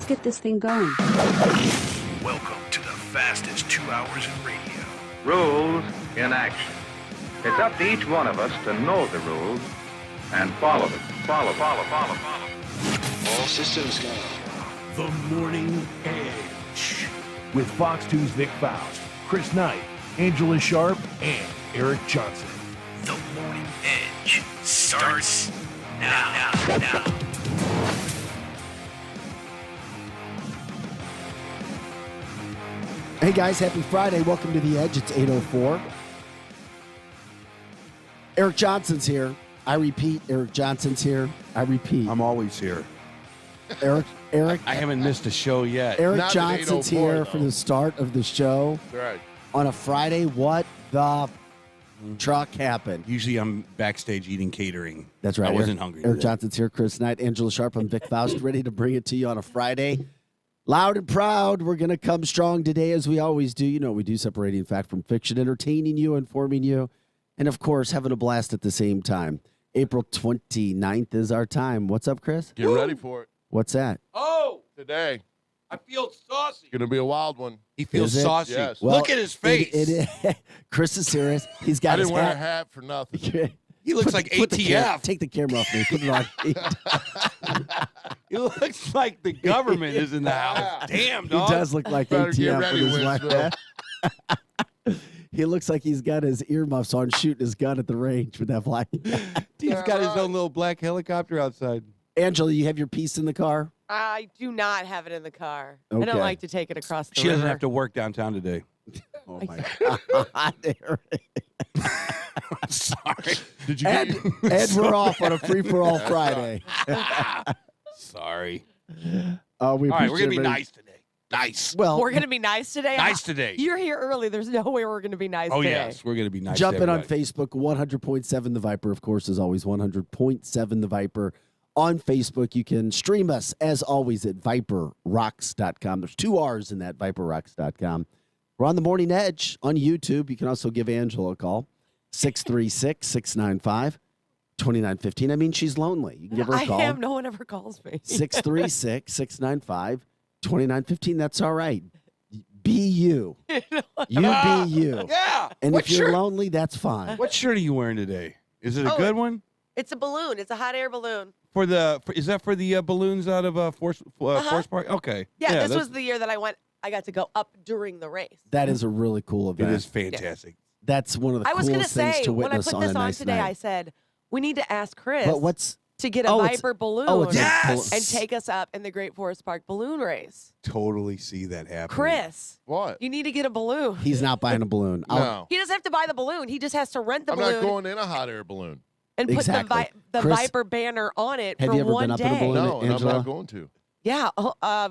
Let's get this thing going. Welcome to the fastest 2 hours in radio. Rules in action. It's up to each one of us to know the rules and follow them. Follow. All systems go. The Morning Edge. With Fox 2's Vic Faust, Chris Knight, Angela Sharp, and Eric Johnson. The Morning Edge starts now. Hey guys, happy Friday. Welcome to The Edge. It's 8:04. Eric Johnson's here. I repeat, Eric Johnson's here. I repeat. I'm always here. Eric. I haven't missed a show yet. Eric Not at Johnson's 8:04 here though. for the start of the show Right. on a Friday. What the truck happened? Usually I'm backstage eating catering. That's right. I wasn't hungry Eric today. Johnson's here. Chris Knight, Angela Sharp. I'm Vic Faust, ready to bring it to you on a Friday. Loud and proud. We're going to come strong today, as we always do. You know, we do separating fact from fiction, entertaining you, informing you, and, of course, having a blast at the same time. April 29th is our time. What's up, Chris? Get ready for it. What's that? Oh, Today, I feel saucy. going to be a wild one. He feels Is it? saucy. Yes. Well, Look at his face. Chris is serious. He's I got his didn't wear a hat. hat for nothing. He looks like Put the ATF. take the camera off me. Put it on. He looks like the government is in the house. Damn, He dog. does look like Better get ATM ready, with his Winslow. black. He looks like he's got his earmuffs on, shooting his gun at the range with that black. He's got his own little black helicopter outside. Angela, you have your piece in the car? I do not have it in the car. I Okay. don't like to take it across the She river. doesn't have to work downtown today. Oh my God! I'm sorry. Did you And, get and we're off on a free-for-all Friday. Sorry. We All right, we're going to appreciate be everybody- nice today. Nice. Well, We're going to be nice today. Nice today. You're here early. There's no way we're going to be nice Oh, today. yes. We're going to be nice jump to in on everybody. Facebook, 100.7 The Viper, of course, as always, 100.7 The Viper. On Facebook, you can stream us, as always, at viperrocks.com. There's 2 R's in that, viperrocks.com. We're on the Morning Edge on YouTube. You can also give Angela a call, 636-695-2915. I mean, she's lonely. You can give her a I call. am. No one ever calls me. 636-695-2915. That's all right. Be you. You be you. Yeah. And What if you're shirt? lonely, that's fine. What shirt are you wearing today? Is it a Oh, good one? It's a balloon. It's a hot air balloon. Is that for the balloons out of Force Park? Okay. Yeah, this that's- was the year that I got to go up during the race. That is a really cool It event. is fantastic. That's one of the I was going to coolest things say, to when I witness put on this a on nice today, night. I said, we need to ask Chris But what's to get a Oh, it's- Viper balloon oh, it's a Yes! balloon. and take us up in the Great Forest Park balloon race. Totally see that happen. Chris, what? you need to get a balloon. He's not buying a balloon. No. He doesn't have to buy the balloon. He just has to rent the I'm balloon not going in a hot air balloon. and put Exactly. the Chris, Viper banner on it have for you ever one been up day. in a balloon? No, and I'm Angela? not going to. Yeah,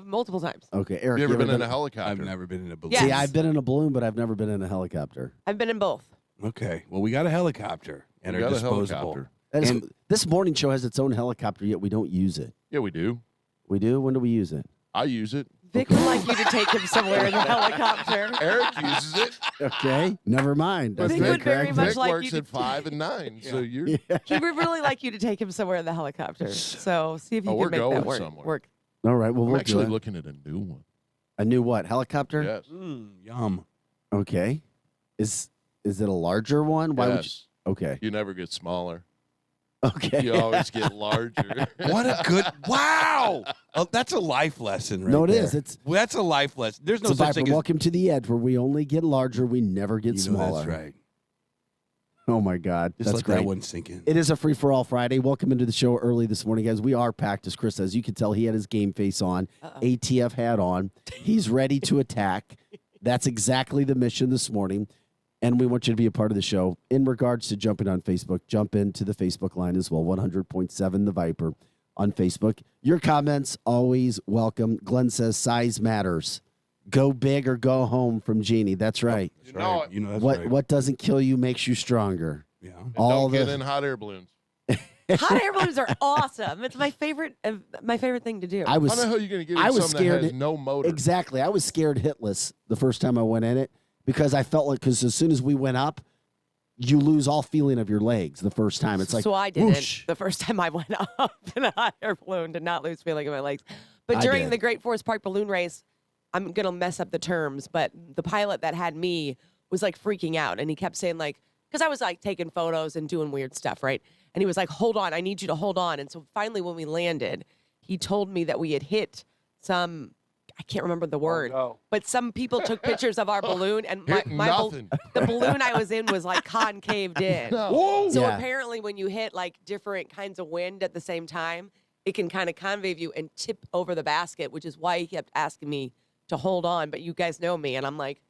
multiple times. Okay, Eric. You ever been in a helicopter? I've never been in a balloon. Yes. See, I've been in a balloon, but I've never been in a helicopter. I've been in both. Okay. Well, we got a helicopter and We our got a disposable. helicopter. That is, And- this morning show has its own helicopter, yet we don't use it. Yeah, we do. We do? When do we use it? I use it. Vic would like you to take him somewhere in the helicopter. Eric uses it. Okay, never mind. But That's Vic very would very correct. much Vic like works you at to- 5 and 9, so you're. Yeah. He would really like you to take him somewhere in the helicopter. So see if you Oh, we're can make going that work. somewhere. All right, well, I'm we'll actually do it. looking at a new one. A new what? Helicopter? Yes. Yum. Okay. Is it a larger one? Why would you? Yes. Okay. You never get smaller. Okay. You always get larger. What a good wow! Oh, that's a life lesson, right? No, it there. is. It's Well, that's a life lesson. There's no it's a such Viper. thing as Welcome to the Edge, where we only get larger, we never get you know, smaller. That's right. Oh my God, Just that's let great. that one sink in. It is a free for all Friday. Welcome into the show early this morning, guys. We are packed, as Chris says. You can tell he had his game face on, ATF hat on. He's ready to attack. That's exactly the mission this morning. And we want you to be a part of the show. In regards to jumping on Facebook, jump into the Facebook line as well, 100.7 The Viper on Facebook. Your comments always welcome. Glenn says size matters. Go big or go home from Jeannie. That's right. That's You know right. it. You know that's What right. what doesn't kill you makes you stronger. Yeah. And All don't get the- in hot air balloons. Hot air balloons are awesome. It's my favorite thing to do. I How was the hell are you going to get I in was something scared that has it- no motor? exactly. I was scared hitless the first time I went in it because I felt like as soon as we went up, you lose all feeling of your legs the first time. It's like so I did whoosh. it the first time I went up in a hot air balloon, did not lose feeling in my legs. But I during did. the Great Forest Park balloon race, I'm going to mess up the terms, but the pilot that had me was like freaking out. And he kept saying like, because I was like taking photos and doing weird stuff, right? And he was like, hold on, I need you to hold on. And so finally when we landed, he told me that we had hit some, I can't remember the word, but some people took pictures of our balloon, and Hit nothing. the balloon I was in was like concaved in. No. So Yeah. apparently when you hit like different kinds of wind at the same time, it can kind of concave you and tip over the basket, which is why he kept asking me to hold on. But you guys know me, and I'm like,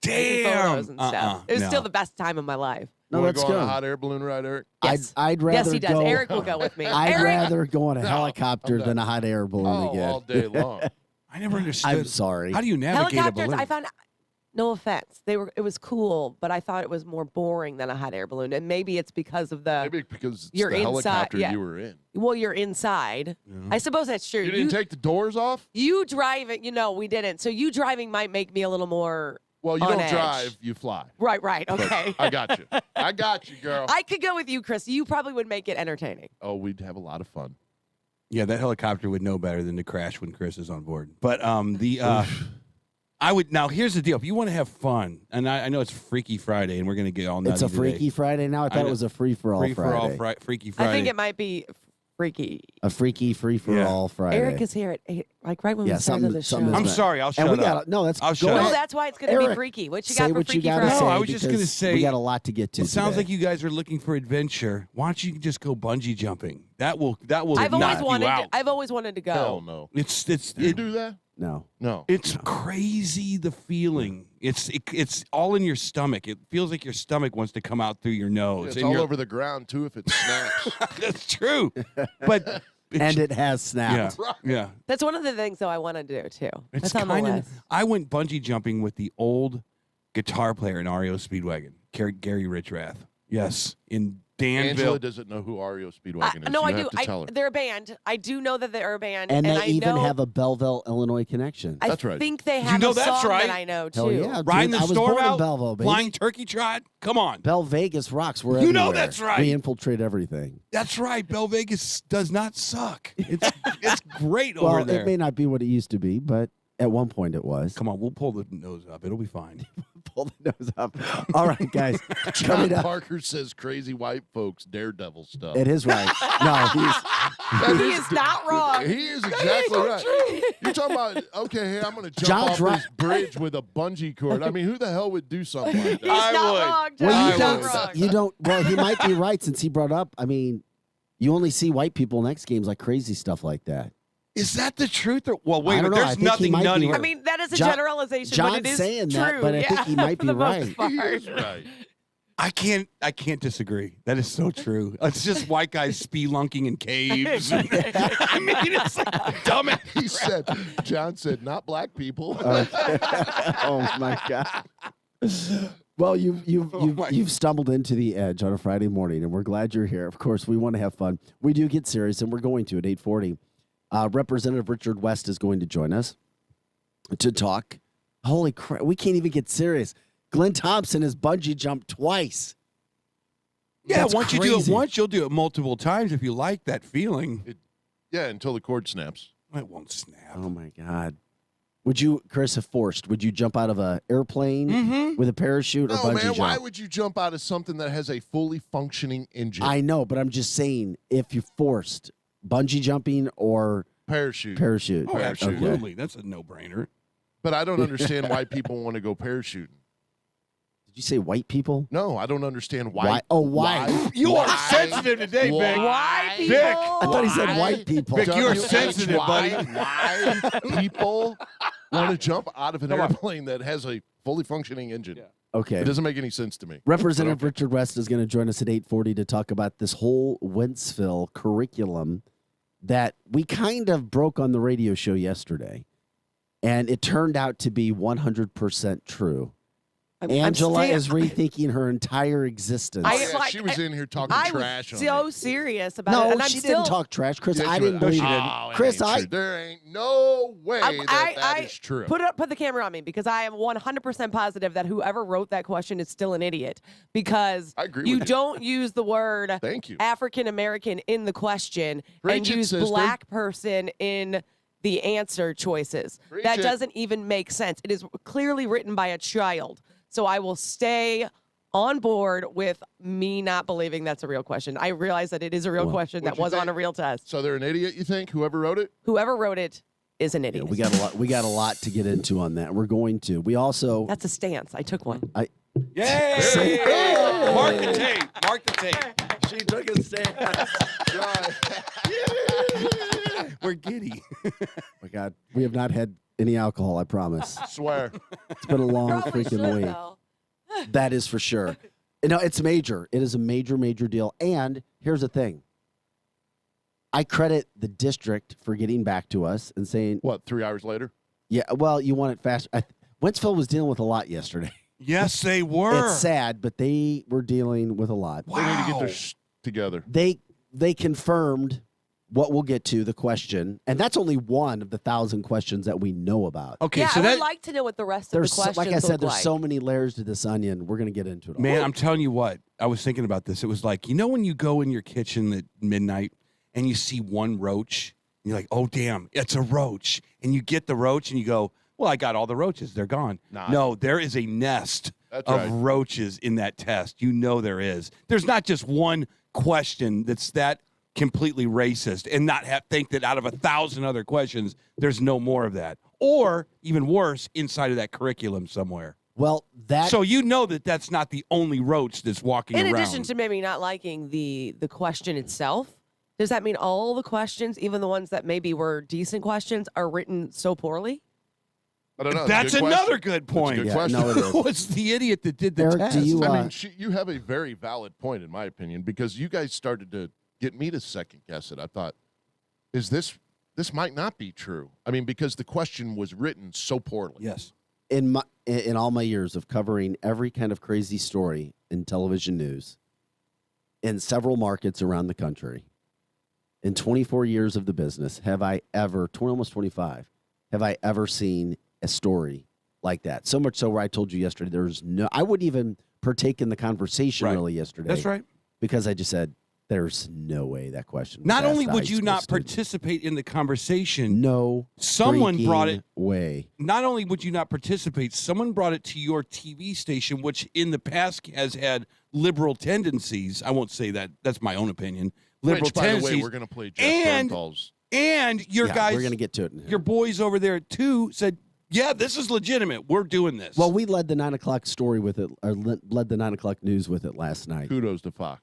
taking photos and stuff. It was still the best time of my life. No, You wanna let's go on go. a hot air balloon ride, Eric? Yes. I'd rather Yes, he does. go. Eric will go with me. I'd Eric, rather go on a helicopter I'm than a hot air balloon again. all day long. I never understood. I'm sorry. How do you navigate a helicopters, balloon? I found, no offense, it was cool, but I thought it was more boring than a hot air balloon. And maybe it's because of the, Maybe because it's You're the inside, helicopter yeah. you were in. well, you're inside. I suppose that's true. You didn't take the doors off? You driving, we didn't. So you driving might make me a little more Well, you on don't edge. drive, you fly. Right, But okay. I got you. I got you, girl. I could go with you, Chris. You probably would make it entertaining. Oh, we'd have a lot of fun. Yeah, that helicopter would know better than to crash when Chris is on board. But I would now. Here's the deal: if you want to have fun, and I know it's Freaky Friday, and we're going to get all nutty It's a today. Freaky Friday now. I thought know. it was a free for all Free for all Friday. Freaky Friday. I think it might be freaky. A freaky free for all Friday. Eric is here at 8, like right when Yeah, we started the show. something is I'm not- sorry. I'll shut and we up. got no. That's I'll go shut No, up. ahead. that's why it's going to be Eric, freaky. What you say got for what Freaky you gotta Friday? say. No, I was just gonna because say- we got a lot to get to. It sounds today. like you guys are looking for adventure. Why don't you just go bungee jumping? That will I've knock always you wanted. out. I've always wanted to go. Hell no. It's Do you do that? no. No. It's crazy, the feeling. It's all in your stomach. It feels like your stomach wants to come out through your nose. It's and all you're- over the ground, too, if it snaps. That's true. But And it has yeah, snapped. yeah. That's one of the things though I want to do too. It's That's on the kind of. list. I went bungee jumping with the old guitar player in REO Speedwagon, Gary Richrath. Yes, in Danville. Angela doesn't know who REO Speedwagon is. No, you I have do. to tell her. They're a band. I do know that they're a band, And they I even know, have a Belleville, Illinois connection. I That's right. think they have know a that's song right? that I know too. Hell yeah, Riding dude, the I was storm born out, in Belleville, baby. flying turkey trot. Come on, Bell Vegas rocks. We're You know everywhere. that's right. We infiltrate everything. that's right. Bell Vegas does not suck. It's great over Well, there. it may not be what it used to be, but at one point it was. Come on, we'll pull the nose up. It'll be fine. Pull the nose up. All right, guys. John Coming up. Parker says crazy white folks daredevil stuff. It is right. No, he's He is not wrong. He is exactly right. You're talking about, okay, hey, I'm going to jump John's off right. this bridge with a bungee cord. I mean, who the hell would do something like He's that? not would. wrong. well, John. you He's don't. not wrong. You don't. Well, he might be right since he brought up. I mean, you only see white people in X Games like crazy stuff like that. Is that the truth? Or, well, wait I a don't minute. know. I There's think he nothing might be nutty. I mean, that is a John- generalization, John's but it is saying true. that, but I think he yeah, might for be the most right. part. He is right. I can't disagree. That is so true. It's just white guys spelunking in caves. I mean, it's like dumb. He said, John said, not black people. Oh my god. Well, you've stumbled into the edge on a Friday morning, and we're glad you're here. Of course, we want to have fun. We do get serious, and we're going to at 8:40. Representative Richard West is going to join us to talk. Holy crap, we can't even get serious. Glenn Thompson has bungee jumped twice. Yeah, That's once you do it crazy. once, you'll do it multiple times if you like that feeling. Yeah, until the cord snaps. It won't snap. Oh my God. Would you, Chris, if forced, would you jump out of an airplane with a parachute or No, bungee man, jump? why would you jump out of something that has a fully functioning engine? I know, but I'm just saying, if you're forced, bungee jumping or Parachute. parachute. Oh, Okay. absolutely. That's a no-brainer. But I don't understand why people want to go parachuting. Did you say white people? No, I don't understand why. Why? Oh, why? You are Why? sensitive today, Vic. Why people? Vic. I thought he said Why? white people. Vic, you are WHY, sensitive, buddy. Why people want to jump out of an Come on. airplane that has a fully functioning engine? Okay. It doesn't make any sense to me. Representative Richard West is going to join us at 8:40 to talk about this whole Wentzville curriculum that we kind of broke on the radio show yesterday, and it turned out to be 100% true. Angela is rethinking her entire existence. I- Oh, yeah, like, she was in here talking I trash was on so me. serious about no, it, and I'm she still. didn't talk trash, Chris. Yeah, I she didn't was- believe Oh, it. it Chris, ain't true. There ain't no way that is true. Put the camera on me because I am 100% positive that whoever wrote that question is still an idiot because I agree you with you. don't use the word Thank you. African American in the question and Bridget use sister. black person in the answer choices. Preach That it. doesn't even make sense. It is clearly written by a child. So I will stay on board with me not believing that's a real question. I realize that it is a real question that what'd you was on think? a real test. So they're an idiot, you think? Whoever wrote it? Whoever wrote it is an Yeah, idiot. we got a lot. We got a lot to get into on that. We're going to. We also. That's a stance. I took one. Yay! Mark the tape. Mark the tape. She took a stand. We're giddy. My God, we have not had any alcohol. I promise. Swear. It's been a long Probably freaking should, week. though. That is for sure. No, it's major. It is a major, major deal. And here's the thing. I credit the district for getting back to us and saying, What, 3 hours later? yeah, well, you want it fast. Wentzville was dealing with a lot yesterday. Yes, they were. It's sad, but they were dealing with a lot. They need to get Wow. their together. They confirmed what we'll get to, the question, and that's only one of the 1,000 questions that we know about. Okay, Yeah, so I that would like to know what the rest of There's the so, questions like I said, look there's like. so many layers to this onion. We're gonna get into it all. man, I'm telling you what. I was thinking about this. It was like, you know, when you go in your kitchen at midnight and you see one roach, and you're like, oh damn, it's a roach, and you get the roach and you go, well, I got all the roaches. They're gone. Nah. No, there is a nest That's of right. roaches in that test. You know there is. There's not just one question that's that completely racist and not think that out of 1,000 other questions, there's no more of that. Or even worse, inside of that curriculum somewhere. Well, that So you know that that's not the only roach that's walking In around. addition to maybe not liking the question itself, does that mean all the questions, even the ones that maybe were decent questions, are written so poorly? I don't know. That's It's a good another question. good That's a point. good Yeah, question. no, it is. Who was the idiot that did the Eric, test? do you? I mean, you have a very valid point, in my opinion, because you guys started to get me to second guess it. I thought, is this might not be true? I mean, because the question was written so poorly. Yes. in all my years of covering every kind of crazy story in television news in several markets around the country, in 24 years of the business, have I ever, almost 25, have I ever seen a story like that? So much so where I told you yesterday, I wouldn't even partake in the conversation Right. really yesterday. That's right. Because I just said, there's no way that question was Not asked only to would high you school not students. participate in the conversation, No someone brought it. way. Not only would you not participate, someone brought it to your TV station, which in the past has had liberal tendencies. I won't say that. That's my own opinion. Liberal Which, by the tendencies. way, we're going to play Jeff And- Bernthal's. And your Yeah, guys, we're going to get to it in here. your boys over there too, said, "Yeah, this is legitimate. We're doing this." Well, we led the 9 o'clock story with it, or led the 9 o'clock news with it last night. Kudos to Fox.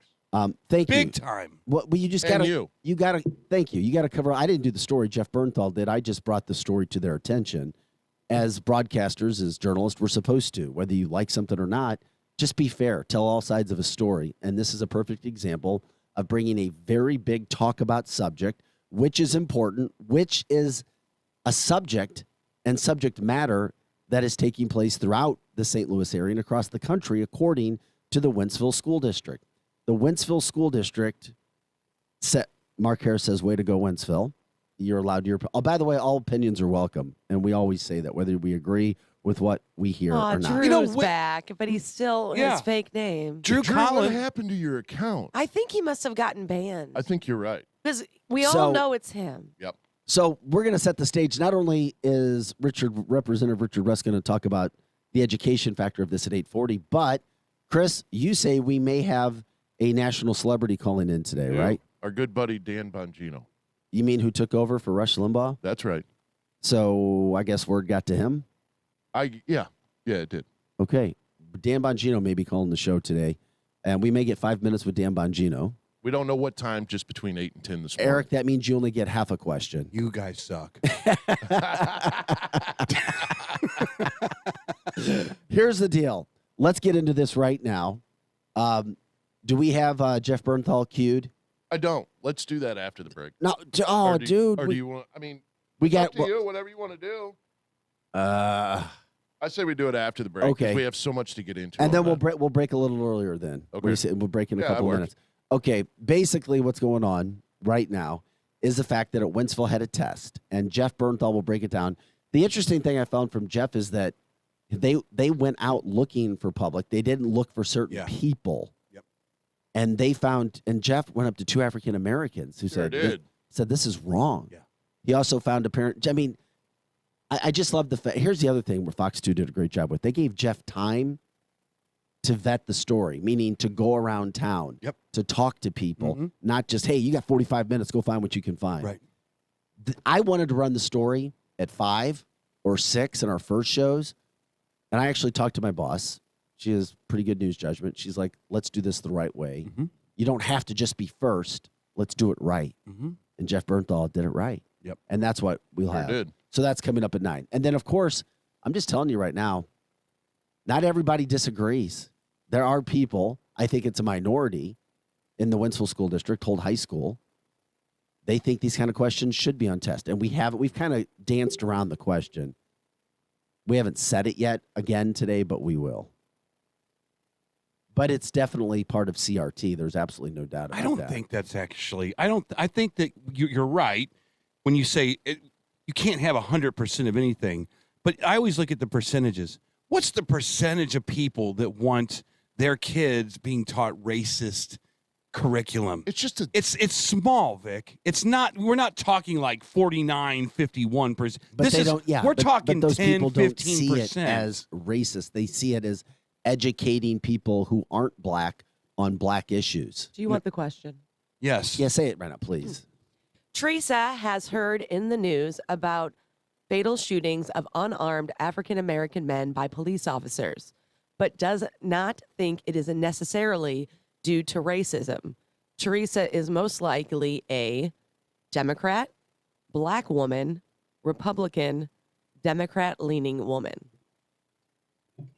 Thank big you. time. Well, you just And gotta. you. Gotta. Thank you. You gotta cover. I didn't do the story. Jeff Bernthal did. I just brought the story to their attention. As broadcasters, as journalists, we're supposed to. Whether you like something or not, just be fair. Tell all sides of a story. And this is a perfect example of bringing a very big talk about subject, which is important, which is a subject and subject matter that is taking place throughout the St. Louis area and across the country, according to the Wentzville School District. The Wentzville School District Mark Harris says, way to go, Wentzville. You're allowed your. Oh, by the way, all opinions are welcome. And we always say that, whether we agree with what we hear Aw, or not. Drew's You know, back, but he's still Yeah. his fake name. Drew What Collins. happened to your account? I think he must have gotten banned I think you're right. because we So- all know it's him. Yep. So we're going to set the stage. Not only is Representative Richard Russ going to talk about the education factor of this at 8:40, but, Chris, you say we may have a national celebrity calling in today, Yeah. right? Our good buddy Dan Bongino. You mean who took over for Rush Limbaugh? That's right. So I guess word got to him. Yeah, it did. Okay. Dan Bongino may be calling the show today, and we may get 5 minutes with Dan Bongino. We don't know what time, just between 8 and 10 this morning. Eric, that means you only get half a question. You guys suck. Here's the deal. Let's get into this right now. Do we have Jeff Bernthal queued? I don't. Let's do that after the break. No. Or do you- Dude. Or do We, you want? I mean, we it's got. up to you. Whatever you want to do. Uh, I say we do it after the break. 'cause Okay. We have so much to get into. and on then that. we'll break a little earlier. Then What do you say? We'll break in a Yeah, that couple works. minutes. Okay. Basically, what's going on right now is the fact that at Wentzville had a test, and Jeff Bernthal will break it down. The interesting thing I found from Jeff is that they went out looking for public. They didn't look for certain Yeah. people. Yep. And they found, and Jeff went up to 2 African Americans who Sure said, did. said this is wrong. Yeah. He also found a parent. I mean, I just love the fact. Here's the other thing where Fox 2 did a great job with. They gave Jeff time to vet the story, meaning to go around town, to talk to people, not just, hey, you got 45 minutes, go find what you can find. Right. I wanted to run the story at 5 or 6 in our first shows, and I actually talked to my boss. She has pretty good news judgment. She's like, let's do this the right way. You don't have to just be first. Let's do it right. And Jeff Bernthal did it right. Yep. And that's what we'll have. did. So that's coming up at 9. And then, of course, I'm just telling you right now, not everybody disagrees. There are people, I think it's a minority, in the Wentzville School District, Holt High School. They think these kind of questions should be on test. And we've kind of danced around the question. We haven't said it yet again today, but we will. But it's definitely part of CRT. There's absolutely no doubt about that. I don't think that's actually. I think that you're right when you say you can't have 100% of anything. But I always look at the percentages. What's the percentage of people that want their kids being taught racist curriculum? It's just it's small, Vic. It's not. We're not talking like 49, 51%. But they don't. Yeah, we're talking but those 10, people don't see 15%. it as racist. They see it as educating people who aren't black on black issues. Do you want the question? Yes. Yeah, say it right now, please. Teresa has heard in the news about fatal shootings of unarmed African American men by police officers, but does not think it is necessarily due to racism. Teresa is most likely a Democrat, black woman, Republican, Democrat-leaning woman.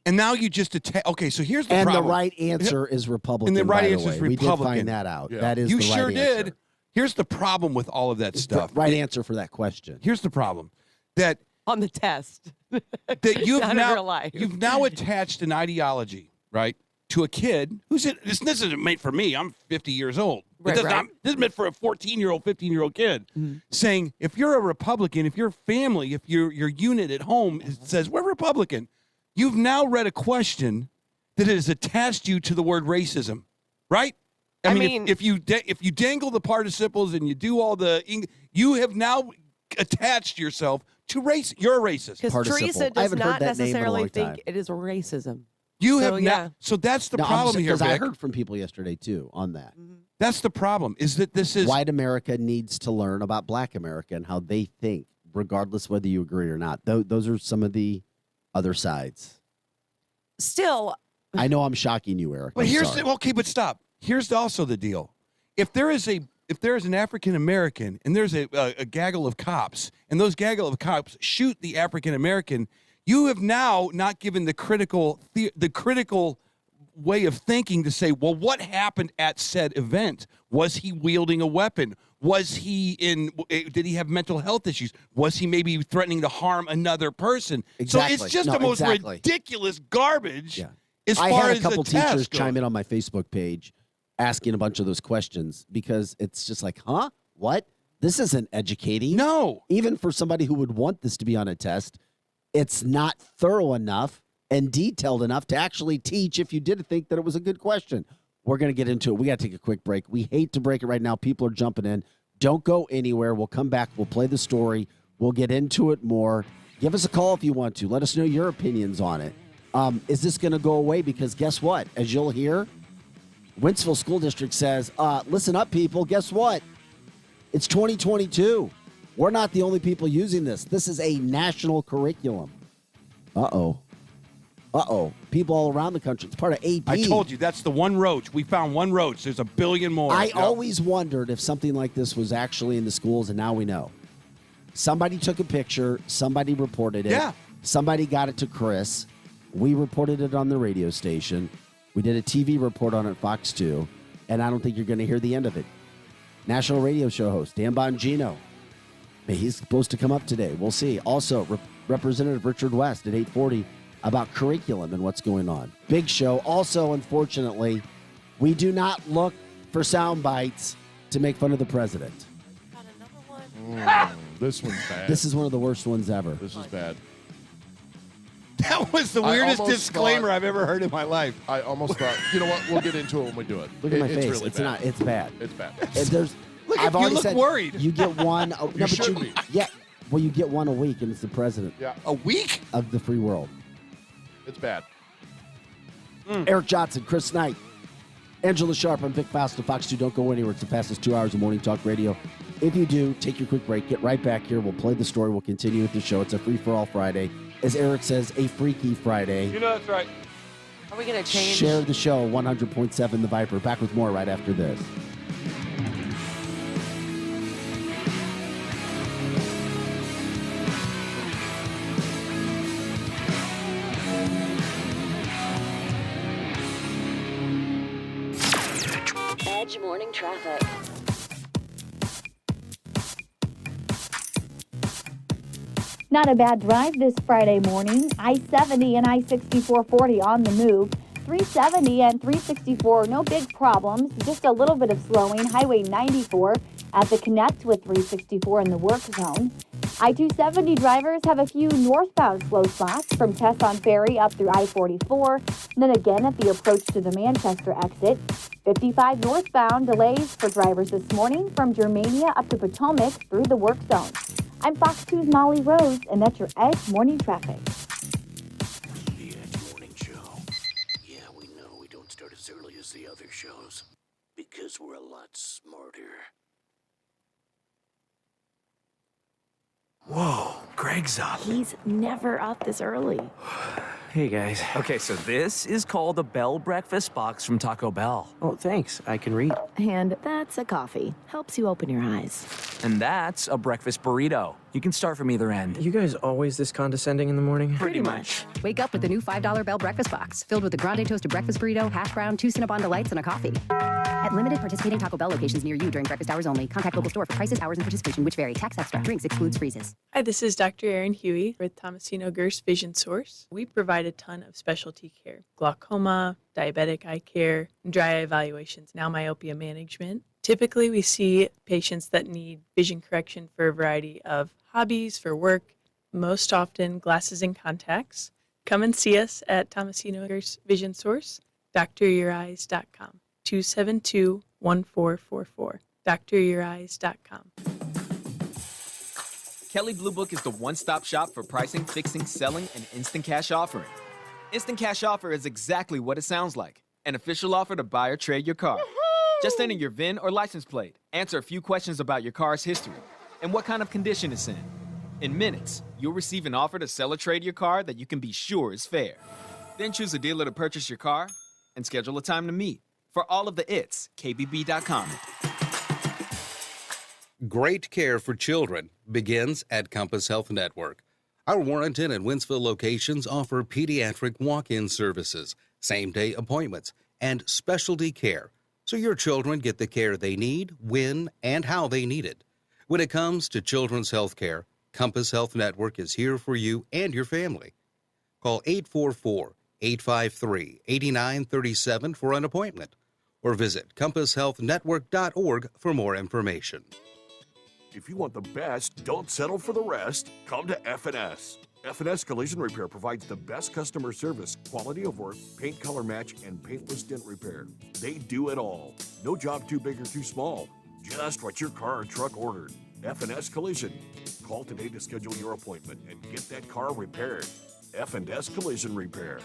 And now you just okay. So here's the And problem. the right answer is Republican. And the right by answer is way. We did Republican. find that out. Yeah. That is You the right sure answer. did. Here's the problem with all of that stuff. Right answer for that question. Here's the problem that On the test. that you've Not in now real life. you've now attached an ideology, right, to a kid who's this isn't meant for me. I'm 50 years old. Right, right. This is meant for a 14-year-old, 15-year-old kid. Saying if you're a Republican, if your family, if your unit at home says we're Republican, you've now read a question that has attached you to the word racism, right? I mean, if you dangle the participles and you do all you have now attached yourself to race. You're a racist. Because Participle. Teresa I does haven't heard not that name in a necessarily long think time. it is racism. You So, have yeah. not. So that's the No, problem here, because I Vic. heard from people yesterday too on that. That's the problem. Is that this is White America needs to learn about Black America and how they think, regardless whether you agree or not. Those are some of the other sides. Still, I know I'm shocking you, Eric. But I'm here's sorry. okay, but stop. Here's also the deal. If there is an African American and there's a gaggle of cops and those gaggle of cops shoot the African American, you have now not given the critical way of thinking to say, well, what happened at said event? Was he wielding a weapon? Was he did he have mental health issues? Was he maybe threatening to harm another person? Exactly. So it's just No, the most exactly. ridiculous garbage. Yeah. As I far had a as couple the test teachers goes. chime in on my Facebook page asking a bunch of those questions because it's just like, huh? What? This isn't educating. No. Even for somebody who would want this to be on a test, it's not thorough enough and detailed enough to actually teach if you did think that it was a good question. We're going to get into it. We got to take a quick break. We hate to break it right now. People are jumping in. Don't go anywhere. We'll come back. We'll play the story. We'll get into it more. Give us a call if you want to. Let us know your opinions on it. Is this going to go away? Because guess what? As you'll hear, Wentzville School District says, listen up, people. Guess what? It's 2022. We're not the only people using this. This is a national curriculum. Uh-oh. People all around the country. It's part of AP. I told you, that's the one roach. We found one roach. There's a billion more. I Yep. always wondered if something like this was actually in the schools, and now we know. Somebody took a picture. Somebody reported it. Yeah. Somebody got it to Chris. We reported it on the radio station. We did a TV report on it, Fox 2, and I don't think you're going to hear the end of it. National radio show host Dan Bongino. He's supposed to come up today. We'll see. Also, Representative Richard West at 8:40 about curriculum and what's going on. Big show. Also, unfortunately, we do not look for sound bites to make fun of the president. This one's bad. This is one of the worst ones ever. This is bad. That was the I weirdest almost disclaimer thought- I've ever heard in my life. I almost thought, you know what? We'll get into it when we do it. Look at my It's face. really It's bad. not. It's bad. It's bad. And there's. I've You already look said worried. you get one. No, but should be. Yeah. Well, you get one a week, and it's the president Yeah, A week? of the free world. it's bad. Eric Johnson, Chris Knight, Angela Sharp, I'm Vic Faust of Fox 2. Don't go anywhere. It's the fastest 2 hours of morning talk radio. If you do, take your quick break. Get right back here. We'll play the story. We'll continue with the show. It's a free-for-all Friday. As Eric says, a freaky Friday. You know that's right. Are we going to change? Share the show, 100.7 The Viper. Back with more right after this. Edge morning traffic. Not a bad drive this Friday morning. I-70 and I-6440 on the move. 370 and 364, no big problems. Just a little bit of slowing. Highway 94 at the connect with 364 in the work zone. I-270 drivers have a few northbound slow spots from Tesson Ferry up through I-44, and then again at the approach to the Manchester exit. 55 northbound delays for drivers this morning from Germania up to Potomac through the work zone. I'm Fox 2's Molly Rose, and that's your Edge Morning Traffic. The Edge Morning Show. Yeah, we know we don't start as early as the other shows because we're a lot smarter. Whoa, Greg's up. He's never up this early. Hey, guys. Okay, so this is called the Bell Breakfast Box from Taco Bell. Oh, thanks. I can read. And that's a coffee. Helps you open your eyes. And that's a breakfast burrito. You can start from either end. You guys always this condescending in the morning? Pretty much. Wake up with the new $5 Bell Breakfast Box, filled with a grande toasted breakfast burrito, hash brown, 2 Cinnabon Delights, and a coffee. At limited participating Taco Bell locations near you during breakfast hours only. Contact local store for prices, hours, and participation, which vary. Tax extra. Drinks excludes freezes. Hi, this is Dr. Erin Huey with Tomasino Gerst Vision Source. We provide a ton of specialty care. Glaucoma, diabetic eye care, dry eye evaluations, now myopia management. Typically, we see patients that need vision correction for a variety of hobbies, for work, most often glasses and contacts. Come and see us at Tomasino Gerst Vision Source, dryoureyes.com, 272-1444, dryoureyes.com. Kelly Blue Book is the one-stop shop for pricing, fixing, selling, and instant cash offering. Instant cash offer is exactly what it sounds like. An official offer to buy or trade your car. Just enter your VIN or license plate, answer a few questions about your car's history, and what kind of condition it's in. In minutes, you'll receive an offer to sell or trade your car that you can be sure is fair. Then choose a dealer to purchase your car and schedule a time to meet. For all of the its, kbb.com. Great care for children begins at Compass Health Network. Our Warrenton and Winsville locations offer pediatric walk-in services, same-day appointments, and specialty care, so your children get the care they need, when, and how they need it. When it comes to children's health care, Compass Health Network is here for you and your family. Call 844-853-8937 for an appointment, or visit compasshealthnetwork.org for more information. If you want the best, don't settle for the rest. Come to F&S. F&S Collision Repair provides the best customer service, quality of work, paint color match, and paintless dent repair. They do it all. No job too big or too small. Just what your car or truck ordered. F&S Collision. Call today to schedule your appointment and get that car repaired. F&S Collision Repair.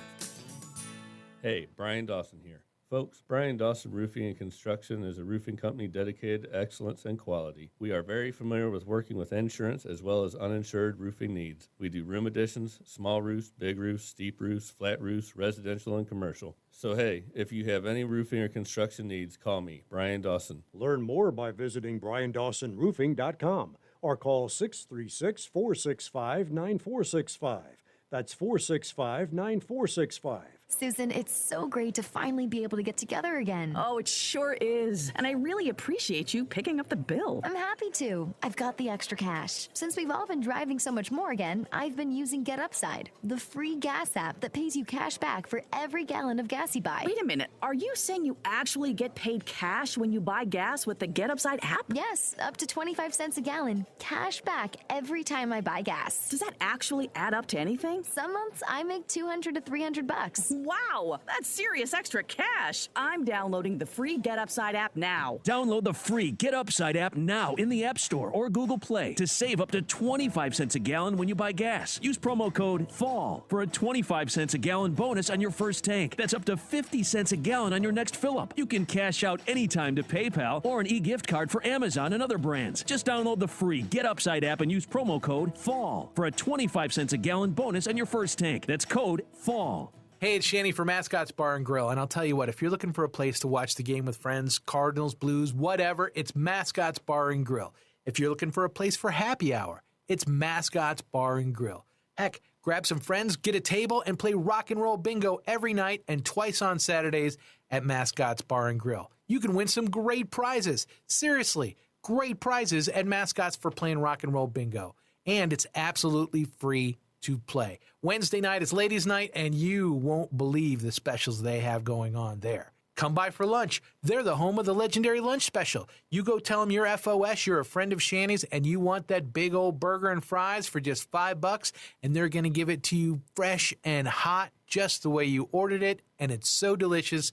Hey, Brian Dawson here. Folks, Brian Dawson Roofing and Construction is a roofing company dedicated to excellence and quality. We are very familiar with working with insurance as well as uninsured roofing needs. We do room additions, small roofs, big roofs, steep roofs, flat roofs, residential and commercial. So hey, if you have any roofing or construction needs, call me, Brian Dawson. Learn more by visiting BrianDawsonRoofing.com or call 636-465-9465. That's 465-9465. Susan, it's so great to finally be able to get together again. Oh, it sure is. And I really appreciate you picking up the bill. I'm happy to. I've got the extra cash. Since we've all been driving so much more again, I've been using Get Upside, the free gas app that pays you cash back for every gallon of gas you buy. Wait a minute. Are you saying you actually get paid cash when you buy gas with the Get Upside app? Yes, up to 25 cents a gallon. Cash back every time I buy gas. Does that actually add up to anything? Some months I make $200 to $300. Wow, that's serious extra cash. I'm downloading the free Get Upside app now. Download the free Get Upside app now in the App Store or Google Play to save up to 25 cents a gallon when you buy gas. Use promo code FALL for a 25 cents a gallon bonus on your first tank. That's up to 50 cents a gallon on your next fill-up. You can cash out anytime to PayPal or an e-gift card for Amazon and other brands. Just download the free Get Upside app and use promo code FALL for a 25 cents a gallon bonus on your first tank. That's code FALL. Hey, it's Shanny from Mascots Bar and Grill, and I'll tell you what, if you're looking for a place to watch the game with friends, Cardinals, Blues, whatever, it's Mascots Bar and Grill. If you're looking for a place for happy hour, it's Mascots Bar and Grill. Heck, grab some friends, get a table, and play rock and roll bingo every night and twice on Saturdays at Mascots Bar and Grill. You can win some great prizes. Seriously, great prizes at Mascots for playing rock and roll bingo. And it's absolutely free to play. Wednesday night is ladies' night, and you won't believe the specials they have going on there. Come by for lunch. They're the home of the legendary lunch special. You go tell them you're FOS, you're a friend of Shanny's, and you want that big old burger and fries for just $5, and they're going to give it to you fresh and hot, just the way you ordered it, and it's so delicious,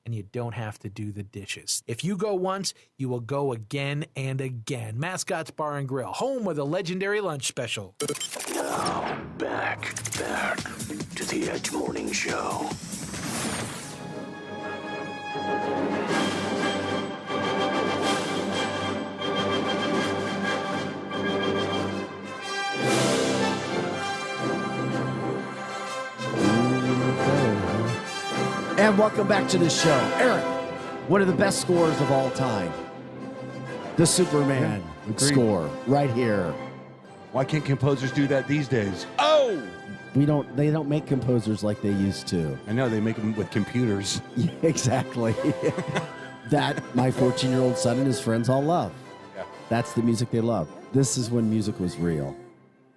and you don't have to do the dishes. If you go once, you will go again and again. Mascots Bar and Grill, home of the legendary lunch special. Now, back to the Edge Morning Show. And welcome back to the show. Eric, one of the best scores of all time. The Superman score right here. Why can't composers do that these days? Oh! They don't make composers like they used to. I know, they make them with computers. Yeah, exactly. That my 14-year-old son and his friends all love. Yeah. That's the music they love. This is when music was real.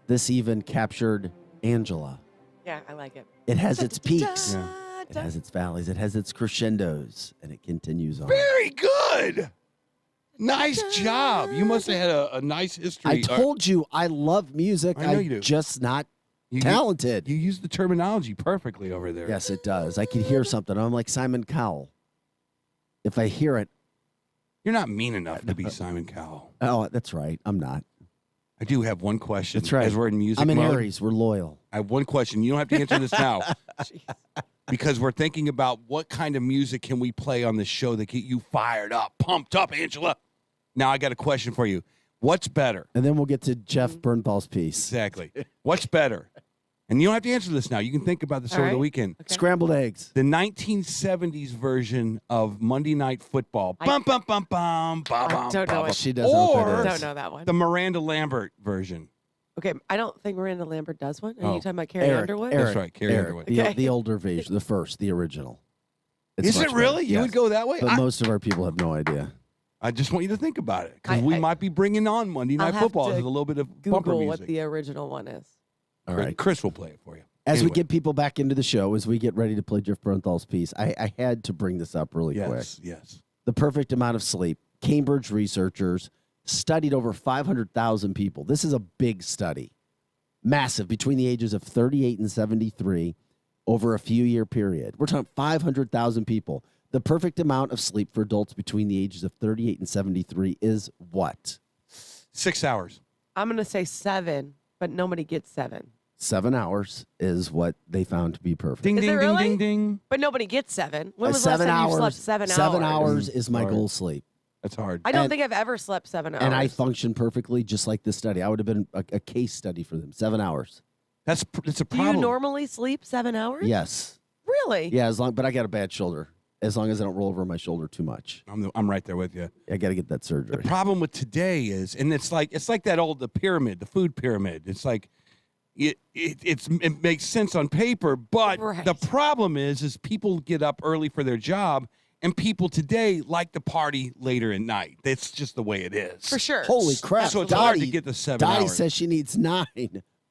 This even captured Angela. Yeah, I like it. It has its peaks. Yeah. It has its valleys. It has its crescendos, and it continues on. Very good. Nice job. You must have had a nice history. I told you I love music. I know you do. Just not talented. You use the terminology perfectly over there. Yes, it does. I can hear something. I'm like Simon Cowell. If I hear it. You're not mean enough to be Simon Cowell. Oh, that's right. I'm not. I do have one question. That's right. As we're in music I'm in mode. Aries. We're loyal. I have one question. You don't have to answer this now. Because we're thinking about what kind of music can we play on this show that get you fired up, pumped up, Angela. Now I got a question for you. What's better? And then we'll get to Jeff Bernthal's piece. Exactly. What's better? And you don't have to answer this now. You can think about this over the weekend. Okay. Scrambled eggs. The 1970s version of Monday Night Football. Bum, bum, bum, bum, bum, bum, don't know bum. it. She doesn't know what that is. Don't know that one. The Miranda Lambert version. Okay, I don't think Miranda Lambert does one. Are you talking about Carrie Eric, Underwood? Eric, That's right, Carrie Underwood. The older version, the first, the original. It's Is much it really? better. You Yes. would go that way? But most of our people have no idea. I just want you to think about it because we might be bringing on Monday I'll Night have Football to with a little bit of bumper Google music. what the original one is. All right. Chris will play it for you. As Anyway. we get people back into the show, as we get ready to play Jeff Bernthal's piece, I had to bring this up really quick. Yes. The perfect amount of sleep. Cambridge researchers studied over 500,000 people. This is a big study. Massive, between the ages of 38 and 73 over a few-year period. We're talking 500,000 people. The perfect amount of sleep for adults between the ages of 38 and 73 is what? 6 hours. I'm going to say 7, but nobody gets 7. 7 hours is what they found to be perfect. Ding, Is ding, it ding, really? ding, ding. But nobody gets 7. When was the 7 last time hours, you slept 7 hours? 7 hours is my Hard. goal sleep. That's hard. I don't And- think I've ever slept 7 hours. And I function perfectly just like this study. I would have been a case study for them. 7 hours. It's a Do problem. you normally sleep 7 hours? Yes. Really? Yeah, but I got a bad shoulder. As long as I don't roll over my shoulder too much. I'm right there with you. I got to get that surgery. The problem with today is, and it's like the pyramid, the food pyramid. It's like it makes sense on paper, but the problem is people get up early for their job, and people today like to party later at night. That's just the way it is. For sure. Holy crap. So it's hard to get the 7 Dottie hours. says she needs 9.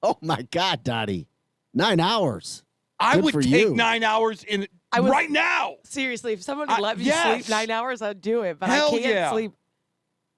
Oh, my God, Dottie. 9 hours. I Good would for take you. 9 hours right now. Seriously, if someone I- would let me yes. sleep 9 hours, I'd do it. But Hell I can't yeah. sleep.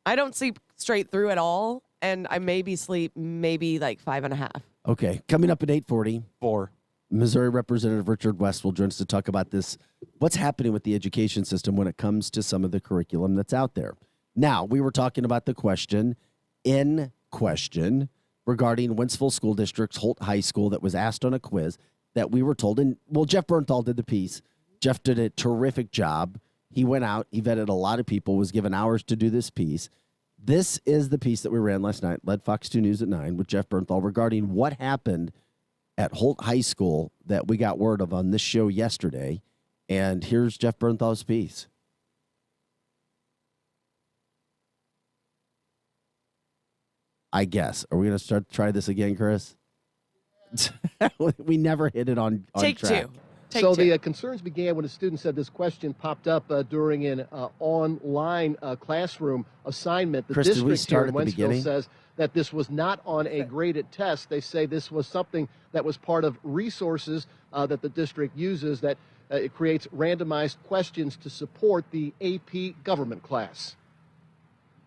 I don't sleep straight through at all. And I maybe sleep like 5.5. Okay, coming up at 8:40. 4. Missouri Representative Richard West will join us to talk about this, what's happening with the education system when it comes to some of the curriculum that's out there. Now, we were talking about the question in question regarding Wentzville School District's Holt High School that was asked on a quiz that we were told, and well, Jeff Bernthal did the piece. Jeff did a terrific job. He went out, he vetted a lot of people, was given hours to do this piece. This is the piece that we ran last night, led Fox 2 News at 9 with Jeff Bernthal regarding what happened at Holt High School that we got word of on this show yesterday. And here's Jeff Bernthal's piece. I guess. Are we going to try this again, Chris? We never hit it on Take track. two. The concerns began when a student said this question popped up during an online classroom assignment. The Chris, did we district here start in at the beginning? Wentzville says that this was not on a graded test. They say this was something that was part of resources that the district uses, that it creates randomized questions to support the AP government class.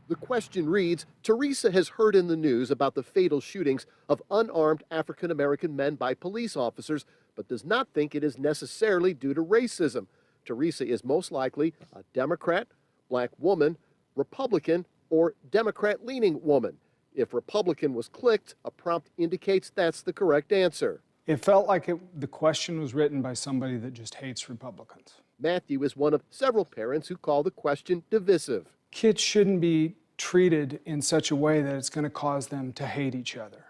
The question reads, Teresa has heard in the news about the fatal shootings of unarmed African-American men by police officers, but does not think it is necessarily due to racism. Teresa is most likely a Democrat, black woman, Republican, or Democrat-leaning woman. If Republican was clicked, a prompt indicates that's the correct answer. It felt like the question was written by somebody that just hates Republicans. Matthew is one of several parents who call the question divisive. Kids shouldn't be treated in such a way that it's going to cause them to hate each other.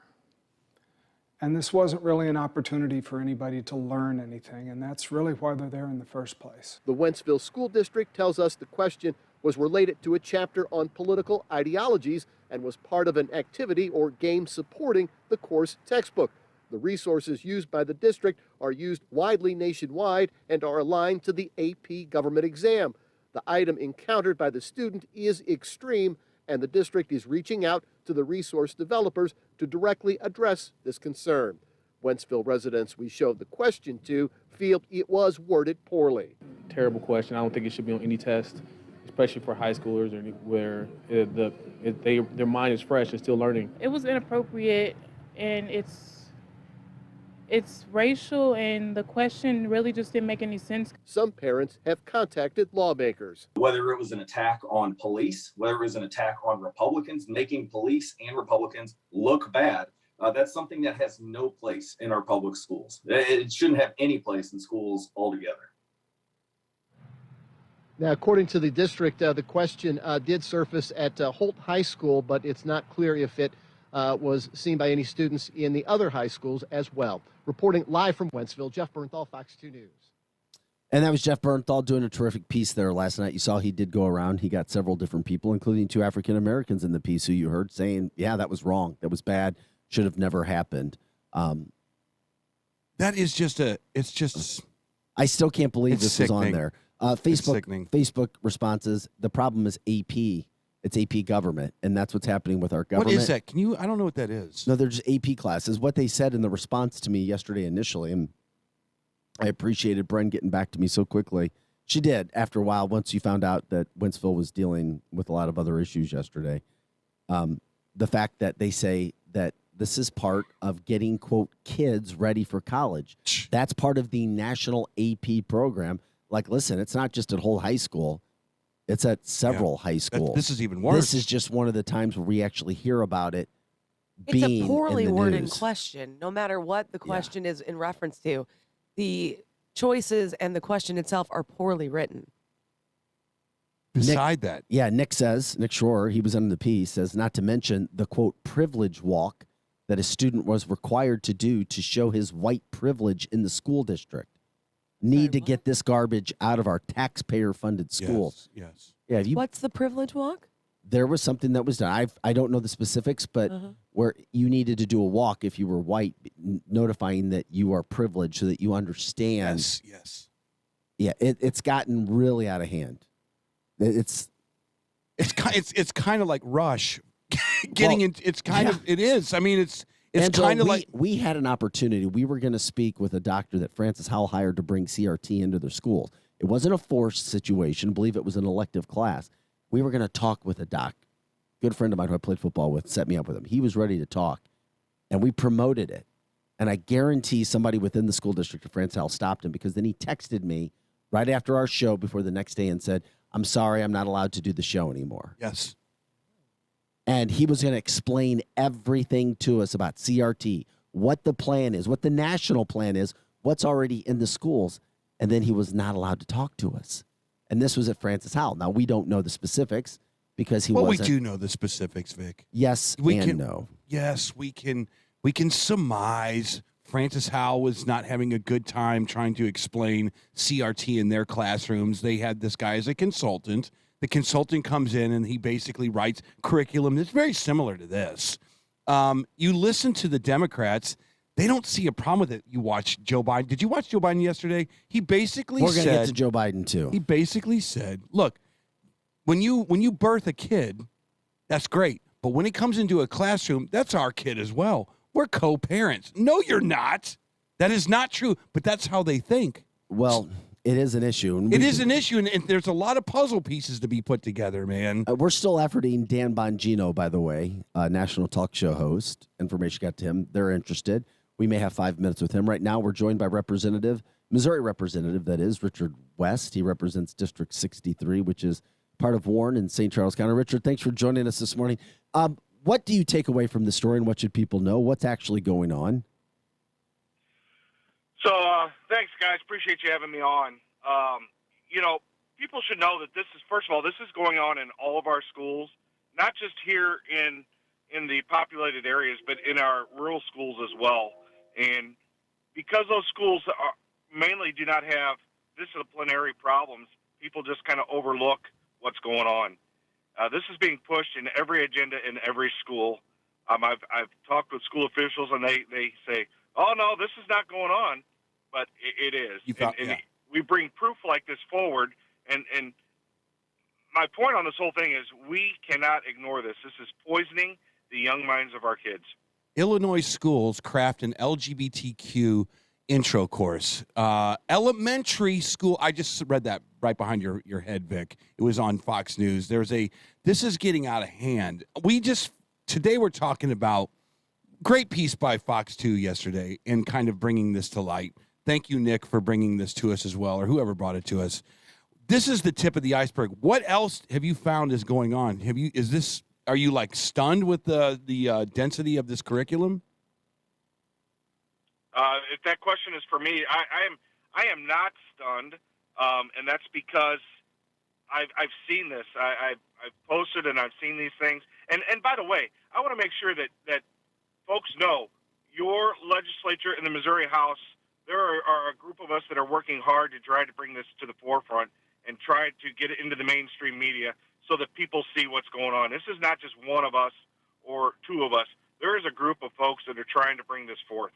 And this wasn't really an opportunity for anybody to learn anything, and that's really why they're there in the first place. The Wentzville School District tells us the question was related to a chapter on political ideologies and was part of an activity or game supporting the course textbook. The resources used by the district are used widely nationwide and are aligned to the AP government exam. The item encountered by the student is extreme, and the district is reaching out to the resource developers to directly address this concern. Wentzville residents we showed the question to feel it was worded poorly. Terrible question. I don't think it should be on any test, especially for high schoolers or where their mind is fresh and still learning. It was inappropriate, and it's racial, and the question really just didn't make any sense. Some parents have contacted lawmakers. Whether it was an attack on police, whether it was an attack on Republicans, making police and Republicans look bad, that's something that has no place in our public schools. It shouldn't have any place in schools altogether. Now, according to the district, the question did surface at Holt High School, but it's not clear if it was seen by any students in the other high schools as well. Reporting live from Wentzville, Jeff Bernthal, Fox 2 News. And that was Jeff Bernthal doing a terrific piece there last night. You saw he did go around. He got several different people, including 2 African Americans in the piece who you heard saying, yeah, that was wrong. That was bad. Should have never happened. That is just I still can't believe this was on sickening. there. Sickening. Facebook responses. The problem is AP. It's AP government, and that's what's happening with our government. What is that? I don't know what that is. No, they're just AP classes. What they said in the response to me yesterday initially, and I appreciated Bren getting back to me so quickly. She did after a while once you found out that Wentzville was dealing with a lot of other issues yesterday. The fact that they say that this is part of getting, quote, kids ready for college. That's part of the national AP program. Like, listen, it's not just at Holt High School. It's at several high schools. This is even worse. This is just one of the times where we actually hear about it It's being a poorly in the worded news. question, no matter what the question is in reference to. The choices and the question itself are poorly written. Beside that. Yeah, Nick Schroer, he was in the piece, says not to mention the, quote, privilege walk that a student was required to do to show his white privilege in the school district. Need to get this garbage out of our taxpayer-funded schools. Yes. Yeah. What's the privilege walk? There was something that was done. I don't know the specifics, but where you needed to do a walk if you were white, notifying that you are privileged so that you understand. Yes. Yeah, it's gotten really out of hand. It's kind of like Rush getting in. It's kind of it is. I mean, it's kind of like we had an opportunity. We were going to speak with a doctor that Francis Howell hired to bring CRT into their schools. It wasn't a forced situation. I believe it was an elective class. We were going to talk with a doc. Good friend of mine who I played football with set me up with him. He was ready to talk, and we promoted it. And I guarantee somebody within the school district of France Howell stopped him, because then he texted me right after our show before the next day and said, I'm sorry, I'm not allowed to do the show anymore. Yes. And he was going to explain everything to us about CRT, what the plan is, what the national plan is, what's already in the schools. And then he was not allowed to talk to us. And this was at Francis Howell. Now, we don't know the specifics because he wasn't. Well, we do know the specifics, Vic. Yes and no. Yes, we can surmise Francis Howell was not having a good time trying to explain CRT in their classrooms. They had this guy as a consultant. The consultant comes in and he basically writes curriculum that's very similar to this. You listen to the Democrats, they don't see a problem with it. You watch Joe Biden. Did you watch Joe Biden yesterday? He basically We're said— going to get to Joe Biden, too. He basically said, look, when you birth a kid, that's great. But when it comes into a classroom, that's our kid as well. We're co-parents. No, you're not. That is not true, but that's how they think. Well, it is an issue. It is an issue, and there's a lot of puzzle pieces to be put together, man. We're still efforting Dan Bongino, by the way, national talk show host. Information got to him. They're interested. We may have 5 minutes with him. Right now, we're joined by Missouri Representative, that is, Richard West. He represents District 63, which is part of Warren in St. Charles County. Richard, thanks for joining us this morning. What do you take away from the story, and what should people know? What's actually going on? So, thanks, guys. Appreciate you having me on. People should know that this is, first of all, this is going on in all of our schools, not just here in the populated areas, but in our rural schools as well. And because those schools mainly do not have disciplinary problems, people just kind of overlook what's going on. This is being pushed in every agenda in every school. I've talked with school officials, and they say, "Oh no, this is not going on," but it is. We bring proof like this forward, and my point on this whole thing is we cannot ignore this. This is poisoning the young minds of our kids. Illinois schools craft an LGBTQ intro course. Elementary school, I just read that right behind your head, Vic. It was on Fox News. This is getting out of hand. Today we're talking about great piece by Fox 2 yesterday and kind of bringing this to light. Thank you, Nick, for bringing this to us as well, or whoever brought it to us. This is the tip of the iceberg. What else have you found is going on? Are you like stunned with the density of this curriculum? If that question is for me, I am not stunned, and that's because I've seen this. I've posted and I've seen these things. And by the way, I want to make sure that folks know your legislature in the Missouri House. There are a group of us that are working hard to try to bring this to the forefront and try to get it into the mainstream media so that people see what's going on. This is not just one of us or two of us. There is a group of folks that are trying to bring this forth.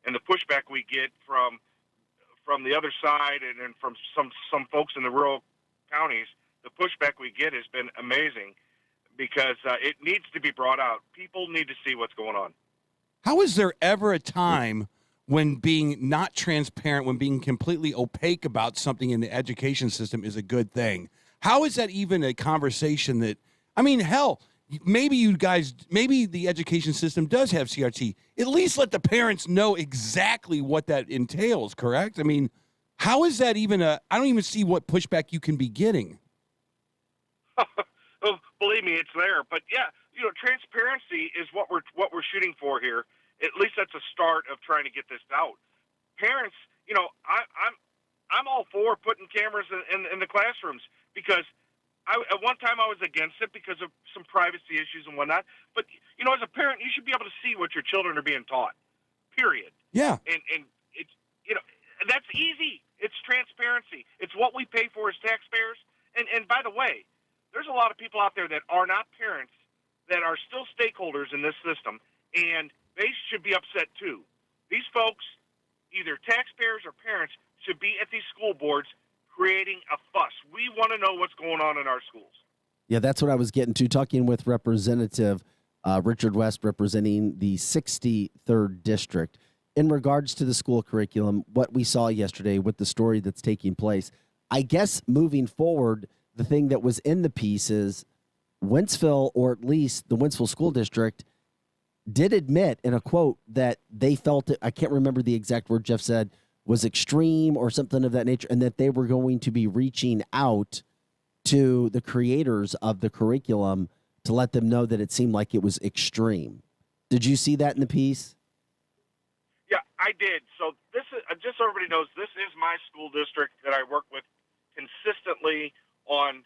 And the pushback we get from the other side and from some folks in the rural counties, the pushback we get has been amazing because it needs to be brought out. People need to see what's going on. How is there ever a time when being not transparent, when being completely opaque about something in the education system is a good thing? How is that even a conversation that, hell, maybe the education system does have CRT. At least let the parents know exactly what that entails, correct? How is that even I don't even see what pushback you can be getting. Well, believe me, it's there. But yeah, transparency is what we're shooting for here. At least that's a start of trying to get this out. Parents, I'm all for putting cameras in the classrooms because at one time I was against it because of some privacy issues and whatnot. But as a parent, you should be able to see what your children are being taught. Period. Yeah. And it's that's easy. It's transparency. It's what we pay for as taxpayers. And by the way, there's a lot of people out there that are not parents that are still stakeholders in this system, and they should be upset too. These folks, either taxpayers or parents, should be at these school boards creating a fuss. We want to know what's going on in our schools. Yeah, that's what I was getting to, talking with Representative Richard West, representing the 63rd District. In regards to the school curriculum, what we saw yesterday with the story that's taking place, I guess moving forward, the thing that was in the piece is Wentzville, or at least the Wentzville School District, did admit in a quote that they felt it, I can't remember the exact word Jeff said, was extreme or something of that nature, and that they were going to be reaching out to the creators of the curriculum to let them know that it seemed like it was extreme. Did you see that in the piece? Yeah, I did. So this is just so everybody knows, this is my school district that I work with consistently on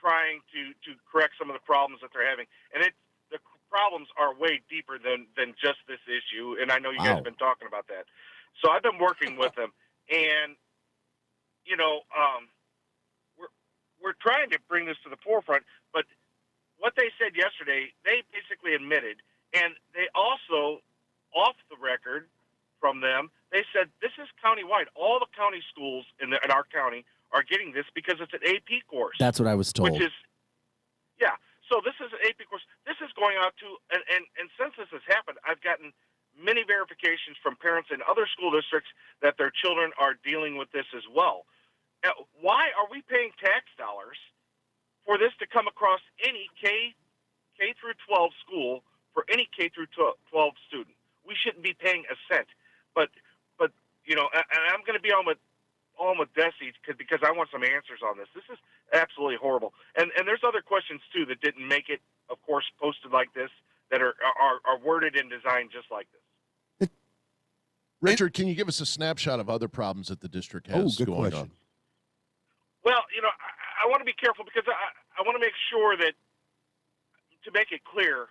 trying to correct some of the problems that they're having, and the problems are way deeper than just this issue. And I know you guys have been talking about that. So I've been working with them, and we're trying to bring this to the forefront. But what they said yesterday, they basically admitted, and they also, off the record from them, they said this is countywide. All the county schools in our county are getting this because it's an AP course. That's what I was told. Which is, yeah. So this is an AP course. This is going out to, and since this has happened, I've gotten many verifications from parents in other school districts that their children are dealing with this as well. Now, why are we paying tax dollars for this to come across any K through 12 school for any K through 12 student? We shouldn't be paying a cent. But and I'm going to be on with Desi because I want some answers on this. This is absolutely horrible. And there's other questions too that didn't make it, of course, posted like this, that are worded and designed just like this. Richard, can you give us a snapshot of other problems that the district has going on? Well, I want to be careful because I want to make sure that, to make it clear,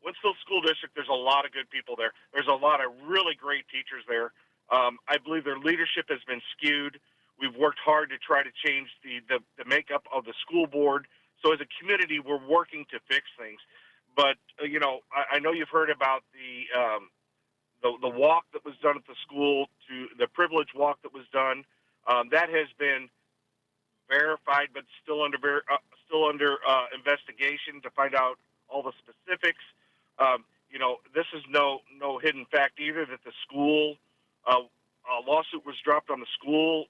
Winsfield School District, there's a lot of good people there. There's a lot of really great teachers there. I believe their leadership has been skewed. We've worked hard to try to change the makeup of the school board. So as a community, we're working to fix things. But, I know you've heard about the walk that was done at the school, to the privilege walk that was done. That has been verified, but still under investigation to find out all the specifics. This is no hidden fact either, that the school, a lawsuit was dropped on the school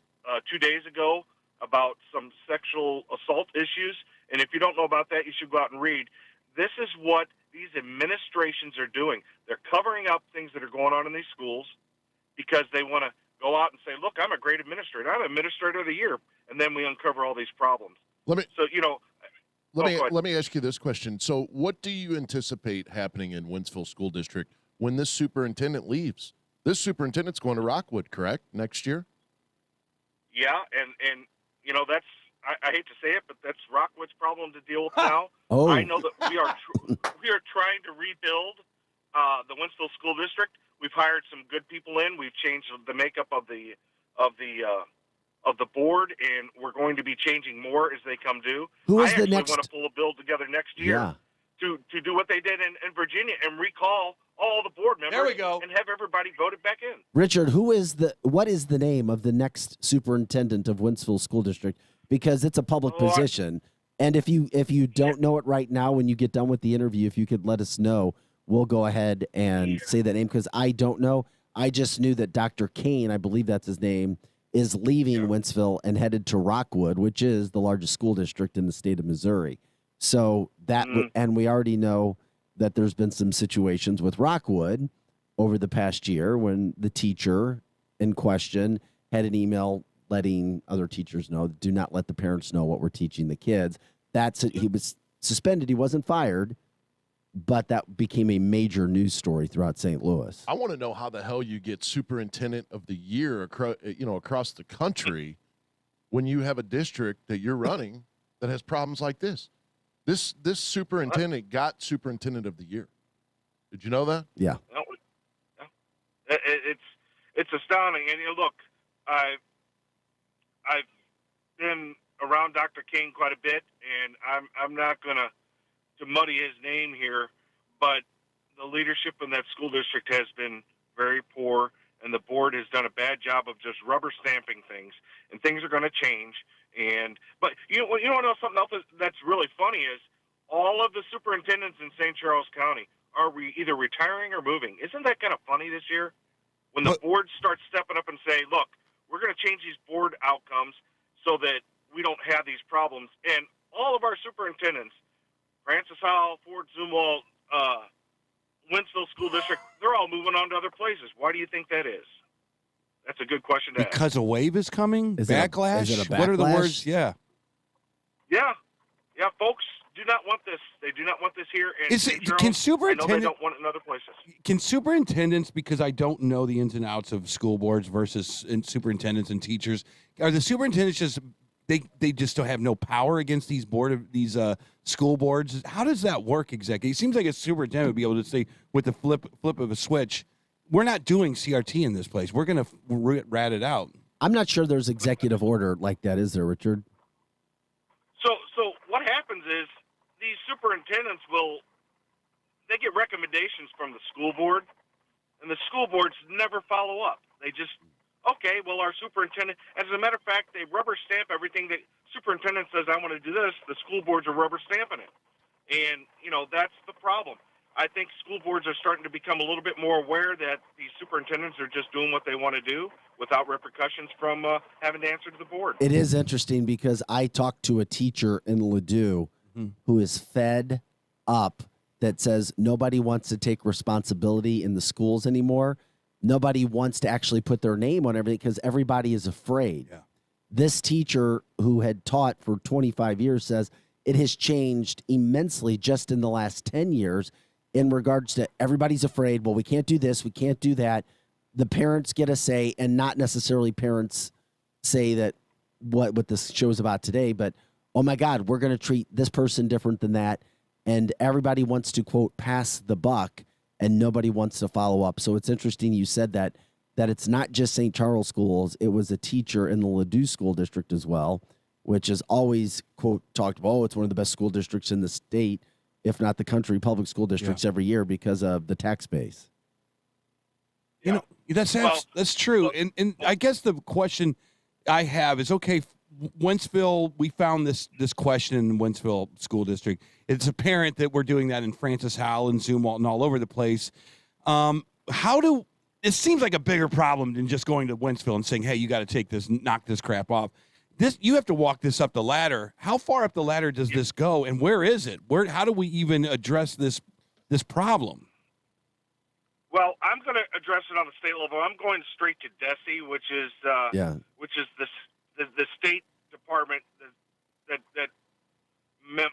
2 days ago about some sexual assault issues. And if you don't know about that, you should go out and read. This is what these administrations are doing. They're covering up things that are going on in these schools because they want to go out and say, look, I'm a great administrator. I'm administrator of the year. And then we uncover all these problems. Let me ask you this question. So what do you anticipate happening in Winsfield School District when this superintendent leaves? This superintendent's going to Rockwood, correct, next year? Yeah, and that's, I hate to say it, but that's Rockwood's problem to deal with now. Oh. I know that we are trying to rebuild the Winsfield School District. We've hired some good people in. We've changed the makeup of the board, and we're going to be changing more as they come due. Who is I the actually next? want to pull a bill together next year to do what they did in Virginia and recall all the board members. There we go. And have everybody voted back in. Richard, what is the name of the next superintendent of Winsfield School District? Because it's a public position. And if you don't know it right now, when you get done with the interview, if you could let us know, we'll go ahead and say that name, because I don't know. I just knew that Dr. Kane, I believe that's his name, is leaving Winsfield and headed to Rockwood, which is the largest school district in the state of Missouri. So and we already know that there's been some situations with Rockwood over the past year when the teacher in question had an email letting other teachers know, do not let the parents know what we're teaching the kids. He was suspended. He wasn't fired, but that became a major news story throughout St. Louis. I want to know how the hell you get superintendent of the year across the country when you have a district that you're running that has problems like this. This superintendent got superintendent of the year. Did you know that? Yeah. It's astounding. And look, I've been around Dr. King quite a bit, and I'm not going to muddy his name here, but the leadership in that school district has been very poor, and the board has done a bad job of just rubber stamping things, and things are going to change. But you want to know something else that's really funny is all of the superintendents in St. Charles County are either retiring or moving. Isn't that kind of funny this year? When the board starts stepping up and say, look, we're going to change these board outcomes so that we don't have these problems. And all of our superintendents, Francis Howell, Ford Zumwalt, Wentzville School District, they're all moving on to other places. Why do you think that is? That's a good question to ask. Because a wave is coming? Is it a backlash? What are the backlash? words? Yeah. Yeah, folks do not want this. They do not want this here. In Is St. it- Charles. can I know superintendent- they don't want it in other places. Can superintendents, because I don't know the ins and outs of school boards versus superintendents and teachers, are the superintendents just they just don't have no power against these school boards? How does that work exactly? It seems like a superintendent would be able to say with the flip of a switch, we're not doing CRT in this place. We're going to rat it out. I'm not sure there's executive order like that, is there, Richard? So what happens is these superintendents they get recommendations from the school board, and the school boards never follow up. They just, okay, well, our superintendent, as a matter of fact, they rubber stamp everything that superintendent says, I want to do this. The school boards are rubber stamping it. And, that's the problem. I think school boards are starting to become a little bit more aware that these superintendents are just doing what they want to do without repercussions from having to answer to the board. It is interesting because I talked to a teacher in Ladue who is fed up that says nobody wants to take responsibility in the schools anymore. Nobody wants to actually put their name on everything because everybody is afraid. Yeah. This teacher who had taught for 25 years says it has changed immensely just in the last 10 years in regards to everybody's afraid, well, we can't do this, we can't do that. The parents get a say, and not necessarily parents say that what this show is about today, but, oh, my God, we're going to treat this person different than that. And everybody wants to, quote, pass the buck, and nobody wants to follow up. So it's interesting you said that it's not just St. Charles schools. It was a teacher in the Ladue School District as well, which is always, quote, talked about, it's one of the best school districts in the state, if not the country, public school districts every year because of the tax base. That's true. And I guess the question I have is, okay, Wentzville, we found this question in the Wentzville School District. It's apparent that we're doing that in Francis Howell and Zumwalt and all over the place. It seems like a bigger problem than just going to Wentzville and saying, hey, you got to knock this crap off. You have to walk this up the ladder. How far up the ladder does this go, and where is it? How do we even address this problem? Well, I'm going to address it on the state level. I'm going straight to DESE, which is the state department that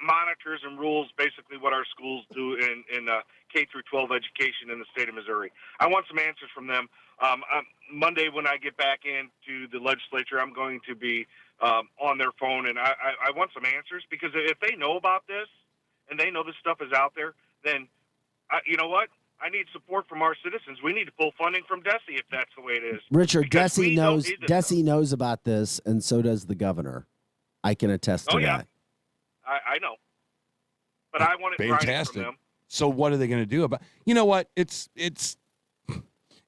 monitors and rules basically what our schools do in K through 12 education in the state of Missouri. I want some answers from them. Monday, when I get back into the legislature, I'm going to be on their phone, and I want some answers, because if they know about this and they know this stuff is out there, then you know what? I need support from our citizens. We need to pull funding from DESE if that's the way it is. Richard, DESE knows about this, and so does the governor. I can attest to that. I know. But I want it Fantastic. from them. So what are they going to do about? You know what? It's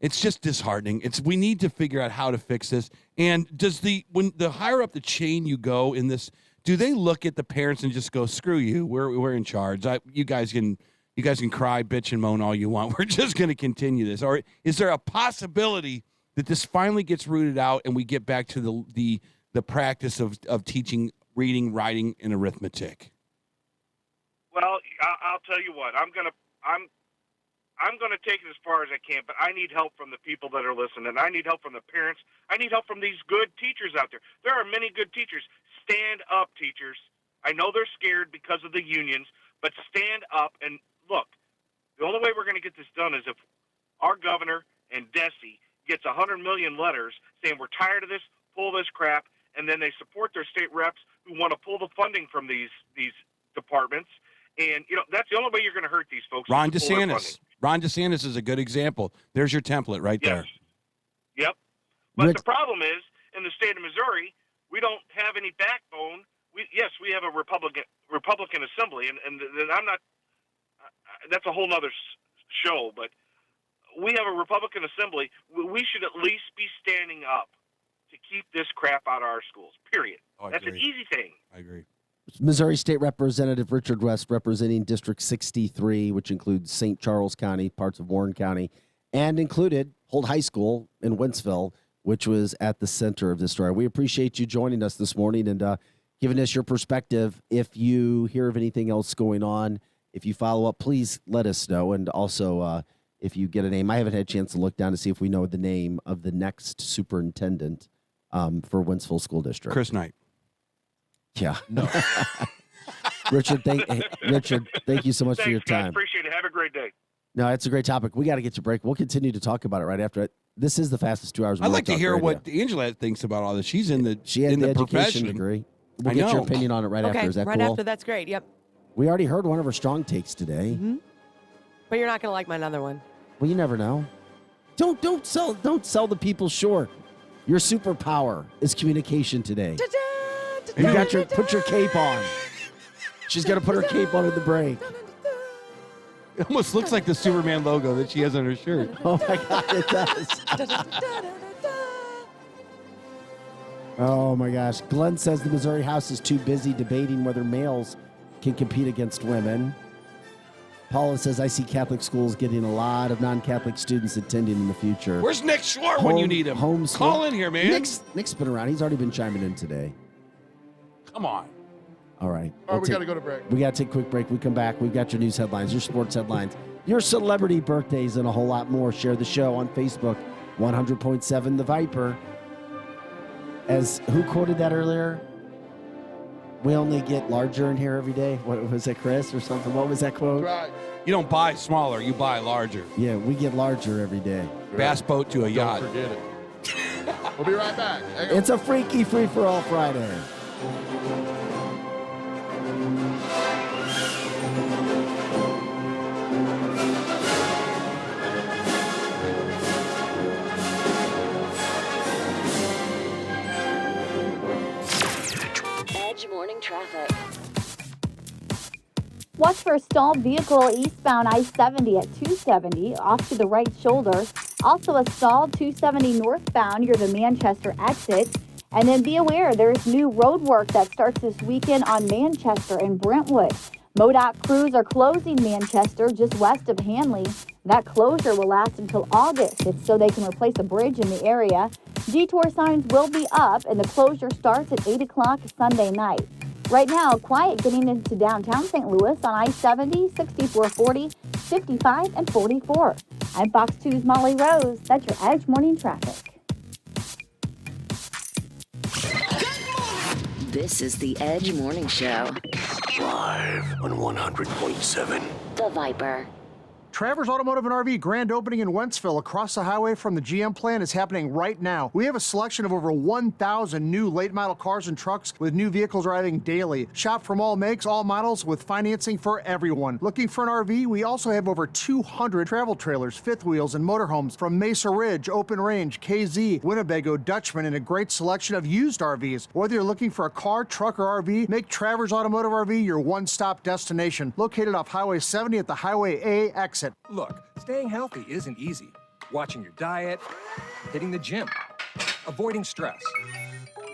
just disheartening. We need to figure out how to fix this. And when the higher up the chain you go in this, do they look at the parents and just go, "Screw you, we're in charge. You guys can cry, bitch, and moan all you want. We're just going to continue this"? Or is there a possibility that this finally gets rooted out and we get back to the practice of teaching reading, writing, and arithmetic? Well, I'll tell you what. I'm gonna take it as far as I can, but I need help from the people that are listening. I need help from the parents. I need help from these good teachers out there. There are many good teachers. Stand up, teachers. I know they're scared because of the unions, but stand up and look. The only way we're going to get this done is if our governor and DESE gets 100 million letters saying we're tired of this, pull this crap, and then they support their state reps who want to pull the funding from these departments. And, that's the only way you're going to hurt these folks. Ron DeSantis. Ron DeSantis is a good example. There's your template right there. Yep. But the problem is, in the state of Missouri, we don't have any backbone. We have a Republican Assembly, and I'm not. That's a whole other show. But we have a Republican Assembly. We should at least be standing up to keep this crap out of our schools. Period. That's an easy thing. I agree. Missouri State Representative Richard West, representing District 63, which includes St. Charles County, parts of Warren County, and included Holt High School in Wentzville, which was at the center of this story. We appreciate you joining us this morning and giving us your perspective. If you hear of anything else going on, If you follow up, please let us know. And also, if you get a name, I haven't had a chance to look down to see if we know the name of the next superintendent for Wentzville School District. Chris Knight. Yeah. No. Richard, thank you so much for your guys. time. Appreciate it. Have a great day. No, it's a great topic. We got to get to break. We'll continue to talk about it right after it. This is the fastest 2 hours. I'd like to hear what Angela thinks about all this. She's in the education profession degree. We'll get your opinion on it right after. Is that right cool? after. That's great. Yep. We already heard one of her strong takes today. Mm-hmm. But you're not going to like my other one. Well, you never know. Don't sell the people short. Your superpower is communication today. You got put your cape on. She's got to put her cape on at the break. It almost looks like the Superman logo that she has on her shirt. Oh my God, it does. Oh my gosh. Glenn says the Missouri House is too busy debating whether males can compete against women. Paula says, I see Catholic schools getting a lot of non-Catholic students attending in the future. Where's Nick Shore when you need him? Homeschool. Call in here, man. Nick's been around. He's already been chiming in today. Come on. All right. All right, we got to go to break. We got to take a quick break. We come back. We've got your news headlines, your sports headlines, your celebrity birthdays, and a whole lot more. Share the show on Facebook, 100.7 The Viper. As who quoted that earlier? We only get larger in here every day. What was it, Chris or something? What was that quote? Right. You don't buy smaller, you buy larger. Yeah, we get larger every day. Bass boat to a yacht. Don't forget it. We'll be right back. It's a freaky free-for-all Friday. Edge morning traffic. Watch for a stalled vehicle eastbound I-70 at 270 off to the right shoulder. Also a stalled 270 northbound near the Manchester exit. And then be aware there's new road work that starts this weekend on Manchester and Brentwood. MoDOT crews are closing Manchester just west of Hanley. That closure will last until August. It's so they can replace a bridge in the area. Detour signs will be up and the closure starts at 8 o'clock Sunday night. Right now, quiet getting into downtown St. Louis on I-70, 6440, 55, and 44. I'm Fox 2's Molly Rose. That's your Edge morning traffic. This is the Edge Morning Show. Live on 100.7 The Viper. Travers Automotive and RV grand opening in Wentzville across the highway from the GM plant is happening right now. We have a selection of over 1,000 new late model cars and trucks with new vehicles arriving daily. Shop from all makes, all models with financing for everyone. Looking for an RV? We also have over 200 travel trailers, fifth wheels, and motorhomes from Mesa Ridge, Open Range, KZ, Winnebago, Dutchman, and a great selection of used RVs. Whether you're looking for a car, truck, or RV, make Travers Automotive RV your one-stop destination. Located off Highway 70 at the Highway A exit. Look, staying healthy isn't easy. Watching your diet, hitting the gym, avoiding stress.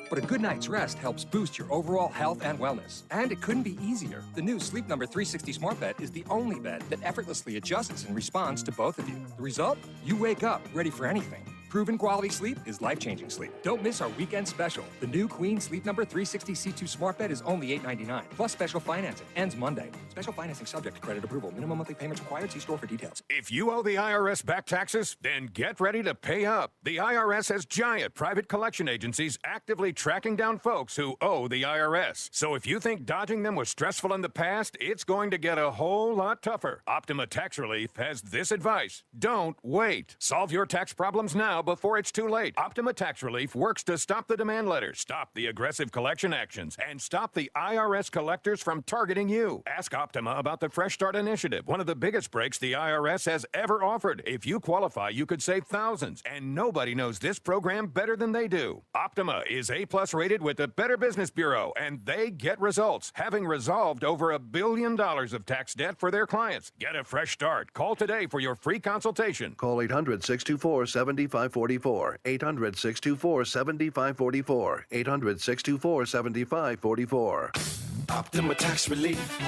But a good night's rest helps boost your overall health and wellness. And it couldn't be easier. The new Sleep Number 360 Smart Bed is the only bed that effortlessly adjusts and responds to both of you. The result? You wake up ready for anything. Proven quality sleep is life-changing sleep. Don't miss our weekend special. The new Queen Sleep Number 360 C2 Smart Bed is only $8.99, plus special financing. Ends Monday. Special financing subject to credit approval. Minimum monthly payments required. See store for details. If you owe the IRS back taxes, then get ready to pay up. The IRS has giant private collection agencies actively tracking down folks who owe the IRS. So if you think dodging them was stressful in the past, it's going to get a whole lot tougher. Optima Tax Relief has this advice. Don't wait. Solve your tax problems now before it's too late. Optima Tax Relief works to stop the demand letters, stop the aggressive collection actions, and stop the IRS collectors from targeting you. Ask Optima about the Fresh Start Initiative, one of the biggest breaks the IRS has ever offered. If you qualify, you could save thousands, and nobody knows this program better than they do. Optima is A+ rated with the Better Business Bureau, and they get results, having resolved over $1 billion of tax debt for their clients. Get a fresh start. Call today for your free consultation. Call 800-624-7544. 800-624-7544. 800-624-7544. Optima Tax Relief.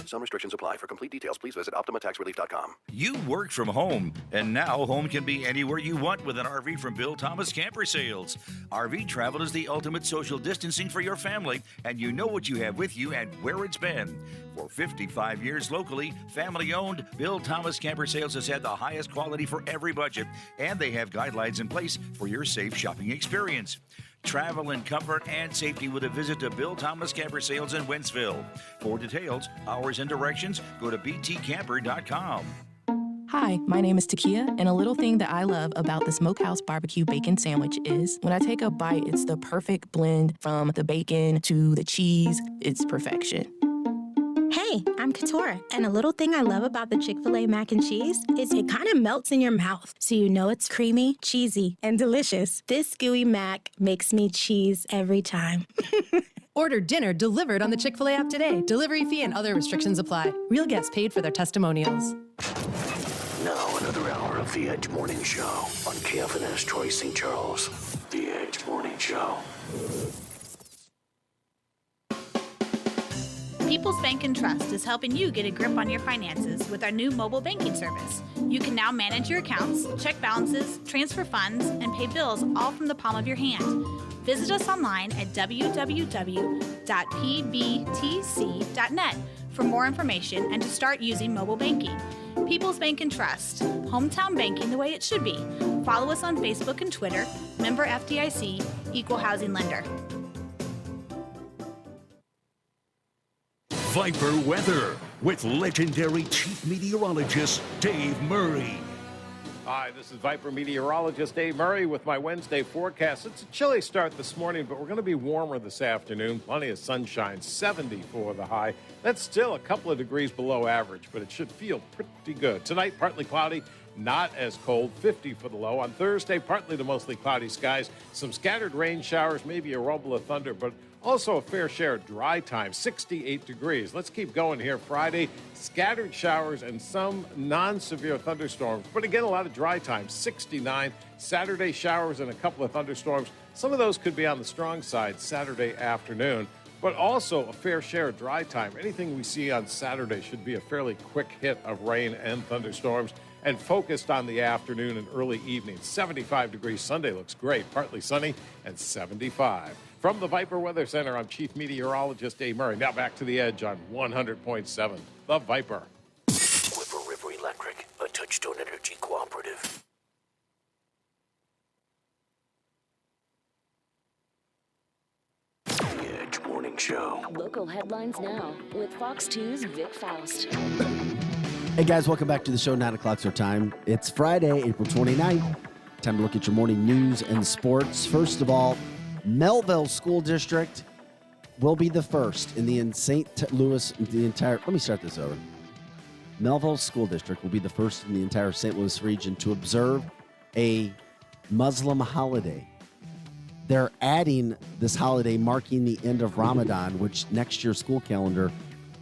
Some restrictions apply. For complete details, please visit OptimaTaxRelief.com. You work from home, and now home can be anywhere you want with an RV from Bill Thomas Camper Sales. RV travel is the ultimate social distancing for your family, and you know what you have with you and where it's been. For 55 years locally, family-owned, Bill Thomas Camper Sales has had the highest quality for every budget, and they have guidelines in place for your safe shopping experience. Travel in comfort and safety with a visit to Bill Thomas Camper Sales in Wentzville. For details, hours, and directions, go to btcamper.com. Hi, my name is Takia, and a little thing that I love about the Smokehouse Barbecue Bacon Sandwich is when I take a bite, it's the perfect blend from the bacon to the cheese. It's perfection. Hey, I'm Katora, and a little thing I love about the Chick-fil-A mac and cheese is it kind of melts in your mouth, so you know it's creamy, cheesy, and delicious. This gooey mac makes me cheese every time. Order dinner delivered on the Chick-fil-A app today. Delivery fee and other restrictions apply. Real guests paid for their testimonials. Now another hour of The Edge Morning Show on KFNS Troy St. Charles. The Edge Morning Show. People's Bank and Trust is helping you get a grip on your finances with our new mobile banking service. You can now manage your accounts, check balances, transfer funds, and pay bills all from the palm of your hand. Visit us online at www.pbtc.net for more information and to start using mobile banking. People's Bank and Trust, hometown banking the way it should be. Follow us on Facebook and Twitter, member FDIC, equal housing lender. Viper weather with legendary chief meteorologist Dave Murray. Hi, this is Viper meteorologist Dave Murray with my Wednesday forecast. It's a chilly start this morning, but we're going to be warmer this afternoon. Plenty of sunshine, 70 for the high. That's still a couple of degrees below average, but it should feel pretty good. Tonight, partly cloudy, not as cold, 50 for the low. On Thursday, partly to mostly cloudy skies, some scattered rain showers, maybe a rumble of thunder, but also a fair share of dry time, 68 degrees. Let's keep going here. Friday, scattered showers and some non-severe thunderstorms, but again, a lot of dry time, 69. Saturday, showers and a couple of thunderstorms. Some of those could be on the strong side Saturday afternoon, but also a fair share of dry time. Anything we see on Saturday should be a fairly quick hit of rain and thunderstorms, and focused on the afternoon and early evening. 75 degrees Sunday looks great, partly sunny, and 75. From the Viper Weather Center, I'm Chief Meteorologist Dave Murray. Now back to the Edge on 100.7, the Viper. Whipper River Electric, a Touchstone Energy cooperative. The Edge Morning Show. Local headlines now with Fox 2's Vic Faust. Hey guys, welcome back to the show. 9 o'clock's our time. It's Friday, April 29th. Time to look at your morning news and sports. First of all, Melville School District will be the first in the St. Louis, let me start this over. Melville School District will be the first in the entire St. Louis region to observe a Muslim holiday. They're adding this holiday marking the end of Ramadan, which next year's school calendar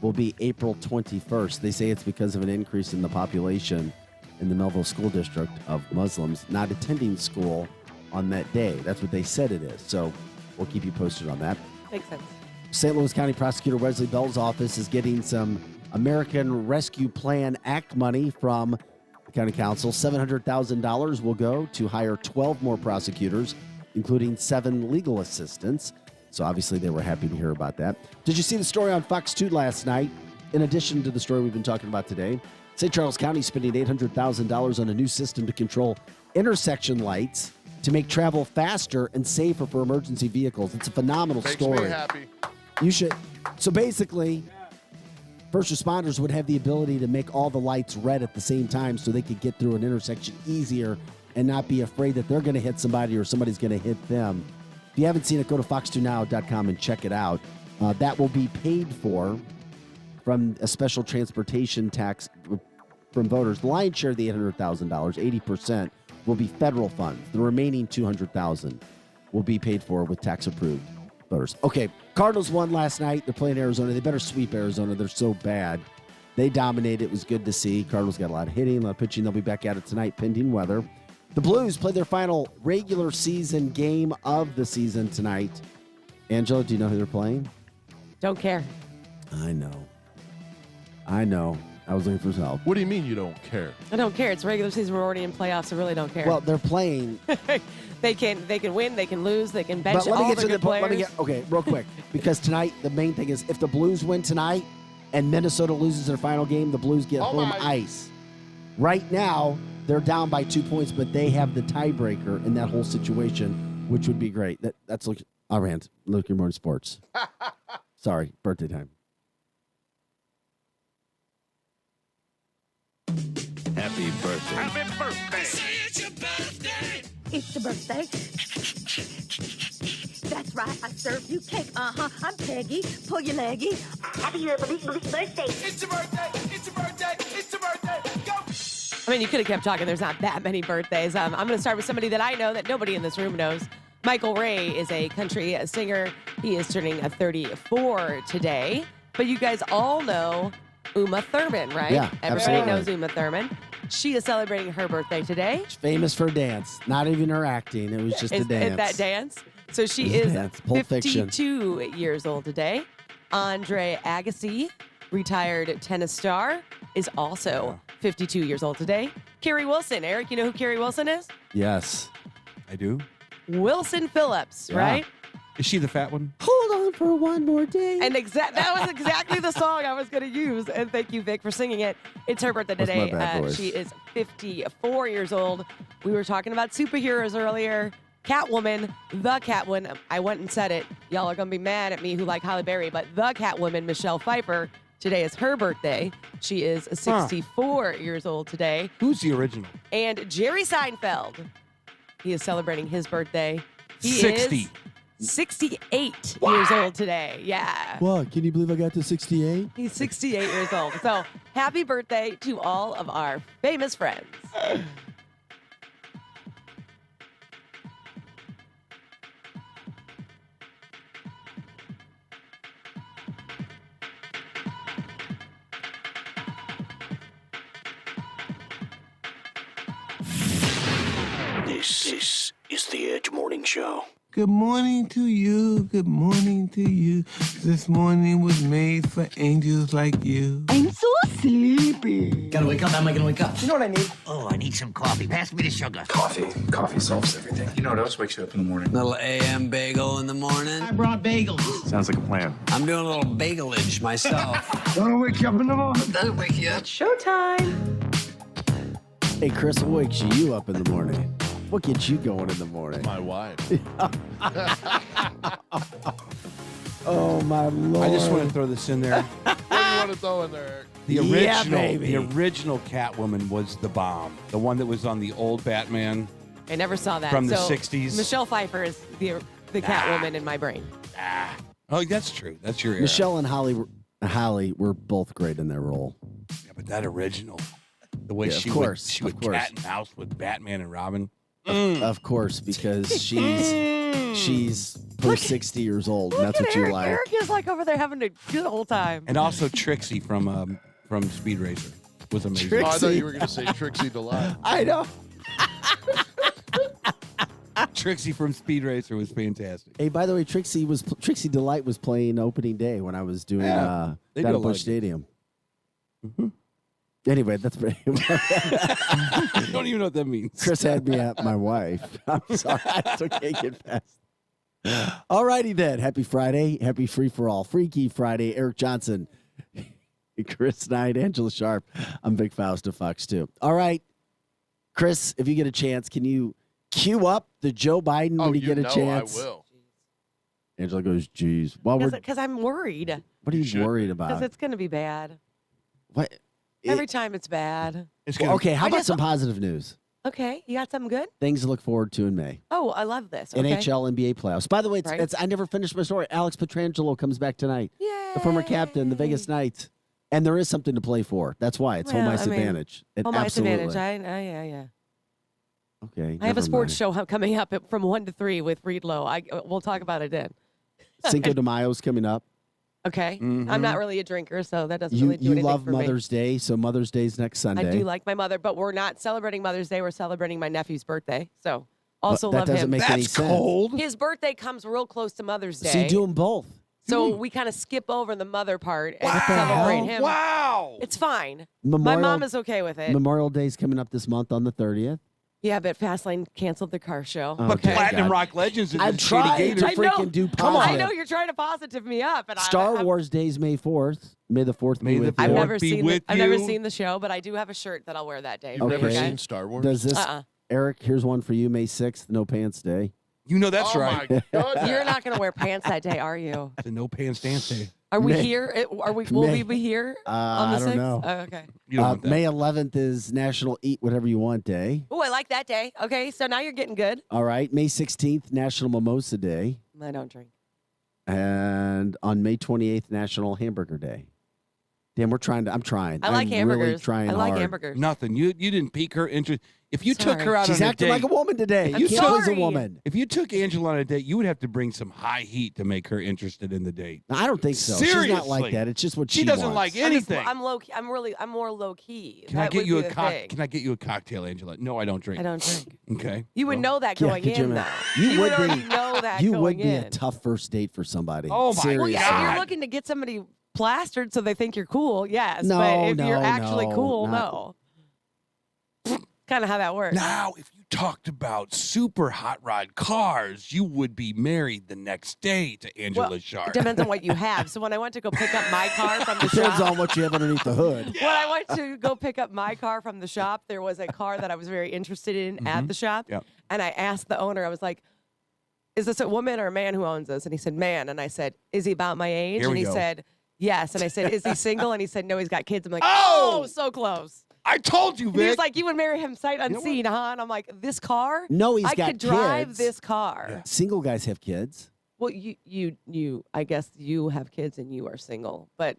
will be April 21st. They say it's because of an increase in the population in the Melville School District of Muslims not attending school on that day. That's what they said it is. So we'll keep you posted on that. Makes sense. St. Louis County Prosecutor Wesley Bell's office is getting some American Rescue Plan Act money from the County Council. $700,000 will go to hire 12 more prosecutors, including 7 legal assistants. So obviously they were happy to hear about that. Did you see the story on Fox 2 last night? In addition to the story we've been talking about today, St. Charles County is spending $800,000 on a new system to control intersection lights to make travel faster and safer for emergency vehicles. It's a phenomenal story. Makes me happy. You should. So basically, first responders would have the ability to make all the lights red at the same time so they could get through an intersection easier and not be afraid that they're going to hit somebody or somebody's going to hit them. If you haven't seen it, go to fox2now.com and check it out. That will be paid for from a special transportation tax from voters. The lion's share of the $800,000, 80%, will be federal funds. The remaining $200,000 will be paid for with tax-approved voters. Okay, Cardinals won last night. They're playing Arizona. They better sweep Arizona. They're so bad. They dominated. It was good to see. Cardinals got a lot of hitting, a lot of pitching. They'll be back at it tonight, pending weather. The Blues played their final regular season game of the season tonight. Angela, do you know who they're playing? Don't care. I know. I was looking for some help. What do you mean you don't care? I don't care. It's regular season. We're already in playoffs. I really don't care. Well, they're playing. They can win. They can lose. They can bench But let me all get the to good the point. players. Okay, real quick, because tonight the main thing is if the Blues win tonight and Minnesota loses their final game, the Blues get home ice. Right now they're down by 2 points, but they have the tiebreaker in that whole situation, which would be great. That's look. I ran. Look your morning sports. Sorry, birthday time. Happy birthday. Happy birthday. Say it's your birthday. It's your birthday. That's right, I serve you cake. I'm Peggy. Pull your leggy. Happy birthday. It's your birthday. It's your birthday. It's your birthday. Go. I mean, you could have kept talking. There's not that many birthdays. I'm going to start with somebody that I know that nobody in this room knows. Michael Ray is a country singer. He is turning 34 today. But you guys all know Uma Thurman, right? Yeah, Everybody absolutely. knows Uma Thurman. She is celebrating her birthday today. She's famous for dance. Not even her acting. It was just a dance. Is that dance? So she It's a is dance. Pulp Fiction. 52 years old today. Andre Agassi, retired tennis star, is also 52 years old today. Carrie Wilson. Eric, you know who Carrie Wilson is? Yes. I do. Wilson Phillips, Yeah. right? Is she the fat one? Hold on for one more day. And that was exactly the song I was going to use. And thank you, Vic, for singing it. It's her birthday That's today. my bad voice. She is 54 years old. We were talking about superheroes earlier. Catwoman, the Catwoman. I went and said it. Y'all are going to be mad at me who like Halle Berry, but the Catwoman, Michelle Pfeiffer, today is her birthday. She is 64 years old today. Who's the original? And Jerry Seinfeld, he is celebrating his birthday. He 60. is 68 years old today. Yeah. What? Can you believe I got to 68? He's 68 years old. So happy birthday to all of our famous friends. This is the Edge Morning Show. Good morning to you. Good morning to you. This morning was made for angels like you. I'm so sleepy. Gotta wake up. How am I gonna wake up? You know what I need? Oh, I need some coffee. Pass me the sugar. Coffee. Coffee solves everything. You know what else wakes you up in the morning? Little AM bagel in the morning. I brought bagels. Sounds like a plan. I'm doing a little bagelage myself. Don't wake you up in the morning. Doesn't wake you up. Showtime. Hey, Chris, what wakes you up in the morning? What gets you going in the morning? My wife. Oh, my Lord. I just want to throw this in there. What do you want to throw in there? The Yeah, original, baby. the original Catwoman was the bomb. The one that was on the old Batman. I never saw that. From the So 60s. Michelle Pfeiffer is the Catwoman in my brain. Oh, that's true. That's your era. Michelle and Holly were both great in their role. Yeah, but that original, the way Yeah, she of course, would, of course. cat and mouse with Batman and Robin. Of course, because she's post 60 years old, and that's Look what at you Eric. like. Eric is like over there having a good old time. And also Trixie from Speed Racer was amazing. Oh, I thought you were going to say Trixie Delight. I know. Trixie from Speed Racer was fantastic. Hey, by the way, Trixie Delight was playing opening day when I was doing They do down a at lot of Busch good- Stadium. Anyway, that's pretty. I don't even know what that means. Chris had me at my wife. I'm sorry. I still can't get past. All righty then. Happy Friday. Happy Free for All. Freaky Friday. Eric Johnson, Chris Knight, Angela Sharp. I'm Vic Faust of Fox 2. All right. Chris, if you get a chance, can you cue up the Joe Biden when you get a chance? I will. Angela goes, geez. Well, Because I'm worried. what are you worried Because about? it's going to be bad. What? Every time it's bad. Well, okay, how about some positive news? Okay, you got something good? Things to look forward to in May. Oh, I love this. Okay. NHL, NBA playoffs. By the way, Right. it's I never finished my story. Alex Pietrangelo comes back tonight. The former captain, the Vegas Knights. And there is something to play for. That's why. It's home Well, ice I mean, advantage. Home ice Absolutely. advantage. Yeah. Okay. I have a never sports mind. show coming up from 1 to 3 with Reed Lowe. We'll talk about it then. Cinco de Mayo's coming up. Okay. Mhm. I'm not really a drinker, so that doesn't You really do anything love for me. Mother's Day, so Mother's Day's next Sunday. I do like my mother, but we're not celebrating Mother's Day. We're celebrating my nephew's birthday. So also that love doesn't him. make any sense. His birthday comes real close to Mother's Day. So you do them both. So we kind of skip over the mother part and What the celebrate hell? him. Wow. It's fine. Memorial- My mom is okay with it. Memorial Day's coming up this month on the 30th. Yeah, but Fastlane canceled the car show. Oh, But dear Platinum God. Rock Legends is I'm in Shady trying Gator. to I know. freaking do Come on. positive. I know you're trying to positive me up, and Star Wars Day's May 4th. May the 4th May be the with I've you. never be seen. with I've never you. seen the show, but I do have a shirt that I'll wear that day. You've never Okay. seen Star Wars? Does this, Uh-uh. Eric, here's one for you, May 6th, no pants day. You know that's Oh right. my goodness. You're not going to wear pants that day, are you? It's a no pants dance day. Are we May- here? Are we? Will May- we be here on the I don't 6th? know. Oh, okay. You don't want that. May 11th is National Eat Whatever You Want Day. Oh, I like that day. Okay, so now you're getting good. All right. May 16th, National Mimosa Day. I don't drink. And on May 28th, National Hamburger Day. Damn, I'm trying. I like I'm hamburgers. Really trying I like hard. hamburgers. Nothing. You didn't pique her interest. If you took Sorry. her out She's on a acting date, like a woman today. I'm You can't please a sorry. woman. if you took Angela on a date, you would have to bring some high heat to make her interested in the date. No, I don't think so. She's not Seriously. like that. It's just what she She doesn't wants. like anything. I'm low. I'm more low key. Can I That get would you be a the cock? thing. Can I get you a cocktail, Angela? No, I don't drink. I don't drink. Okay. You would know that Yeah, going could you in, though. imagine? You would be- already know that You going would be in. a tough first date for somebody. Oh, my Seriously. Well, yeah, if God. you're looking to get somebody plastered so they think you're cool, yes. No, but if you're no, actually no, cool, not- no. Kind of how that works. Now, if you talked about super hot rod cars, you would be married the next day to Angela Well, Sharp. it depends on what you have. So when I went to go pick up my car from the Depends shop, on what you have underneath the hood. when I went to go pick up my car from the shop, there was a car that I was very interested in at the shop. Yep. And I asked the owner, I was like, is this a woman or a man who owns this? And he said, man. And I said, is he about my age? Here And we he go. said, yes. And I said, is he single? And he said, no, he's got kids. I'm like, Oh! oh, so close. I told you, And he was Vic. like, you would marry him sight know what? unseen, huh? And I'm like, this car? No, he's I got could drive kids. this car. Yeah. Single guys have kids. Well, you, I guess you have kids and you are single. But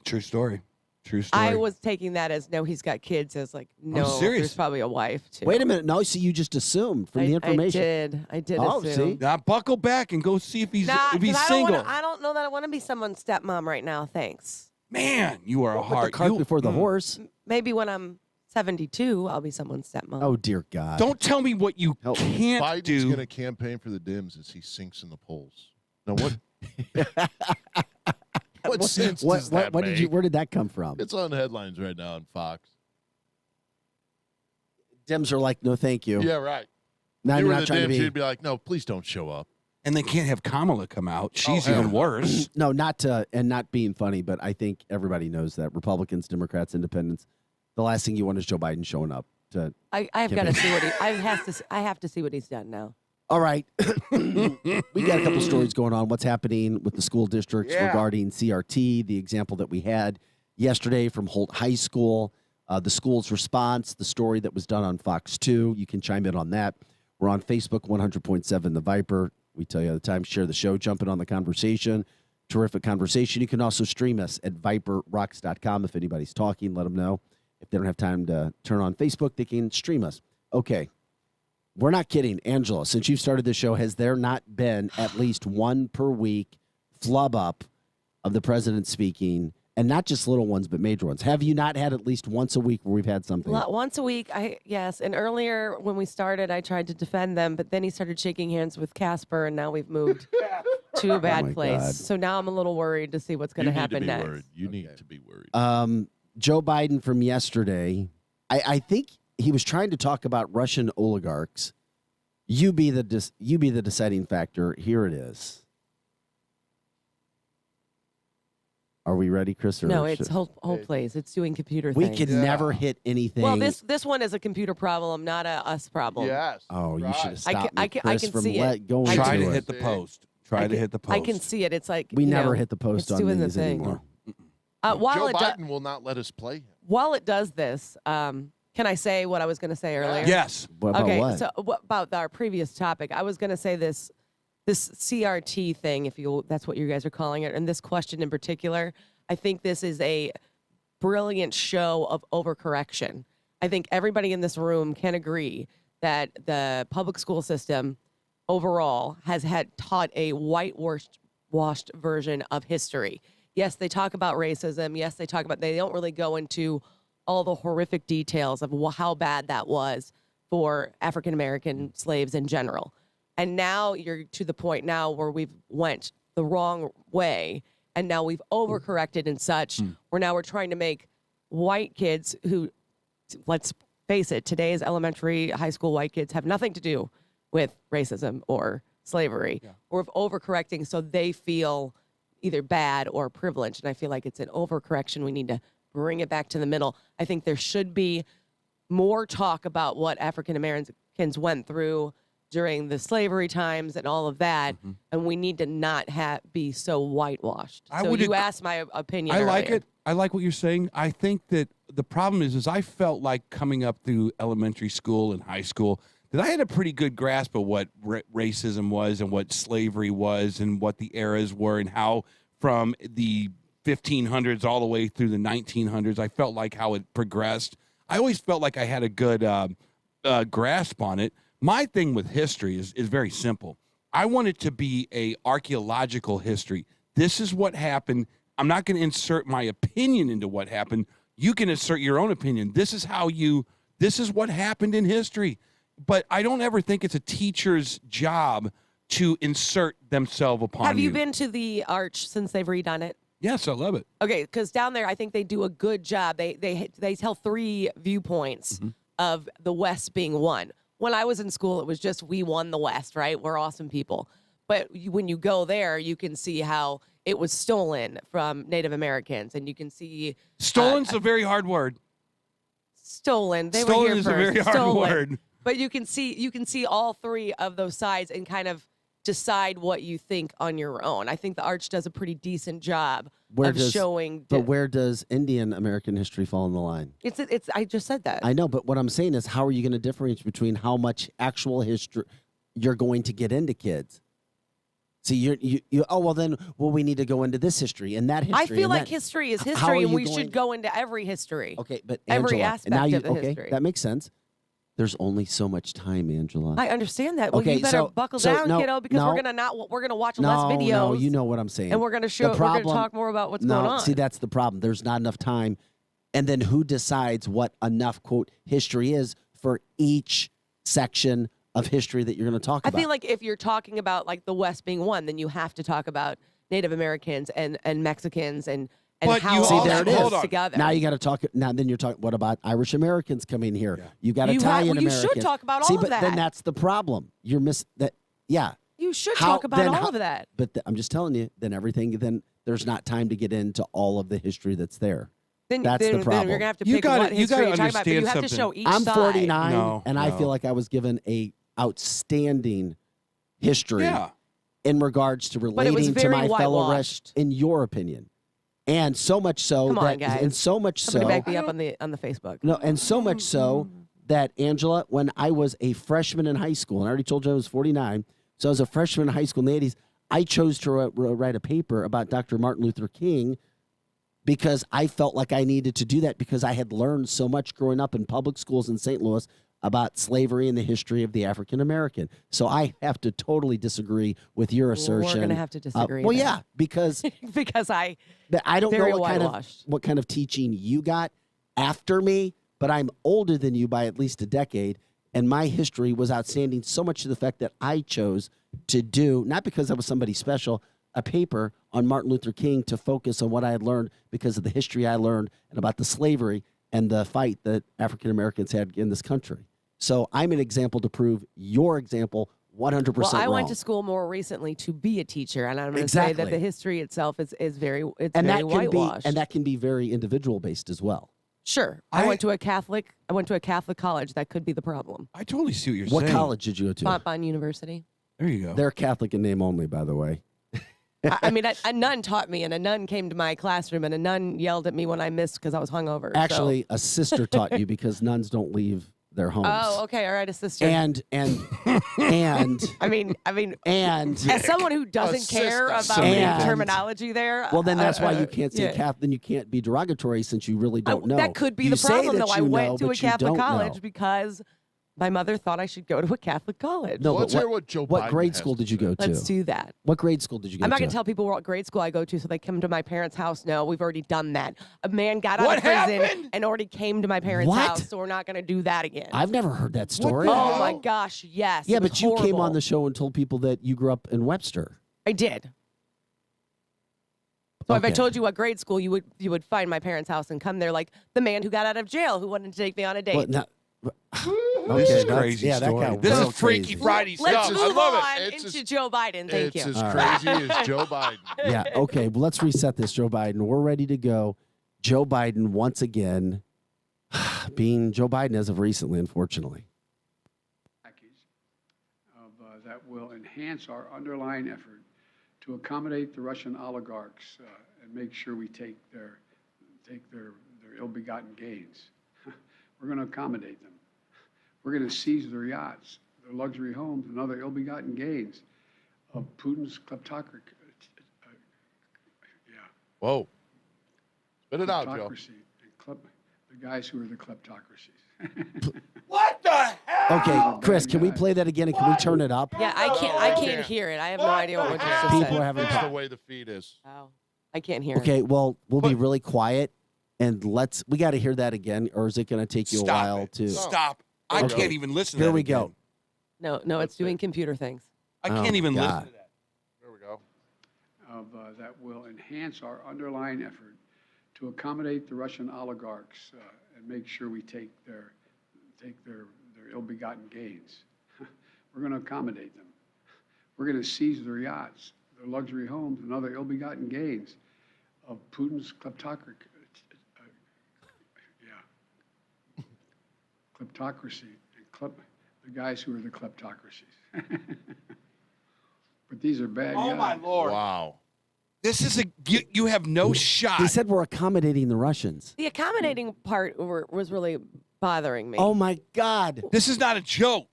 True story. True story. I was taking that as no, he's got kids. As like, no, serious. there's probably a wife too. Wait a minute. No, so you just assumed from the information. I did Oh, assume. see? Now buckle back and go see if he's Nah, if he's 'cause single. I don't know that I want to be someone's stepmom right now. Thanks. Man, you are a Put the hard. cart you- before the Mm. horse. Maybe when I'm 72, I'll be someone's stepmom. Oh, dear God. Don't tell me what you Help me. can't Biden's do. going to campaign for the Dems as he sinks in the polls. Now, what? what sense does that what make? did you? Where did that come from? It's on headlines right now on Fox. Dems are like, no, thank you. Yeah, right. Now you you're were not the trying to Dems, be. you'd be like, no, please don't show up. And they can't have Kamala come out. She's hell even no. worse. No, not to, and not being funny, but I think everybody knows that Republicans, Democrats, Independents, the last thing you want is Joe Biden showing up. I've got to see what he. I have to see what he's done now. All right, we got a couple stories going on. What's happening with the school districts Yeah. regarding CRT? The example that we had yesterday from Holt High School, the school's response, the story that was done on Fox 2. You can chime in on that. We're on Facebook, 100.7 The Viper. We tell you all the time, share the show, jump in on the conversation. Terrific conversation. You can also stream us at viperrocks.com. If anybody's talking, let them know. If they don't have time to turn on Facebook, they can stream us. Okay. We're not kidding. Angela, since you've started the show, has there not been at least one per week flub up of the president speaking, and not just little ones, but major ones? Have you not had at least once a week where we've had something? Once a week, yes. And earlier when we started, I tried to defend them, but then he started shaking hands with Casper, and now we've moved to a bad my place. God. So now I'm a little worried to see what's going to happen next. Worried. You need to be worried. Joe Biden from yesterday, I think he was trying to talk about Russian oligarchs. You be the deciding factor. Here it is. Are we ready, Chris? Or No, it's should- whole place. It's doing computer We things. could never hit anything. Well, this one is a computer problem, not a us problem. Yes. Oh, you should have I stopped can- me, I Chris, can from see it. going Try to to it. hit the post. Try to hit the post. I can see it. It's like We you never know, hit the post it's on doing the these thing. anymore. While Joe it Biden will not let us play him. while it does this, can I say what I was going to say earlier? Yes. What about Okay, what? so about our previous topic, I was going to say this CRT thing, if that's what you guys are calling it, and this question in particular. I think this is a brilliant show of overcorrection. I think everybody in this room can agree that the public school system overall has taught a whitewashed version of history. Yes, they talk about racism. Yes, they don't really go into all the horrific details of how bad that was for African American slaves in general. And now you're to the point now where we've went the wrong way. And now we've overcorrected and such, where now we're trying to make white kids who, let's face it, today's elementary, high school white kids have nothing to do with racism or slavery. We're overcorrecting so they feel either bad or privileged. And I feel like it's an overcorrection. We need to bring it back to the middle. I think there should be more talk about what African Americans went through during the slavery times and all of that, and we need to not be so whitewashed. So you asked my opinion. I like earlier. it. I like what you're saying. I think that the problem is I felt like coming up through elementary school and high school that I had a pretty good grasp of what racism was and what slavery was and what the eras were and how from the 1500s all the way through the 1900s, I felt like how it progressed. I always felt like I had a good grasp on it. My thing with history is very simple. I want it to be a archaeological history. This is what happened. I'm not going to insert my opinion into what happened. You can insert your own opinion. This is what happened in history. But I don't ever think it's a teacher's job to insert themselves upon you. Have you been to the Arch since they've redone it? Yes, I love it. Okay, because down there, I think they do a good job. They tell 3 viewpoints of the West being one. When I was in school, it was just we won the West, right? We're awesome people. But when you go there, you can see how it was stolen from Native Americans, and you can see stolen's a very hard word. Stolen. They stolen were here is first. a very hard word. But you can see all 3 of those sides and kind of decide what you think on your own. I think the Arch does a pretty decent job showing. But where does Indian American history fall in the line? It's. I just said that. I know, but what I'm saying is, how are you going to differentiate between how much actual history you're going to get into kids? See, we need to go into this history and that history. I feel like history is history, and we should go into every history. Okay, but every Angela, aspect of the history. That makes sense. There's only so much time, Angela. I understand that. Well, Okay, you better buckle down, kiddo, because we're gonna watch less videos. No, you know what I'm saying. And we're gonna talk more about what's going on. See, that's the problem. There's not enough time. And then who decides what enough quote history is for each section of history that you're going to talk about? I feel like if you're talking about like the West being one, then you have to talk about Native Americans and Mexicans and how all that goes together. Now you got to talk. Now then you're talking. What about Irish Americans coming here? Yeah. You got Italian Americans. You should talk about all of that. Then that's the problem. You're that. Yeah. You should talk about all of that. But I'm just telling you. Then everything. Then there's not time to get into all of the history that's there. That's the problem. Then you're gonna have to pick what history you're talking about. But you have to show each side. I'm 49, and I feel like I was given a outstanding history in regards to relating to my fellow rest. In your opinion. And so much so Somebody back me up on the Facebook. No, and so much so that Angela, when I was a freshman in high school, and I already told you I was 49, so I was a freshman in high school in the 80s, I chose to write a paper about Dr. Martin Luther King because I felt like I needed to do that because I had learned so much growing up in public schools in St. Louis about slavery and the history of the African American. So I have to totally disagree with your assertion. We're going to have to disagree. Yeah, because because I don't know what kind of teaching you got after me, but I'm older than you by at least a decade, and my history was outstanding so much to the fact that I chose to do, not because I was somebody special, a paper on Martin Luther King to focus on what I had learned because of the history I learned and about the slavery and the fight that African Americans had in this country. So I'm an example to prove your example 100% Well, I wrong. went to school more recently to be a teacher, and I'm going to say that the history itself is very whitewashed. And that can be very individual based as well. Sure. I went to a Catholic college. That could be the problem. I totally see what you're What saying. college did you go to? Fontbonne University. There you go. They're Catholic in name only, by the way. I mean, a nun taught me, and a nun came to my classroom, and a nun yelled at me when I missed because I was hungover. Actually, a sister taught you because nuns don't leave their homes. Oh, okay, all right, a sister. And I mean, as someone who doesn't care about the terminology there. Well, then that's why you can't say Catholic. Then you can't be derogatory since you really don't know. That could be the problem, though. I went to a Catholic college because my mother thought I should go to a Catholic college. No, let's hear what Joe Biden grade has school to did you say. go to? Let's do that. What grade school did you go to? I'm not going to tell people what grade school I go to so they come to my parents' house. No, we've already done that. A man got out of prison and already came to my parents' house, so we're not going to do that again. I've never heard that story. Oh, my gosh, yes. Yeah, but you came on the show and told people that you grew up in Webster. I did. So if I told you what grade school, you would find my parents' house and come there like the man who got out of jail who wanted to take me on a date. Well, now, This is that's- crazy yeah, that story. got This real is Freaky crazy. Friday Let's stuff. move I love on it. into Joe Biden. Thank It's you. as crazy as Joe Biden. Yeah. Okay. Well, let's reset this. Joe Biden. We're ready to go. Joe Biden once again, being Joe Biden as of recently, unfortunately. That will enhance our underlying effort to accommodate the Russian oligarchs and make sure we take their ill-begotten gains. We're going to accommodate them. We're going to seize their yachts, their luxury homes, and other ill-begotten gains of Putin's kleptocracy. Whoa. Spit it out, Joe. The guys who are the kleptocracies. What the hell? Okay, Chris, can we play that again and can we turn it up? Yeah, I can't hear it. I have no idea what you just said. People are having That's the way the feed is. Oh, I can't hear it. Okay, well, we'll be really quiet and we got to hear that again, or is it going to take you a while to Stop. I Okay. can't even listen to Here that we again. go. No, it's doing computer things. I can't even listen God. to that. There we go. That will enhance our underlying effort to accommodate the Russian oligarchs and make sure we take their ill-begotten gains. We're going to accommodate them. We're going to seize their yachts, their luxury homes, and other ill-begotten gains of Putin's kleptocracy. Kleptocracy and the guys who are the kleptocracies. But these are bad guys. Oh, my Lord. Wow. This is you have no shot. They said we're accommodating the Russians. The accommodating part was really bothering me. Oh my God. This is not a joke.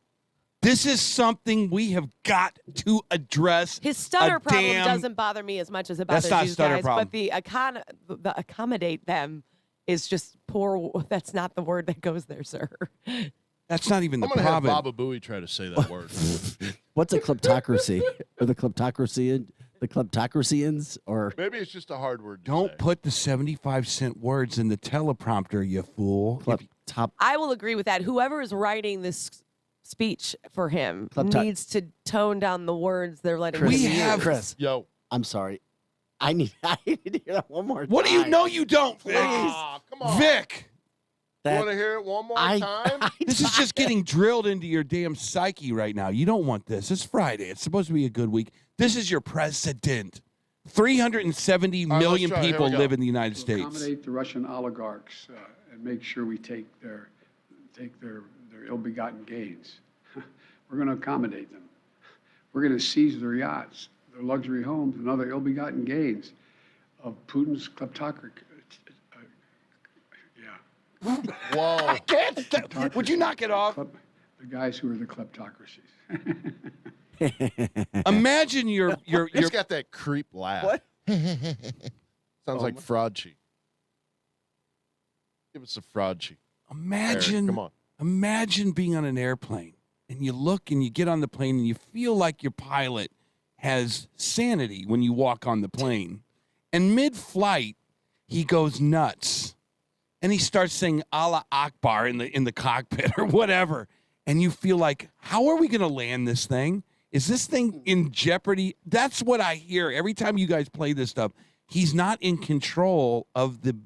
This is something we have got to address. His stutter problem doesn't bother me as much as it bothers That's not you stutter guys. problem. But the accommodate them is just poor. That's not the word that goes there, sir. That's not even the I'm going to have problem. Baba Booey try to say that word. What's a kleptocracy? Or the kleptocracy? The kleptocracyans? Or Maybe it's just a hard word to Don't say. put the 75-cent words in the teleprompter, you fool. I will agree with that. Whoever is writing this speech for him needs to tone down the words they're letting him use. Chris. Yo. I'm sorry. I need to hear that one more time. What do you know you don't, Vic? Aw, come on. Vic. You want to hear it one more time? This is just getting drilled into your damn psyche right now. You don't want this. It's Friday. It's supposed to be a good week. This is your president. 370 million let's try it. Here people we go. live in the United To States. accommodate the Russian oligarchs and make sure we take their ill-begotten gains. We're going to accommodate them. We're going to seize their yachts, their luxury homes, and other ill-begotten gains of Putin's kleptocracy. Whoa. I can't. Would you knock it off? The guys who are the kleptocracies. Imagine your He's got that creep laugh. What? Sounds like Fraudchi. Give us a Fraudchi. Imagine, Eric, come on. Imagine being on an airplane and you look and you get on the plane and you feel like your pilot has sanity when you walk on the plane. And mid-flight, he goes nuts. And he starts saying Allah Akbar in the cockpit or whatever. And you feel like, how are we going to land this thing? Is this thing in jeopardy? That's what I hear every time you guys play this stuff. He's not in control of the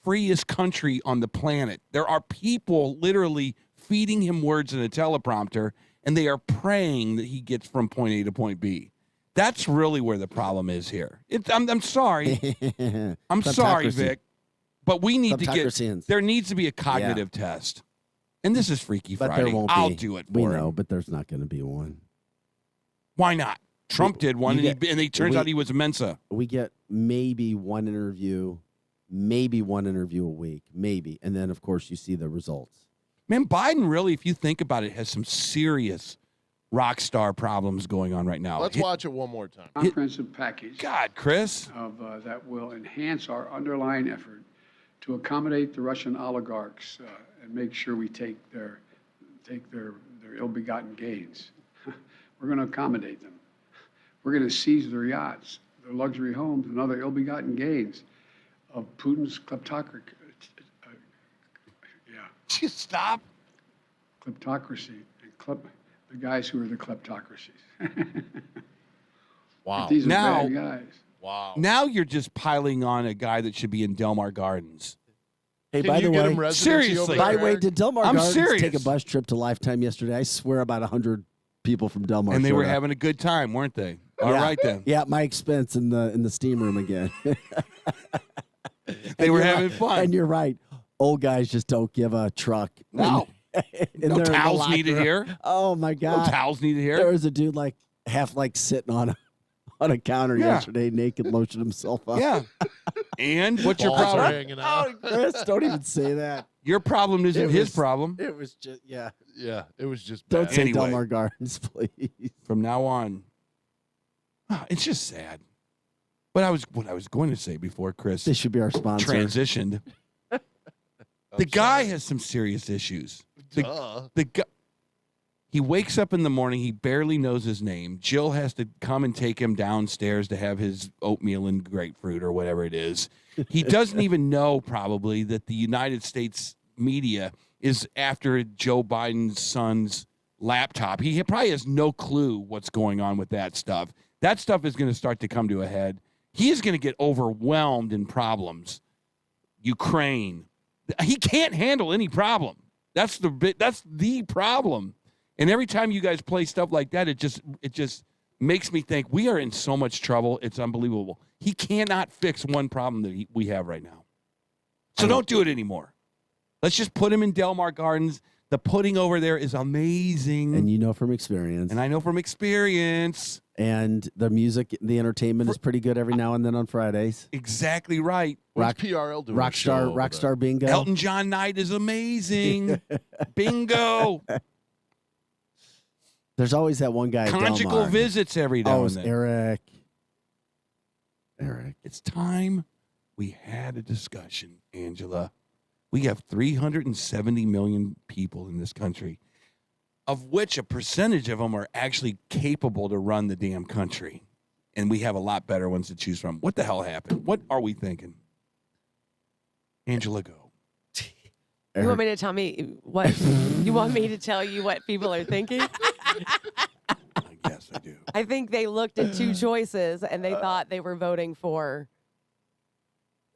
freest country on the planet. There are people literally feeding him words in a teleprompter, and they are praying that he gets from point A to point B. That's really where the problem is here. I'm sorry. I'm sorry, Vic. But we need to get, there needs to be a cognitive test. And this is Freaky But Friday. there won't I'll be. do it We for know, him. but there's not going to be one. Why not? Trump did one, You and get- it turns out he was a Mensa. We get maybe one interview a week, maybe. And then, of course, you see the results. Man, Biden really, if you think about it, has some serious rock star problems going on right now. Let's watch it one more time. Comprehensive package. God, Chris. That will enhance our underlying effort to accommodate the Russian oligarchs and make sure we take their ill-begotten gains. We're going to accommodate them. We're going to seize their yachts, their luxury homes, and other ill-begotten gains of Putin's kleptocracy. Just stop. Kleptocracy and the guys who are the kleptocracies. Wow. But these are Now, bad guys. Wow. Now you're just piling on a guy that should be in Delmar Gardens. Hey, Can by you the get way, him residency seriously. over by the there, way, Eric? did Delmar I'm Gardens serious. take a bus trip to Lifetime yesterday? I swear about 100 people from Delmar. And they showed were up. having a good time, weren't they? All Yeah. right then. Yeah, at my expense in the steam room again. They were You're having right. fun. And you're right. Old guys just don't give a truck. No. And No they're in the towels locker needed room. here. Oh my No God. towels needed There here. was a dude half sitting on a counter Yeah. yesterday, naked, lotioning himself up. Yeah. And what's your Balls are problem? hanging out. Oh, Chris, don't even say that. Your problem isn't It his was- problem. It was just Yeah, it was just Don't bad. say Anyway. Delmar Gardens, please. From now on, it's just sad. But what I was going to say before Chris This should be our sponsor. transitioned, the guy has some serious issues. Duh. The guy, he wakes up in the morning. He barely knows his name. Jill has to come and take him downstairs to have his oatmeal and grapefruit or whatever it is. He doesn't even know probably that the United States media is after Joe Biden's son's laptop. He probably has no clue what's going on with that stuff. That stuff is going to start to come to a head. He is going to get overwhelmed in problems. Ukraine. He can't handle any problem. That's the problem. And every time you guys play stuff like that, it just makes me think we are in so much trouble. It's unbelievable. He cannot fix one problem that we have right now. So don't do it anymore. Let's just put him in Delmar Gardens. The pudding over there is amazing. And you know from experience. And I know from experience. And the music, the entertainment is pretty good every now and then on Fridays. Exactly right. What's PRL doing? a show over Rockstar Bingo. Elton John night is amazing. Bingo. There's always that one guy at Conjugal Delmar. visits every now Oh, and it's then. Eric. It's time we had a discussion, Angela. We have 370 million people in this country, of which a percentage of them are actually capable to run the damn country. And we have a lot better ones to choose from. What the hell happened? What are we thinking? Angela, go. You want me to tell me what? You want me to tell you what people are thinking? Yes, I do. I think they looked at two choices and they thought they were voting for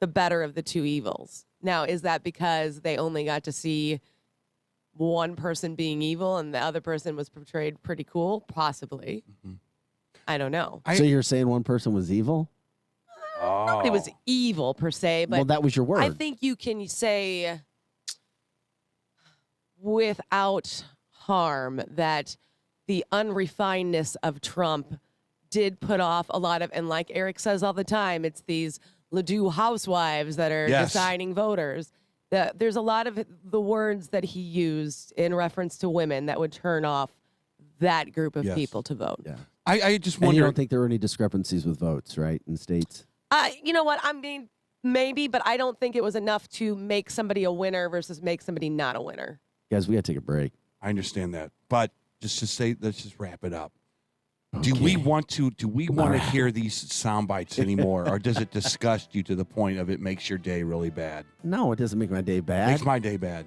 the better of the two evils. Now, is that because they only got to see one person being evil and the other person was portrayed pretty cool? Possibly. Mm-hmm. I don't know. So you're saying one person was evil? It was evil per se, but Well, that was your word. I think you can say without harm that the unrefinedness of Trump did put off a lot of, and like Eric says all the time, it's these Ladue housewives that are Yes. deciding voters. There's a lot of the words that he used in reference to women that would turn off that group of Yes. people to vote. Yeah. I just And you wonder. don't think there were any discrepancies with votes, right, in states? You know what? I mean, maybe, but I don't think it was enough to make somebody a winner versus make somebody not a winner. Guys, we got to take a break. I understand that, but just to say, let's just wrap it up. Do we want to hear these sound bites anymore, or does it disgust you to the point of it makes your day really bad? No, it doesn't make my day bad. Makes my day bad.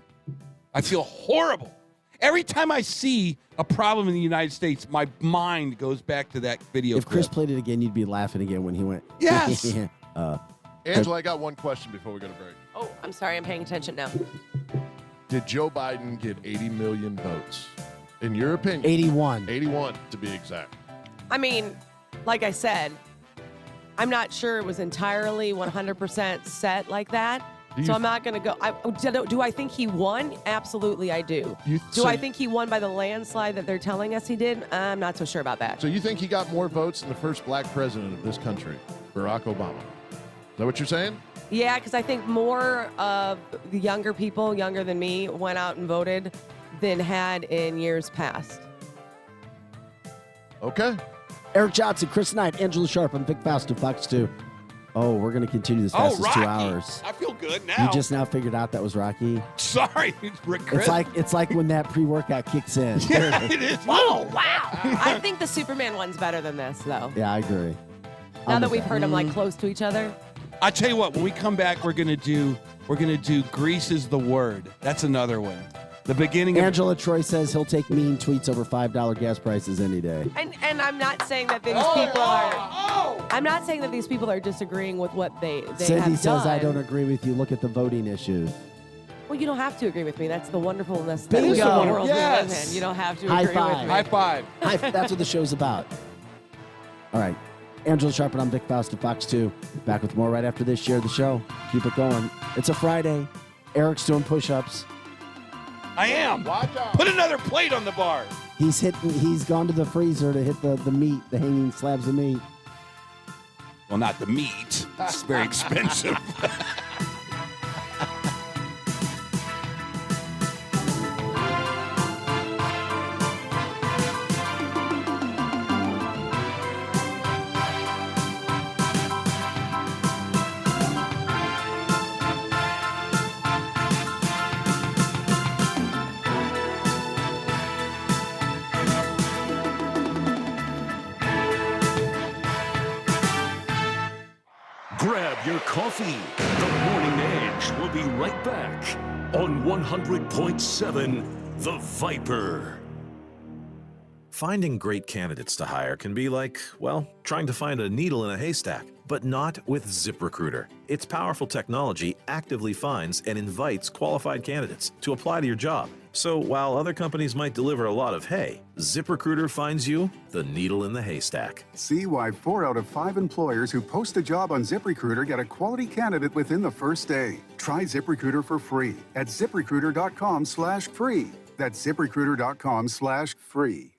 I feel horrible. Every time I see a problem in the United States, my mind goes back to that video If Chris clip. played it again, you'd be laughing again when he went. Yes. Angela, I got one question before we go to break. Oh, I'm sorry. I'm paying attention now. Did Joe Biden get 80 million votes? In your opinion? 81. 81 to be exact. I mean, like I said, I'm not sure it was entirely 100% set like that. Do So you- I'm not going to go. Do I think he won? Absolutely, I do. Do I think he won by the landslide that they're telling us he did? I'm not so sure about that. So you think he got more votes than the first black president of this country, Barack Obama? Is that what you're saying? Yeah, because I think more of the younger people, younger than me, went out and voted than had in years past. Okay. Eric Johnson, Chris Knight, Angela Sharp, and Vic Faust of Fox 2. Oh, we're going to continue this fastest Rocky. 2 hours. I feel good now. You just now figured out that was Rocky. Sorry, Chris. It's like when that pre-workout kicks in. Yeah, it is. Oh, wow. I think the Superman one's better than this, though. Yeah, I agree. Now that we've heard them like close to each other. I tell you what, when we come back, we're gonna do Grease is the word. That's another one. The beginning of Angela Troy says he'll take mean tweets over $5 gas prices any day. And I'm not saying that these people are. I'm not saying that these people are disagreeing with what they Cindy have says, done. I don't agree with you. Look at the voting issues. Well, you don't have to agree with me. That's the wonderfulness that Bingo. the world we live Yes. in. You don't have to High agree five. with me. High five. That's what the show's about. All right. Angela Sharp and I'm Vic Faust of Fox 2. Back with more right after this. Share the show. Keep it going. It's a Friday. Eric's doing push-ups. I am. Put another plate on the bar. He's gone to the freezer to hit the meat, the hanging slabs of meat. Well, not the meat. It's very expensive. Grab your coffee. The Morning Edge will be right back on 100.7 The Viper. Finding great candidates to hire can be like, well, trying to find a needle in a haystack, but not with ZipRecruiter. Its powerful technology actively finds and invites qualified candidates to apply to your job. So while other companies might deliver a lot of hay, ZipRecruiter finds you the needle in the haystack. See why 4 out of 5 employers who post a job on ZipRecruiter get a quality candidate within the first day. Try ZipRecruiter for free at ZipRecruiter.com/free. That's ZipRecruiter.com/free.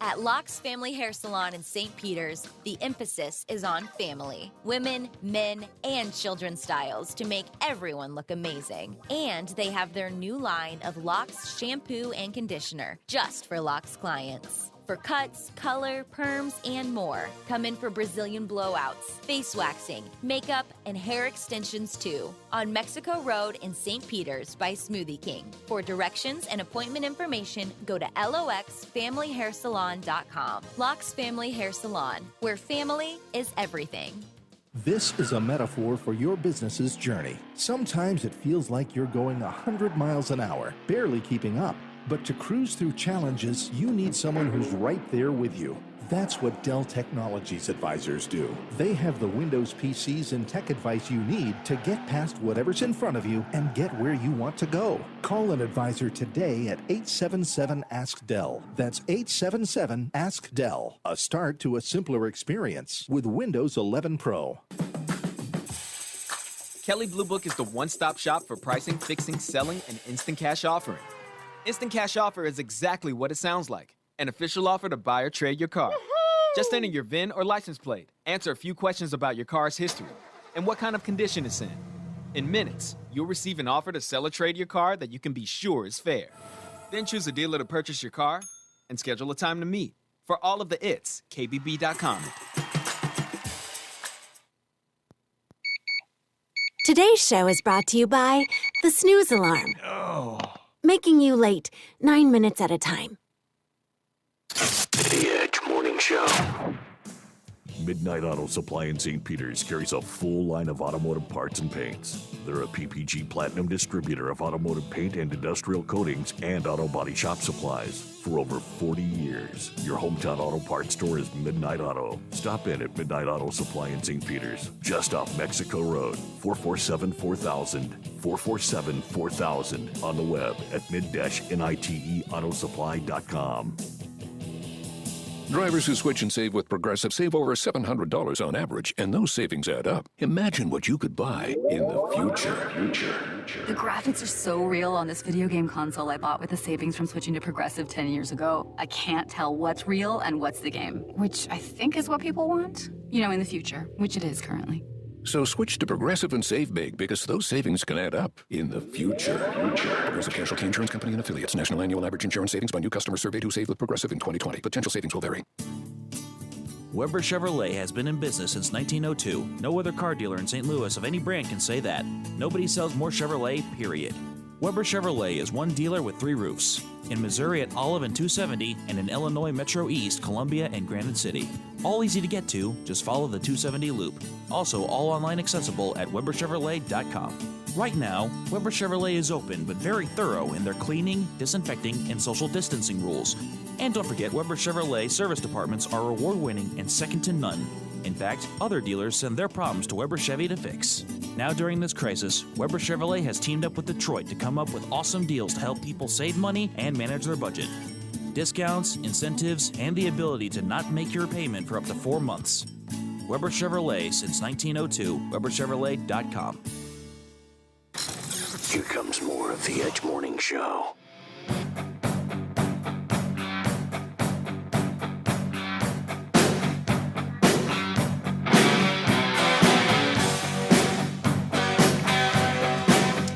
At Locke's Family Hair Salon in St. Peters, the emphasis is on family. Women, men, and children's styles to make everyone look amazing. And they have their new line of Locke's shampoo and conditioner, just for Locke's clients. For cuts, color, perms, and more. Come in for Brazilian blowouts, face waxing, makeup, and hair extensions too. On Mexico Road in St. Peters by Smoothie King. For directions and appointment information, go to loxfamilyhairsalon.com. Locke's Family Hair Salon, where family is everything. This is a metaphor for your business's journey. Sometimes it feels like you're going 100 miles an hour, barely keeping up. But to cruise through challenges, you need someone who's right there with you. That's what Dell Technologies advisors do. They have the Windows PCs and tech advice you need to get past whatever's in front of you and get where you want to go. Call an advisor today at 877-ASK-DELL. That's 877-ASK-DELL. A start to a simpler experience with Windows 11 Pro. Kelley Blue Book is the one-stop shop for pricing, fixing, selling, and instant cash offering. Instant Cash Offer is exactly what it sounds like. An official offer to buy or trade your car. Woo-hoo! Just enter your VIN or license plate, answer a few questions about your car's history, and what kind of condition it's in. In minutes, you'll receive an offer to sell or trade your car that you can be sure is fair. Then choose a dealer to purchase your car and schedule a time to meet. For all of the its, KBB.com. Today's show is brought to you by the snooze alarm. Making you late 9 minutes at a time. The Edge Morning Show. Midnight Auto Supply in St. Peters carries a full line of automotive parts and paints. They're a PPG Platinum distributor of automotive paint and industrial coatings and auto body shop supplies for over 40 years. Your hometown auto parts store is Midnight Auto. Stop in at Midnight Auto Supply in St. Peters, just off Mexico Road, 447-4000, 447-4000, on the web at mid-niteautosupply.com. Drivers who switch and save with Progressive save over $700 on average, and those savings add up. Imagine what you could buy in the future. The graphics are so real on this video game console I bought with the savings from switching to Progressive 10 years ago. I can't tell what's real and what's the game, which I think is what people want, in the future, which it is currently. So switch to Progressive and save big, because those savings can add up in the future. Progressive Casualty Insurance Company and affiliates. National annual average insurance savings by new customers surveyed who saved with Progressive in 2020. Potential savings will vary. Weber Chevrolet has been in business since 1902. No other car dealer in St. Louis of any brand can say that. Nobody sells more Chevrolet, period. Weber Chevrolet is one dealer with 3 roofs. In Missouri at Olive and 270, and in Illinois Metro East, Columbia, and Granite City. All easy to get to, just follow the 270 loop. Also, all online accessible at weberchevrolet.com. Right now, Weber Chevrolet is open but very thorough in their cleaning, disinfecting, and social distancing rules. And don't forget, Weber Chevrolet service departments are award-winning and second to none. In fact, other dealers send their problems to Weber Chevy to fix. Now during this crisis, Weber Chevrolet has teamed up with Detroit to come up with awesome deals to help people save money and manage their budget. Discounts, incentives, and the ability to not make your payment for up to 4 months. Weber Chevrolet since 1902, WeberChevrolet.com. Here comes more of the Edge Morning Show.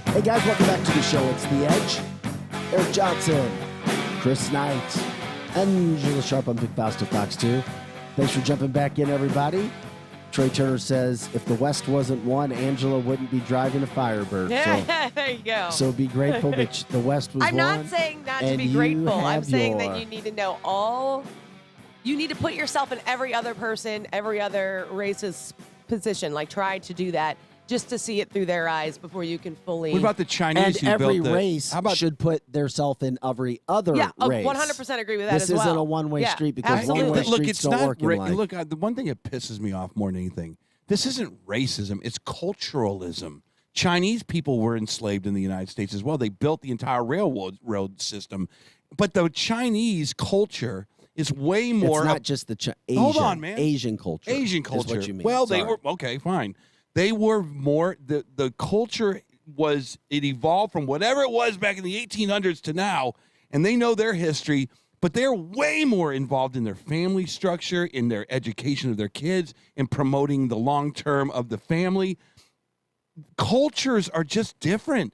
Hey guys, welcome back to the show. It's The Edge. Eric Johnson, Chris Knight, Angela Sharp on Big Faust of Fox 2. Thanks for jumping back in, everybody. Trey Turner says, if the West wasn't one, Angela wouldn't be driving a Firebird. Yeah, there you go. So be grateful that the West was one. I'm not saying not to be grateful. I'm saying that you need to know all. You need to put yourself in every other person, every other race's position. Like, try to do that just to see it through their eyes before you can fully. What about the Chinese? And every race should put theirself in every other race. 100% agree with that this as well. isn't a one-way street because one-way streets don't work in life. Look, the one thing that pisses me off more than anything, this isn't racism, it's culturalism. Chinese people were enslaved in the United States as well. They built the entire railroad system. But the Chinese culture is way more. It's not just the Asian. Hold on, man. Asian culture. Asian culture. Is what you mean. Well, Sorry. they were okay, fine. They were more the culture it evolved from whatever it was back in the 1800s to now, and they know their history, but they're way more involved in their family structure, in their education of their kids, in promoting the long term of the family. Cultures are just different.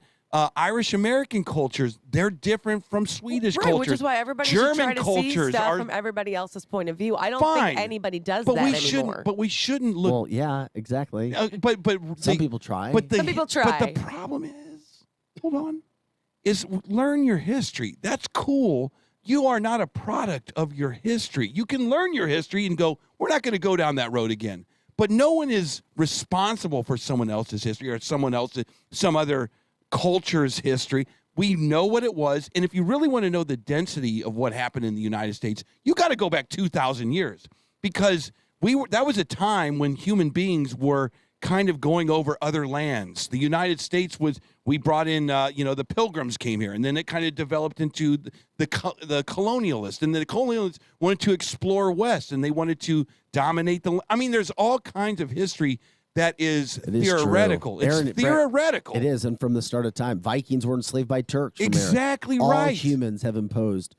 Irish American cultures, they're different from Swedish cultures. Which is why everybody should try to see stuff from everybody else's point of view. I don't think anybody does that anymore. But we shouldn't look. Well, yeah, exactly. But some people try. Some people try. But the problem is learn your history. That's cool. You are not a product of your history. You can learn your history and go, we're not going to go down that road again. But no one is responsible for someone else's history or some other culture's history. We know what it was, and if you really want to know the density of what happened in the United States, you got to go back 2,000 years because that was a time when human beings were kind of going over other lands. The United States we brought in, the Pilgrims came here, and then it kind of developed into the colonialists, and the colonialists wanted to explore West, and they wanted to dominate there's all kinds of history that is theoretical. It's theoretical. It is, and from the start of time, Vikings were enslaved by Turks. Exactly All right. All humans have imposed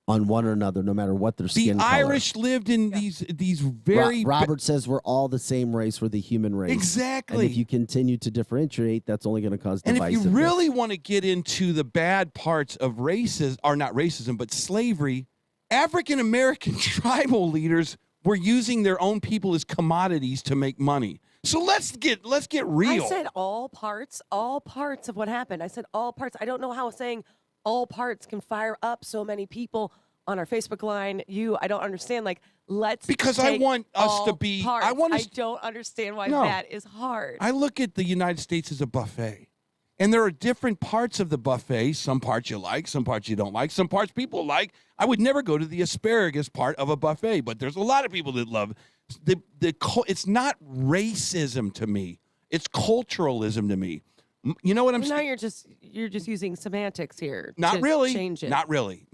on one another, no matter what their skin color. The Irish lived in these very. Robert says we're all the same race. We're the human race. Exactly. And if you continue to differentiate, that's only going to cause divisiveness. And if you really want to get into the bad parts of not racism, but slavery, African American tribal leaders were using their own people as commodities to make money. So let's get real. I said all parts of what happened. I said all parts. I don't know how saying all parts can fire up so many people on our Facebook line. I don't understand. Like, because I want us to be. Parts. I don't understand why that is hard. I look at the United States as a buffet, and there are different parts of the buffet. Some parts you like, some parts you don't like, some parts people like. I would never go to the asparagus part of a buffet, but there's a lot of people that love it's not racism to me. It's culturalism to me. You know what I'm saying? Now you're just using semantics here. Not to really. Change it. Not really.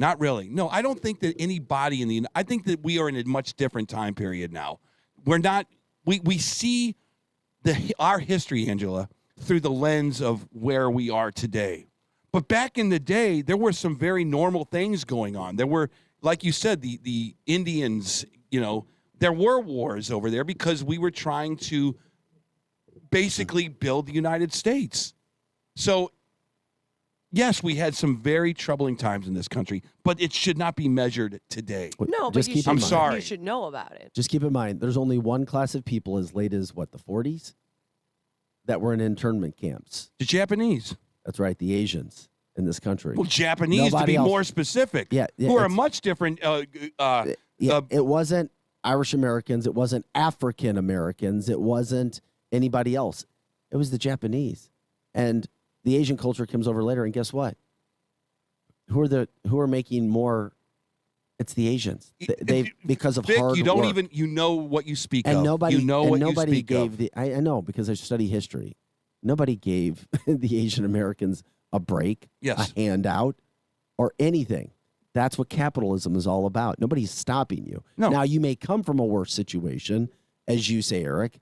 No, I don't think that anybody I think that we are in a much different time period now. We're not. We see our history, Angela, through the lens of where we are today. But back in the day, there were some very normal things going on. There were, like you said, the Indians. There were wars over there because we were trying to basically build the United States. So, yes, we had some very troubling times in this country, but it should not be measured today. No, but I'm sorry. You should know about it. Just keep in mind, there's only one class of people as late as, the 40s that were in internment camps. The Japanese. That's right, the Asians in this country. Well, Japanese, to be more specific, who are much different. It wasn't Irish Americans. It wasn't African Americans. It wasn't anybody else. It was the Japanese. And the Asian culture comes over later, and guess what? Who are making more? It's the Asians. They because of Vic, hard you don't work. even you know what you speak And of. nobody, you know and what nobody you speak gave of. the. I know because I study history. Nobody gave the Asian Americans a break, Yes. a handout, or anything. That's what capitalism is all about. Nobody's stopping you. No. Now you may come from a worse situation, as you say, Eric,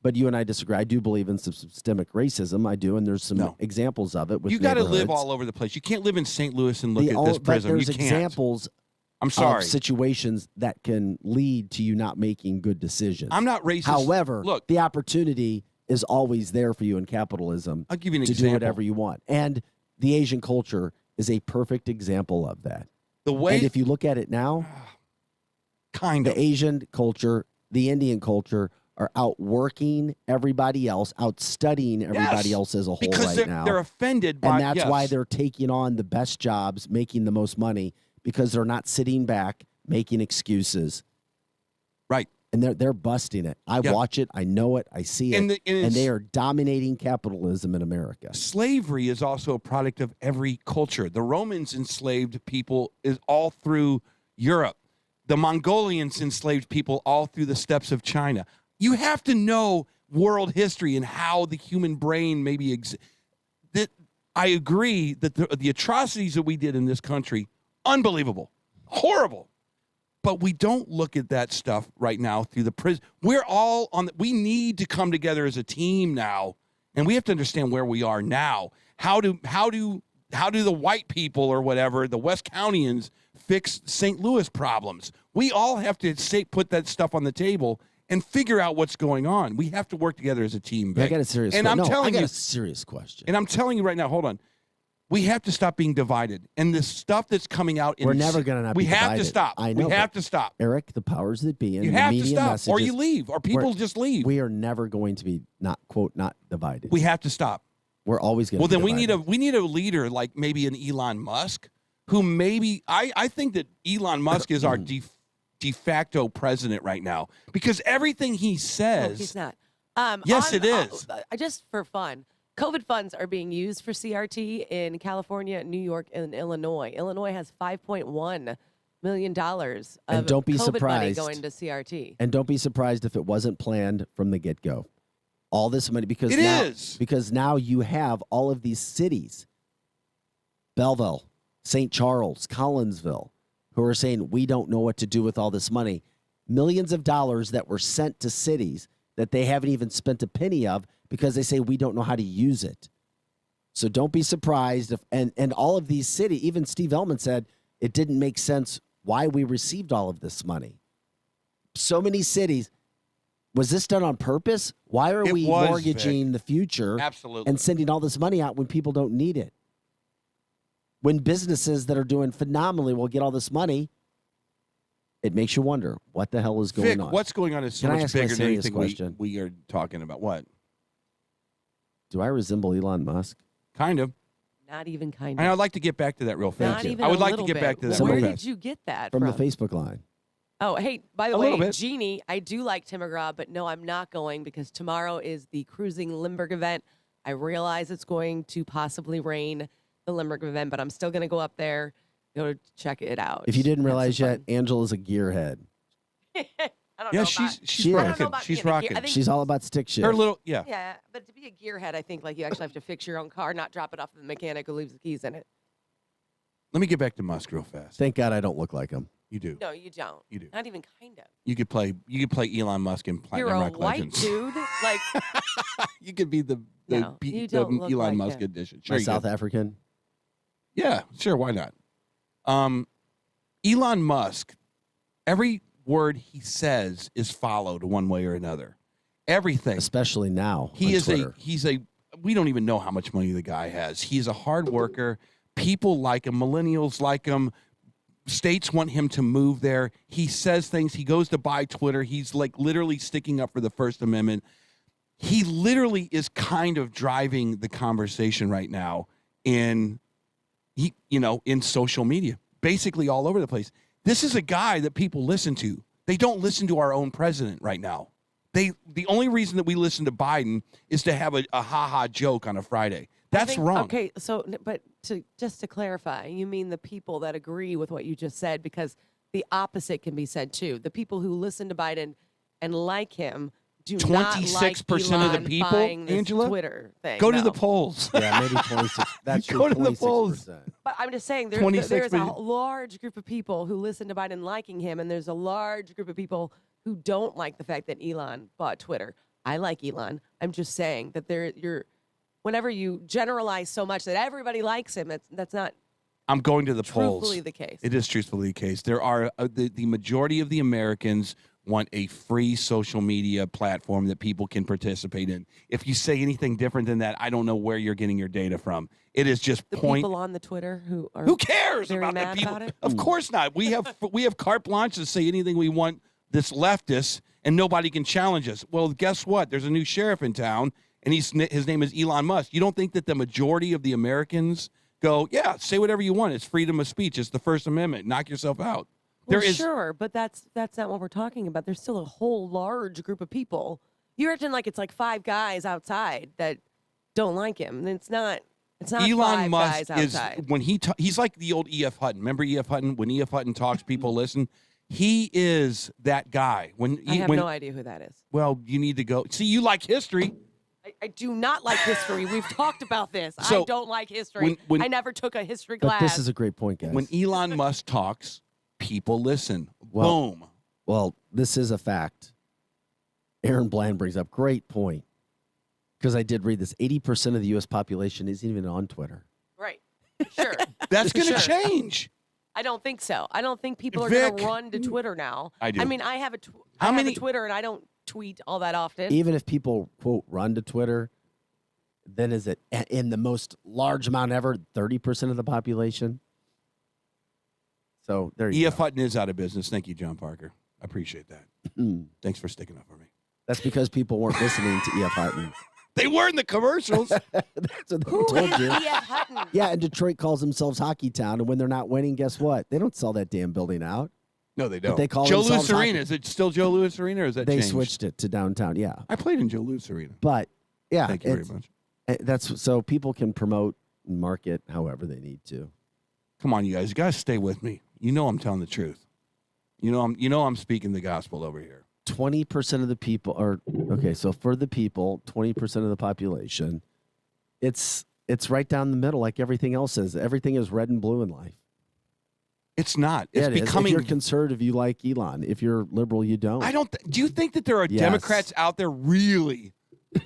but you and I disagree. I do believe in some systemic racism. I do, and there's some examples of it. With You got to live neighborhoods. all over the place. You can't live in St. Louis and look The at this but prism. there's You can't. examples. I'm sorry. Of situations that can lead to you not making good decisions. I'm not racist. However, Look, the opportunity is always there for you in capitalism. I'll give you an to example. do whatever you want, and the Asian culture is a perfect example of that. The way, and if you look at it now, the Asian culture, the Indian culture are outworking everybody else, outstudying everybody else as a whole because right now. they're offended by And that's why yes. they're taking on the best jobs, making the most money, because they're not sitting back making excuses. Right. And they're busting it. I watch it. I know it. I see it. And they are dominating capitalism in America. Slavery is also a product of every culture. The Romans enslaved people is all through Europe. The Mongolians enslaved people all through the steppes of China. You have to know world history and how the human brain maybe that I agree that the atrocities that we did in this country, unbelievable, horrible. But we don't look at that stuff right now through the prison. We're all on. We need to come together as a team now, and we have to understand where we are now. How do the white people or whatever, the West Countyans, fix St. Louis problems? We all have to put that stuff on the table and figure out what's going on. We have to work together as a team. I got a serious and question. I'm telling I got you, a serious question. and I'm telling you right now. Hold on. We have to stop being divided. And the stuff that's coming out in We're never going to not we be have divided. to stop. I know. We have to stop. Eric, the powers that be and You the have to media stop, messages, or you leave, or people just leave. We are never going to be not divided. We have to stop. We're always going to Well, be then divided. we need a leader like maybe an Elon Musk, who maybe I think that Elon Musk is our de facto president right now, because everything he says. No, he's not. Yes, it is. Just for fun, COVID funds are being used for CRT in California, New York, and Illinois. Illinois has $5.1 million of And don't be COVID money surprised. going to CRT. And don't be surprised if it wasn't planned from the get-go. All this money because It now, is. because now you have all of these cities, Belleville, St. Charles, Collinsville, who are saying we don't know what to do with all this money. Millions of dollars that were sent to cities that they haven't even spent a penny of because they say we don't know how to use it. So don't be surprised if and all of these cities, even Steve Ellman said it didn't make sense why we received all of this money. So many cities. Was this done on purpose? Why are we was, mortgaging the future Absolutely. and sending all this money out when people don't need it? When businesses that are doing phenomenally will get all this money, it makes you wonder what the hell is going Vic, on. what's going on is so Can I much ask my bigger than serious anything question? we are talking about. What? Do I resemble Elon Musk? Kind of. Not even kind And of. I'd like to get back to that real fast. Not even I would a like to little get bit. back to that Where real did fast. you get that From from? the Facebook line. Oh, hey, by the A way, little bit. Jeannie, I do like Tim McGraw, but no, I'm not going because tomorrow is the Cruising Limburg event. I realize it's going to possibly rain the Limburg event, but I'm still going to go up there, go check it out. If you didn't Have some realize yet, fun. Angela's a gearhead. I don't Yeah, know she's She is. rocking. about She's being a gear- rocking. I think- She's all about stick shift. Her little yeah. Yeah, but to be a gearhead, I think like you actually have to fix your own car, not drop it off to the mechanic who leaves the keys in it. Let me get back to Musk real fast. Thank God I don't look like him. You do. No, you don't. You do. Not even kind of. You could play Elon Musk in Platinum You're a Rock white Legends. dude. Like, You could be the No, you don't look Elon like Musk him. edition. Sure, My you South could. African. Yeah, sure. Why not? Elon Musk. Every word he says is followed one way or another. Everything. Especially now. He on is Twitter. we don't even know how much money the guy has. He's a hard worker. People like him. Millennials like him. States want him to move there. He says things. He goes to buy Twitter. He's like literally sticking up for the First Amendment. He literally is kind of driving the conversation right now in social media, basically all over the place. This is a guy that people listen to. They don't listen to our own president right now. The only reason that we listen to Biden is to have a ha-ha joke on a Friday. That's wrong. Okay, so but just to clarify, you mean the people that agree with what you just said, because the opposite can be said too. The people who listen to Biden and like him do not like 26% of the Elon people, buying this Angela? Twitter thing. Go to No. the polls. Yeah, maybe 26. That's Go to the 26%. polls. But I'm just saying, there's 26 a million. large group of people who listen to Biden liking him, and there's a large group of people who don't like the fact that Elon bought Twitter. I like Elon. I'm just saying that whenever you generalize so much that everybody likes him, that's not I'm going to the polls. truthfully the case. It is truthfully the case. There are the majority of the Americans want a free social media platform that people can participate in. If you say anything different than that, I don't know where you're getting your data from. It is just The point. people on the Twitter who cares very about the mad people? about it? Of course not. We have carte blanche to say anything we want. This leftist, and nobody can challenge us. Well, guess what? There's a new sheriff in town, and his name is Elon Musk. You don't think that the majority of the Americans go, yeah, say whatever you want. It's freedom of speech. It's the First Amendment. Knock yourself out. Well, sure, but that's not what we're talking about. There's still a whole large group of people. You're acting like it's like 5 guys outside that don't like him. And it's not. It's not Elon 5 Musk guys is outside. when he's like the old E.F. Hutton. Remember E.F. Hutton? When E.F. Hutton talks, people listen. He is that guy. I have no idea who that is. Well, you need to go. See, you like history. I do not like history. We've talked about this. So, I don't like history. when- I never took a history But class. this is a great point, guys. When Elon Musk talks, people listen. Well- Boom. Well, this is a fact. Aaron Bland brings up great point, because I did read this. 80% of the U.S. population isn't even on Twitter. Right. Sure. That's going to Sure. change. I don't think so. I don't think people are going Vic. to run to Twitter now. I do. I mean, I have a How I have many- a Twitter, and I don't tweet all that often. Even if people, quote, run to Twitter, then is it in the most large amount ever, 30% of the population? So there you E.F. Hutton is out of business. Thank you, John Parker. I appreciate that. go. Thanks for sticking up for me. That's because people weren't listening to E.F. Hutton. They were in the commercials. That's what they Who told is you. E.F. Hutton? Yeah, and Detroit calls themselves Hockey Town, and when they're not winning, guess what? They don't sell that damn building out. No, they But don't. they call Joe themselves Louis Arena. hockey- Is it still Joe Louis Arena, or is that They changed? switched it to downtown, yeah. I played in Joe Louis Arena. But yeah, Thank you very it's- much. That's so people can promote and market however they need to. Come on, you guys. You guys stay with me. You know I'm telling the truth. You know I'm speaking the gospel over here. 20% of the people are okay. So for the people, 20% of the population, it's right down the middle, like everything else is. Everything is red and blue in life. It's not. It's Yeah, it is. becoming. If you're conservative, you like Elon. If you're liberal, you don't. I don't. Do you think that there are Yes. Democrats out there really,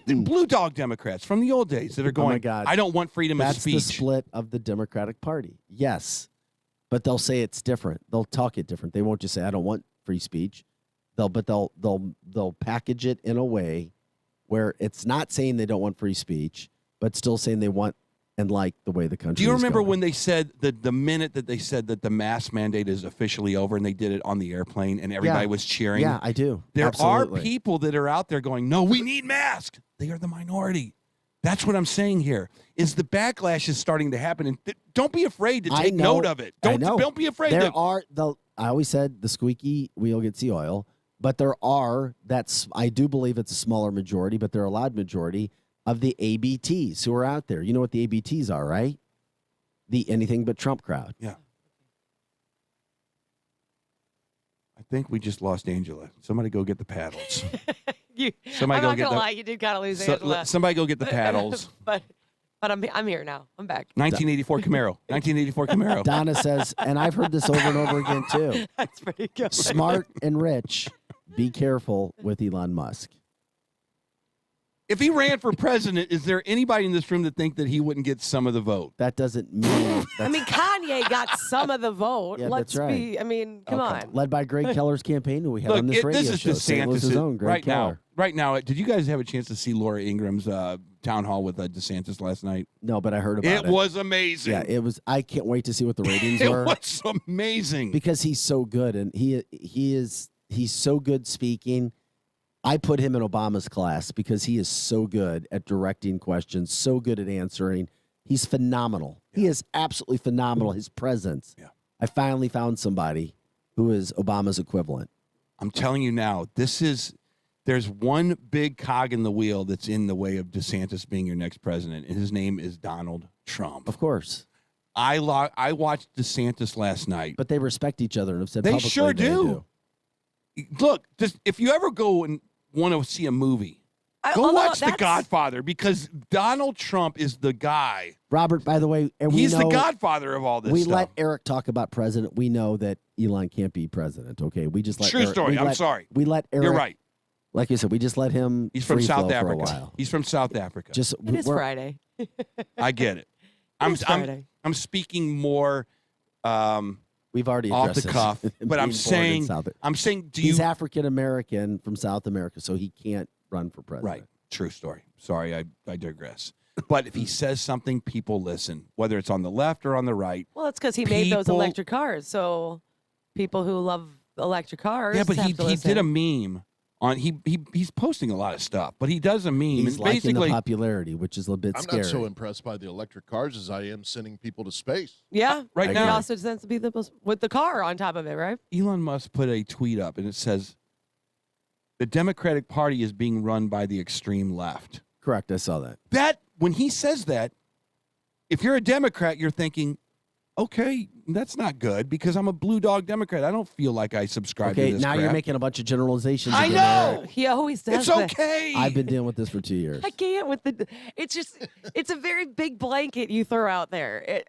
the blue dog Democrats from the old days that are going? Oh my God. I don't want freedom That's of speech. the split of the Democratic Party. Yes, but they'll say it's different. They'll talk it different. They won't just say I don't want free speech. They'll package it in a way where it's not saying they don't want free speech, but still saying they want and like the way the country. Do you is remember going. when they said that the minute that they said that the mask mandate is officially over and they did it on the airplane and everybody was cheering? Yeah, I do. There Absolutely. are people that are out there going, no, we need masks. They are the minority. That's what I'm saying here. Is the backlash is starting to happen, and don't be afraid to I take know- note of it. I know. Don't be afraid. There are I always said the squeaky wheel gets the oil, but there are I do believe it's a smaller majority, but there are a loud majority of the ABTs who are out there. You know what the ABTs are, right? The anything but Trump crowd. Yeah. I think we just lost Angela. Somebody go get the paddles. Somebody I'm go not get gonna the- lie, you did kind of lose So- Angela. somebody go get the paddles. but I'm here now. I'm back. 1984 Camaro. 1984 Camaro. Donna says, and I've heard this over and over again too. That's pretty good. Smart and rich. Be careful with Elon Musk. If he ran for president, is there anybody in this room that think that he wouldn't get some of the vote? That doesn't mean. I mean, Kanye got some of the vote. Yeah, Let's that's right. be. I mean, come on. Led by Greg Keller's campaign, who we had Look, on this radio this is show. St. Louis's own DeSantis. Greg Right now, Keller. right now, did you guys have a chance to see Laura Ingram's town hall with DeSantis last night? No, but I heard about it. It was amazing. Yeah, it was. I can't wait to see what the ratings It were. was amazing. Because he's so good, and he's so good speaking. I put him in Obama's class because he is so good at directing questions, so good at answering. He's phenomenal. He is absolutely phenomenal. His presence. Yeah. I finally found somebody who is Obama's equivalent. I'm telling you now, this is There's one big cog in the wheel that's in the way of DeSantis being your next president, and his name is Donald Trump. Of course. I watched DeSantis last night. But they respect each other and have said They publicly sure they do. Look, if you ever go and want to see a movie, go watch The Godfather, because Donald Trump is the guy. Robert, by the way, and He's the godfather of all this we stuff. let Eric talk about president. We know that Elon can't be president, okay? We just let True Eric, story. I'm sorry. We let Eric. You're right. Like you said, we just let him He's from free South flow for a Africa. while. He's from South Africa. Just It is Friday. I get it. It's Friday. I'm speaking more We've already off addressed the this. cuff, but Being I'm born in saying, do he's you African American from South America, so he can't run for president. Right. True story. Sorry, I digress. But if he says something, people listen, whether it's on the left or on the right. Well, it's because he made those People- electric cars. So people who love electric cars. Yeah, but have he to did a listen. meme on he's posting a lot of stuff, but he does a meme He's and liking the basically popularity, which is a bit I'm scary. not so impressed by the electric cars as I am sending people to space. Yeah, Right He now- also sends to be with the car on top of it, right? Elon Musk put a tweet up and it says the Democratic Party is being run by the extreme left. Correct, I saw that. That when he says that, if you're a Democrat, you're thinking, okay, that's not good because I'm a blue dog Democrat. I don't feel like I subscribe Okay, to this now you're crap. making a bunch of generalizations. I again, know! Eric. He always does. It's that. okay. I've been dealing with this for 2 years. I can't with the. It's just. It's a very big blanket you throw out there,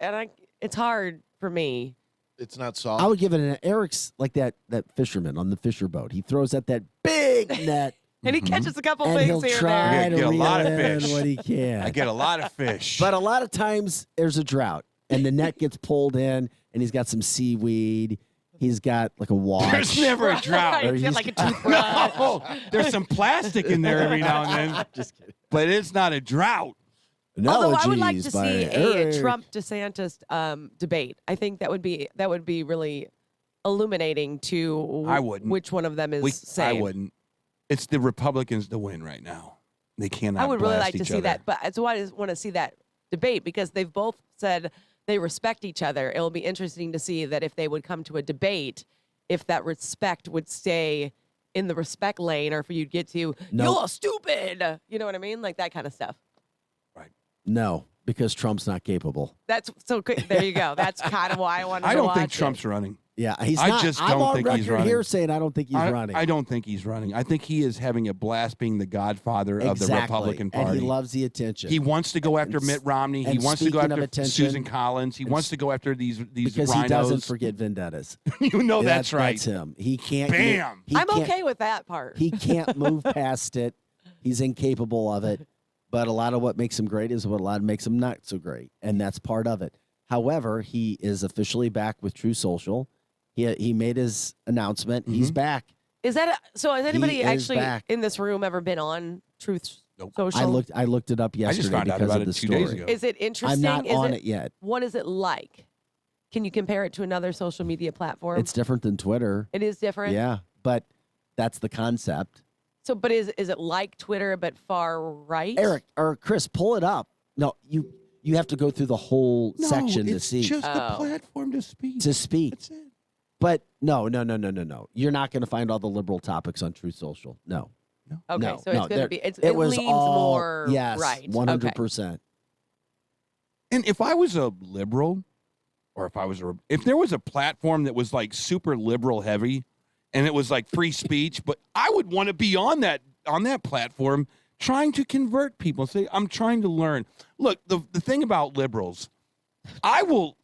it's hard for me. It's not soft. I would give it an Eric's like that fisherman on the fisher boat. He throws out that big net. And he catches a couple And things he'll here try and to Get a reel lot of in fish. what he can. I get a lot of fish. But a lot of times there's a drought, and the net gets pulled in, and he's got some seaweed. He's got like a watch. There's never a drought. Or He's got he's- like a toothbrush. No, there's some plastic in there every now and then. Just kidding. But it's not a drought. Although I would like Analogies to by see a Eric. Trump DeSantis debate. I think that would be really illuminating to I wouldn't. which one of them is I sane. wouldn't. It's the Republicans to win right now. They cannot. I would really blast like to each see other. that, but that's why I just want to see that debate because they've both said they respect each other. It'll be interesting to see that if they would come to a debate, if that respect would stay in the respect lane, or if you'd get to No. you're stupid. You know what I mean? Like that kind of stuff. No, because Trump's not capable. That's so good. There you go. That's kind of why I wanted I to don't watch think it. Trump's running. Yeah, he's I not. just I'm don't on think record he's running. here saying I don't think he's running. I don't think he's running. I think he is having a blast being the godfather of the Exactly. Republican Party. And he loves the attention. He wants to go after And Mitt Romney. He and wants to go speaking of after attention, Susan Collins. He wants to go after these because rhinos. he doesn't forget vendettas. You know that's right. That's him. He can't. Bam. He I'm can't- okay with that part. He can't move past it. He's incapable of it. But a lot of what makes him great is what a lot makes him not so great, and that's part of it. However, he is officially back with True Social. He made his announcement. He's back. Is that so? Has anybody He is actually back. in this room ever been on Truth Social? I looked it up yesterday just found out because about of it the 2 story. days ago. Is it interesting? I'm not Is on it yet. What is it like? Can you compare it to another social media platform? It's different than Twitter. It is different. Yeah, but that's the concept. So, but is it like Twitter but far right? Eric or Chris, pull it up. No, you have to go through the whole No, section to it's see. just a platform to speak. To speak. That's it. But no. You're not going to find all the liberal topics on True Social. No. Okay, No, so no, it's going there- to be. It was leans all, more yes, right. 100%. And if I was a liberal, or if there was a platform that was like super liberal heavy, and it was like free speech, but I would want to be on that platform trying to convert people. Say, I'm trying to learn. Look, the thing about liberals, I will.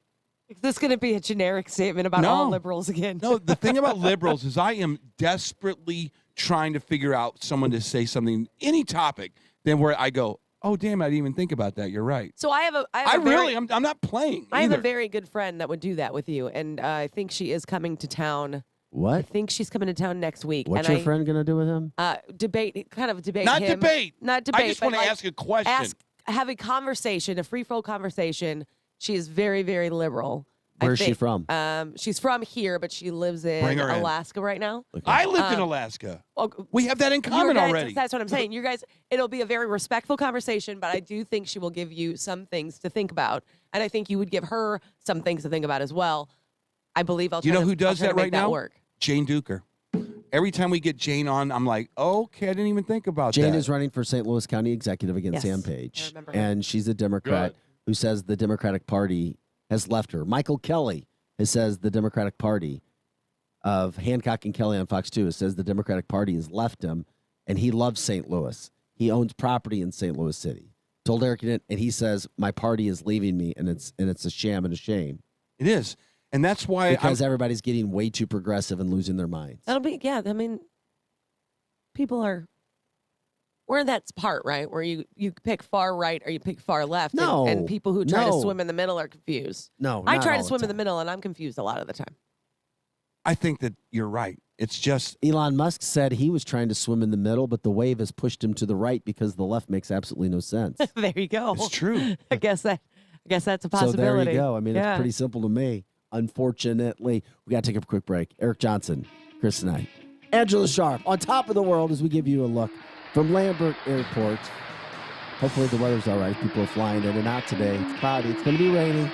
Is this going to be a generic statement about all liberals again? No, the thing about liberals is I am desperately trying to figure out someone to say something, any topic, then where I go, oh, damn, I didn't even think about that. You're right. So I have I'm not playing. I have a either. very good friend that would do that with you, and I think she is coming to town. I What? think she's coming to town next week. What's and your friend going to do with him? Debate Not him. debate. Not debate. I just but want to ask a question. Have a conversation, a free flow conversation. She is very, very liberal. I Where's she think. from? She's from here, but she lives Bring in her in. Alaska right now. I lived in Alaska. Well, We have that in common already. That's what I'm saying. You guys, it'll be a very respectful conversation, but I do think she will give you some things to think about, and I think you would give her some things to think about as well. I believe I'll. You try know to- who does I'll try to that make right now? Work. Jane Duker. every time we get Jane on, I'm like, okay, I didn't even think about Jane that. is running for St. Louis County Executive against Sam Page. And she's a Democrat who says the Democratic Party has left her. Michael Kelly says the Democratic Party of Hancock and Kelly on Fox 2 says the Democratic Party has left him, and he loves St. Louis. He owns property in St. Louis City. Told Eric, and he says, my party is leaving me, and it's a sham and a shame. It is. And that's why because everybody's getting way too progressive and losing their minds. That'll be, I mean, we're in that part, right, where you pick far right or you pick far left. No. And people who try to No. swim in the middle are confused. No, I not try all to the swim in the time. middle, and I'm confused a lot of the time. I think that you're right. It's just Elon Musk said he was trying to swim in the middle, but the wave has pushed him to the right because the left makes absolutely no sense. There you go. It's true. I guess that's a possibility. So there you go. I mean, Yeah. it's pretty simple to me. Unfortunately, we got to take a quick break. Eric Johnson, Chris and I, Angela Sharp on top of the world as we give you a look from Lambert Airport. Hopefully the weather's all right. People are flying in and out today. It's cloudy. It's going to be rainy.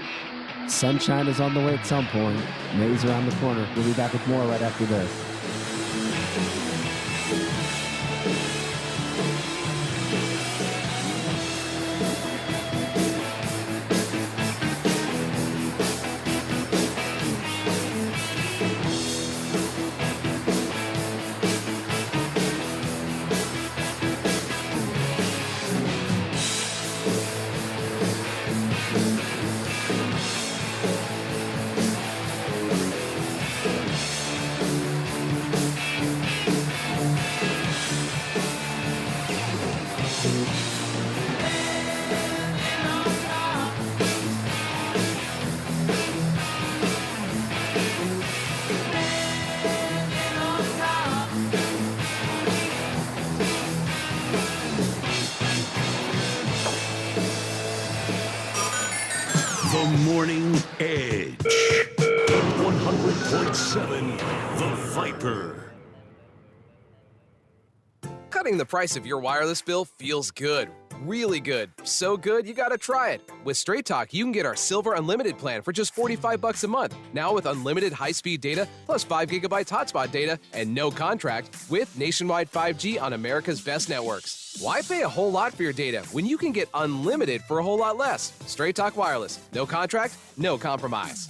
Sunshine is on the way at some point. May's around the corner. We'll be back with more right after this. The Morning Edge. 100.7 The Viper. Cutting the price of your wireless bill feels good. Really good. So good, you gotta try it. With Straight Talk, you can get our Silver Unlimited plan for just $45 a month. Now with unlimited high-speed data, plus 5 gigabytes hotspot data, and no contract, with nationwide 5G on America's best networks. Why pay a whole lot for your data when you can get unlimited for a whole lot less? Straight Talk Wireless. No contract, no compromise.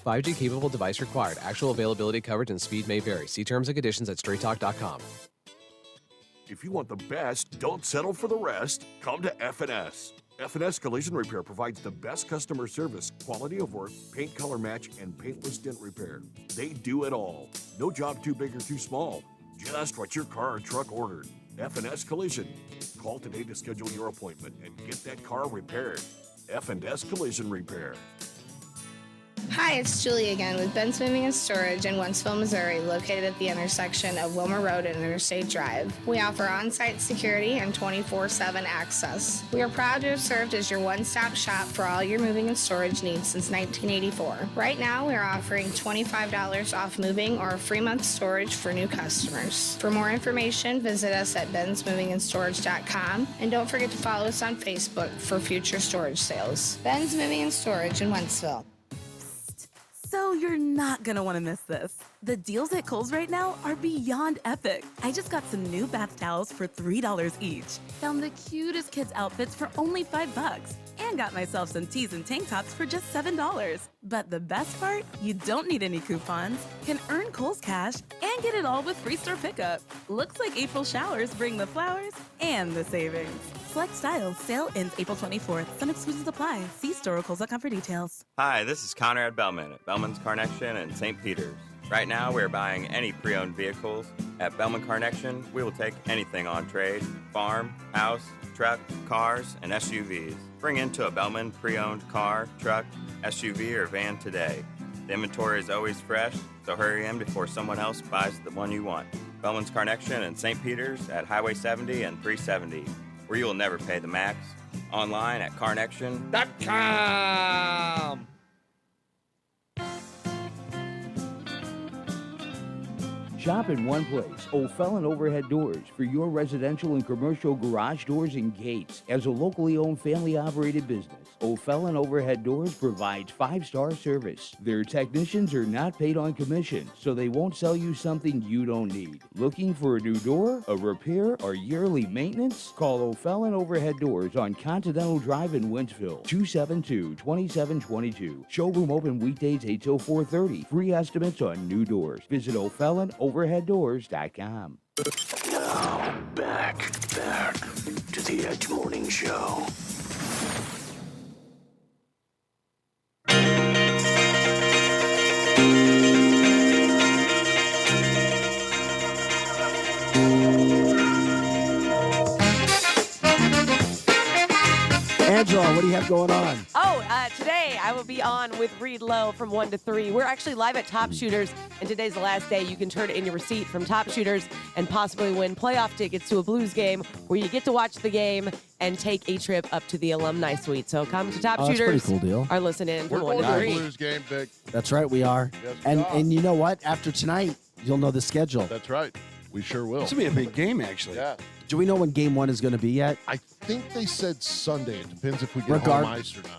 5G capable device required. Actual availability, coverage, and speed may vary. See terms and conditions at straighttalk.com. If you want the best, don't settle for the rest. Come to F&S. F&S Collision Repair provides the best customer service, quality of work, paint color match, and paintless dent repair. They do it all. No job too big or too small. Just what your car or truck ordered. F&S Collision. Call today to schedule your appointment and get that car repaired. F&S Collision Repair. Hi, it's Julie again with Ben's Moving and Storage in Wentzville, Missouri, located at the intersection of Wilmer Road and Interstate Drive. We offer on-site security and 24/7 access. We are proud to have served as your one-stop shop for all your moving and storage needs since 1984. Right now, we are offering $25 off moving or a free month storage for new customers. For more information, visit us at bensmovingandStorage.com, and don't forget to follow us on Facebook for future storage sales. Ben's Moving and Storage in Wentzville. So you're not gonna wanna miss this. The deals at Kohl's right now are beyond epic. I just got some new bath towels for $3 each. Found the cutest kids' outfits for only $5. And got myself some tees and tank tops for just $7. But the best part? You don't need any coupons. Can earn Kohl's cash and get it all with free store pickup. Looks like April showers bring the flowers and the savings. Select styles. Sale ends April 24th. Some exclusions apply. See store or Kohl's.com for details. Hi, this is Conrad Bellman at Bellman's Carnection in St. Peters. Right now, we're buying any pre-owned vehicles. At Bellman Carnection, we will take anything on trade: farm, house, truck, cars, and SUVs. Bring into a Bellman pre-owned car, truck, SUV, or van today. The inventory is always fresh, so hurry in before someone else buys the one you want. Bellman's Carnection in St. Peters at Highway 70 and 370, where you will never pay the max. Online at carnection.com. Shop in one place, O'Fallon Overhead Doors, for your residential and commercial garage doors and gates. As a locally owned, family-operated business, O'Fallon Overhead Doors provides 5-star service. Their technicians are not paid on commission, so they won't sell you something you don't need. Looking for a new door, a repair, or yearly maintenance? Call O'Fallon Overhead Doors on Continental Drive in Wentzville, 272-2722. Showroom open weekdays 8 till 4:30. Free estimates on new doors. Visit O'FallonOverheadDoors.com. Now, back to the Edge Morning Show. Angela, what do you have going on? Today I will be on with Reed Lowe from 1 to 3. We're actually live at Top Shooters, and today's the last day. You can turn in your receipt from Top Shooters and possibly win playoff tickets to a Blues game where you get to watch the game and take a trip up to the alumni suite. So come to Top That's a Shooters. pretty cool deal. Or listen in We're from 1 going to to 3. the Blues game, Vic. That's right, we are. Yes, we are. And you know what? After tonight, you'll know the schedule. That's right. We sure will. This will be a big game, actually. Yeah. Do we know when game 1 is going to be yet? I think they said Sunday. It depends if we get Regard- home ice or not.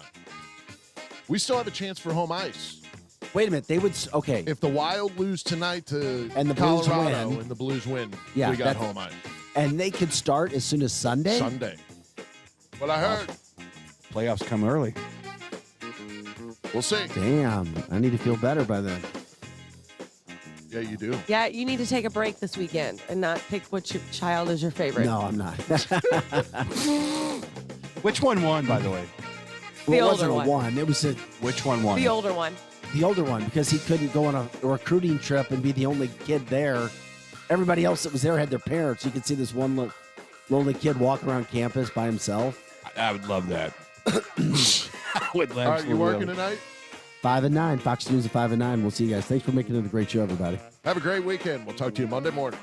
We still have a chance for home ice. Wait a minute. They would okay. If the Wild lose tonight to And the Blues Colorado win. and the Blues win, Yeah, we got that's- home ice. And they could start as soon as Sunday? Sunday. What I heard. Playoffs come early. We'll see. Damn. I need to feel better by then. Yeah, you do. Yeah, you need to take a break this weekend and not pick which child is your favorite. No, I'm not. Which one won, by the way? The Well, it wasn't older a one. one. It was Which one won? The older one. the older one because he couldn't go on a recruiting trip and be the only kid there. Everybody else that was there had their parents. You could see this one lonely kid walking around campus by himself. I would love that. I would All right, you working tonight? 5 and 9. Fox News at 5 and 9. We'll see you guys. Thanks for making it a great show, everybody. Have a great weekend. We'll talk to you Monday morning.